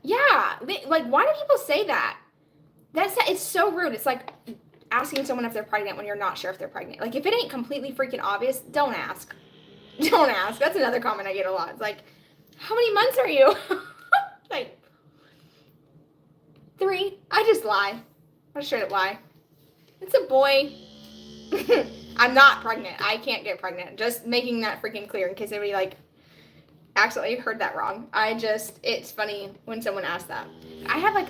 Yeah, like, why do people say that? It's so rude. It's like asking someone if they're pregnant when you're not sure if they're pregnant. Like, if it ain't completely freaking obvious, don't ask. Don't ask. That's another comment I get a lot. It's like, how many months are you? Like, 3. I just lie. I straight up lie. It's a boy. I'm not pregnant. I can't get pregnant. Just making that freaking clear in case anybody, like, accidentally heard that wrong. It's funny when someone asks that. I have, like,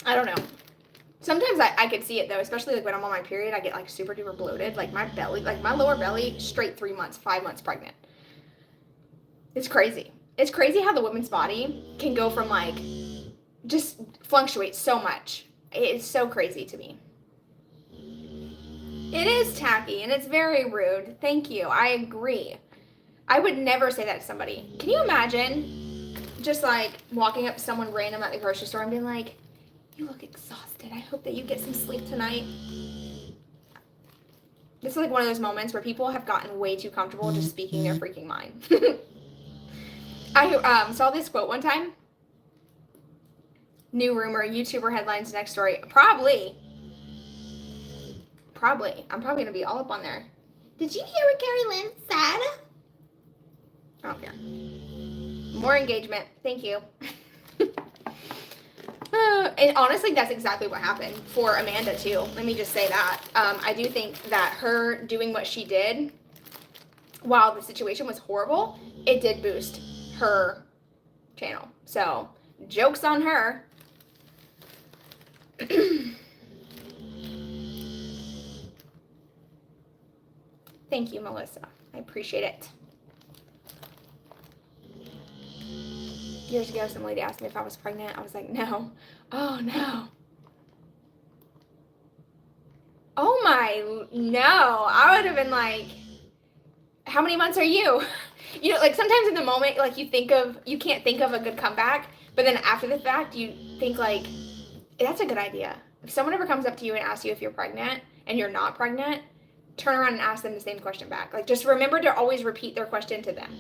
I don't know. Sometimes I could see it, though, especially, like, when I'm on my period, I get, like, super duper bloated. Like, my belly, like, my lower belly, straight 3 months, 5 months pregnant. It's crazy. It's crazy how the woman's body can go from, like, just fluctuate so much. It's so crazy to me. It is tacky, and it's very rude. Thank you. I agree. I would never say that to somebody. Can you imagine just, like, walking up to someone random at the grocery store and being like, you look exhausted. I hope that you get some sleep tonight. This is, like, one of those moments where people have gotten way too comfortable just speaking their freaking mind. I saw this quote one time. New rumor, YouTuber headlines, next story. Probably. I'm probably going to be all up on there. Did you hear what Karrie Lynn said? I don't care. More engagement. Thank you. And honestly, that's exactly what happened for Amanda, too. Let me just say that. I do think that her doing what she did, while the situation was horrible, it did boost her channel. So, joke's on her. Thank you, Melissa. I appreciate it. Years ago, some lady asked me if I was pregnant. I was like, no. Oh, no. Oh, my, no. I would have been like, how many months are you? You know, like, sometimes in the moment, like, you can't think of a good comeback, but then after the fact, you think, like, that's a good idea. If someone ever comes up to you and asks you if you're pregnant and you're not pregnant, turn around and ask them the same question back. Like, just remember to always repeat their question to them.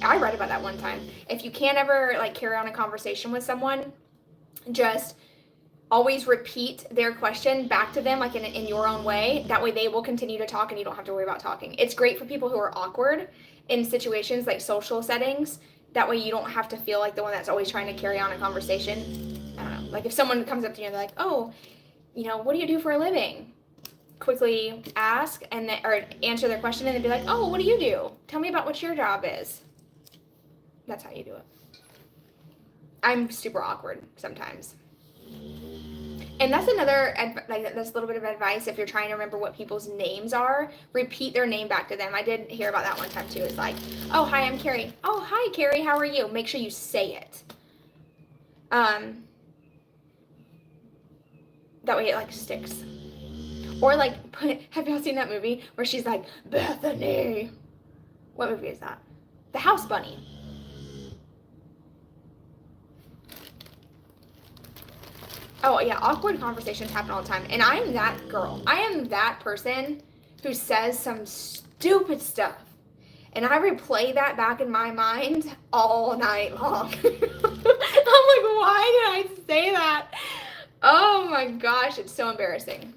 I read about that one time. If you can't ever, like, carry on a conversation with someone, just always repeat their question back to them, like, in your own way. That way they will continue to talk and you don't have to worry about talking. It's great for people who are awkward in situations like social settings. That way you don't have to feel like the one that's always trying to carry on a conversation. I don't know. Like, if someone comes up to you and they're like, oh, you know, what do you do for a living? Quickly ask or answer their question and then be like, oh, what do you do? Tell me about what your job is. That's how you do it. I'm super awkward sometimes. And that's that's a little bit of advice if you're trying to remember what people's names are. Repeat their name back to them. I did hear about that one time too. It's like, oh, hi, I'm Karrie. Oh, hi, Karrie. How are you? Make sure you say it. That way it, like, sticks. Or, like, have y'all seen that movie where she's like, Bethany? What movie is that? The House Bunny. Oh, yeah, awkward conversations happen all the time. And I am that girl. I am that person who says some stupid stuff. And I replay that back in my mind all night long. I'm like, why did I say that? Oh, my gosh, it's so embarrassing.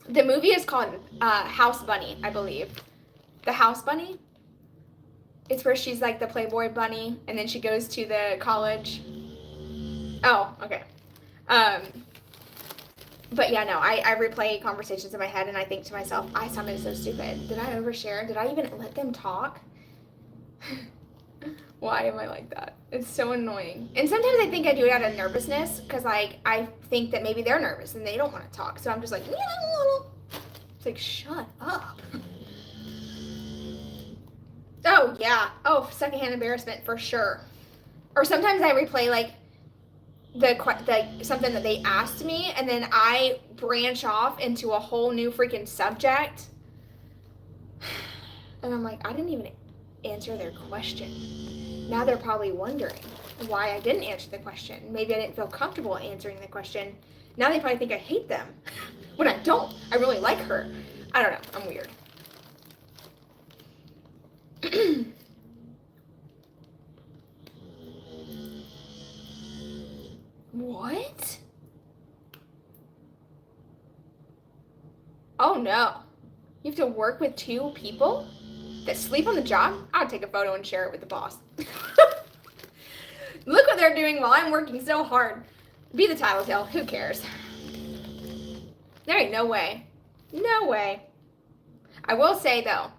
The movie is called House Bunny, I believe. The House Bunny? It's where she's, like, the Playboy bunny, and then she goes to the college. Oh, okay. But yeah, no, I replay conversations in my head and I think to myself, I sounded so stupid. Did I overshare? Did I even let them talk? Why am I like that? It's so annoying. And sometimes I think I do it out of nervousness because, like, I think that maybe they're nervous and they don't want to talk. So I'm just like, it's like, shut up. Oh, yeah. Oh, secondhand embarrassment for sure. Or sometimes I replay, like, something that they asked me, and then I branch off into a whole new freaking subject. And I'm like, I didn't even answer their question. Now they're probably wondering why I didn't answer the question. Maybe I didn't feel comfortable answering the question. Now they probably think I hate them when I don't. I really like her. I don't know. I'm weird. What? Oh no. You have to work with 2 people that sleep on the job? I would take a photo and share it with the boss. Look what they're doing while I'm working so hard. Be the tattletale. Who cares? There ain't no way. No way. I will say though,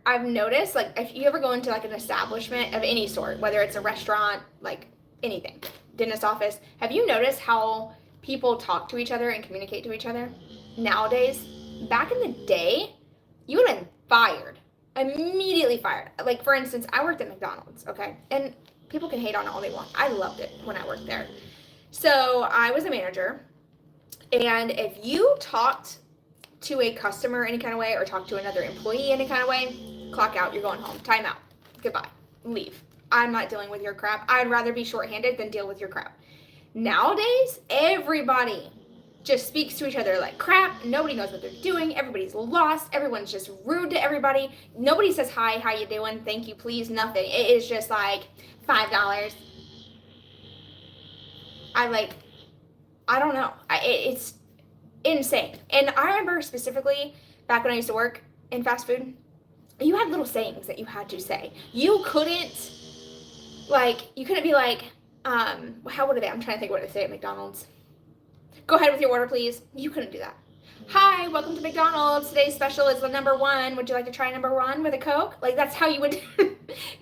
I've noticed, like, if you ever go into like an establishment of any sort, whether it's a restaurant, like anything, dentist office, have you noticed how people talk to each other and communicate to each other nowadays? Back in the day, you would have been fired, immediately fired. Like, for instance, I worked at McDonald's, okay? And people can hate on it all they want. I loved it when I worked there. So I was a manager, and if you talked to a customer any kind of way or talk to another employee any kind of way, clock out, you're going home, time out, goodbye, leave. I'm not dealing with your crap. I'd rather be shorthanded than deal with your crap. Nowadays, everybody just speaks to each other like crap. Nobody knows what they're doing. Everybody's lost. Everyone's just rude to everybody. Nobody says hi, how you doing, thank you, please, nothing. It is just like $5. I don't know. It's insane. And I remember specifically back when I used to work in fast food, you had little sayings that you had to say. You couldn't be like, how would it be? I'm trying to think what to say at McDonald's. Go ahead with your order, please. You couldn't do that. Hi, welcome to McDonald's. Today's special is the number 1. Would you like to try number 1 with a Coke? Like, that's how you would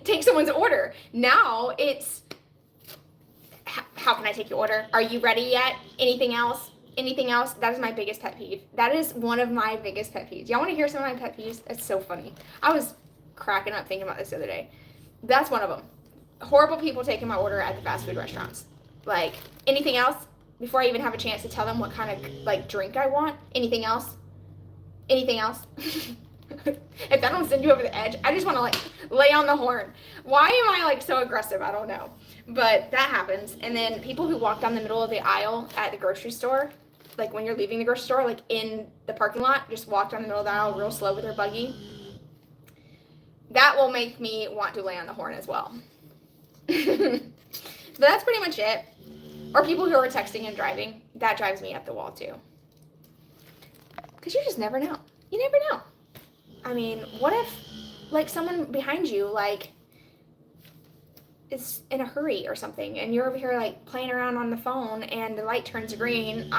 take someone's order. Now it's, how can I take your order? Are you ready yet? Anything else? Anything else? That is my biggest pet peeve. That is one of my biggest pet peeves. Y'all want to hear some of my pet peeves? It's so funny. I was cracking up thinking about this the other day. That's one of them. Horrible people taking my order at the fast food restaurants. Like, anything else? Before I even have a chance to tell them what kind of, like, drink I want? Anything else? Anything else? If that don't send you over the edge, I just want to, like, lay on the horn. Why am I, like, so aggressive? I don't know. But that happens. And then people who walk down the middle of the aisle at the grocery store, like when you're leaving the grocery store, like in the parking lot, just walk down the middle of the aisle real slow with their buggy. That will make me want to lay on the horn as well. But that's pretty much it. Or people who are texting and driving. That drives me up the wall too. Because you just never know. You never know. I mean, what if, like, someone behind you, like, is in a hurry or something, and you're over here, like, playing around on the phone, and the light turns green?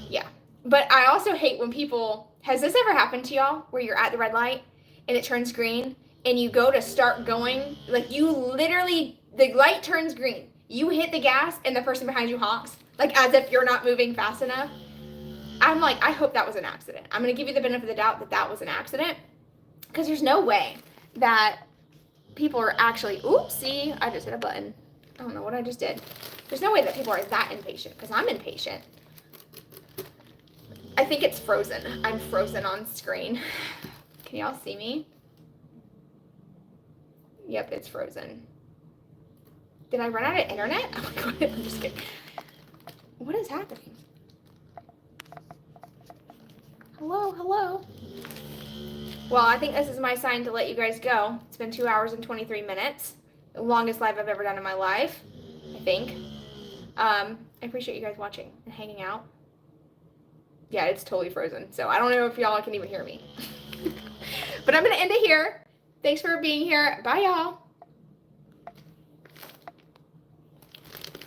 Yeah. But I also hate when people, has this ever happened to y'all, where you're at the red light, and it turns green, and you go to start going, like, you literally, the light turns green, you hit the gas, and the person behind you honks, like, as if you're not moving fast enough? I'm like, I hope that was an accident. I'm going to give you the benefit of the doubt that that was an accident, because there's no way that people are actually, oopsie, I just hit a button. I don't know what I just did. There's no way that people are that impatient, because I'm impatient. I think it's frozen. I'm frozen on screen. Can y'all see me? Yep, it's frozen. Did I run out of internet? Oh my god, I'm just kidding. What is happening? Hello, hello. Well, I think this is my sign to let you guys go. It's been 2 hours and 23 minutes. The longest live I've ever done in my life, I think. I appreciate you guys watching and hanging out. Yeah, it's totally frozen. So I don't know if y'all can even hear me. But I'm going to end it here. Thanks for being here. Bye, y'all.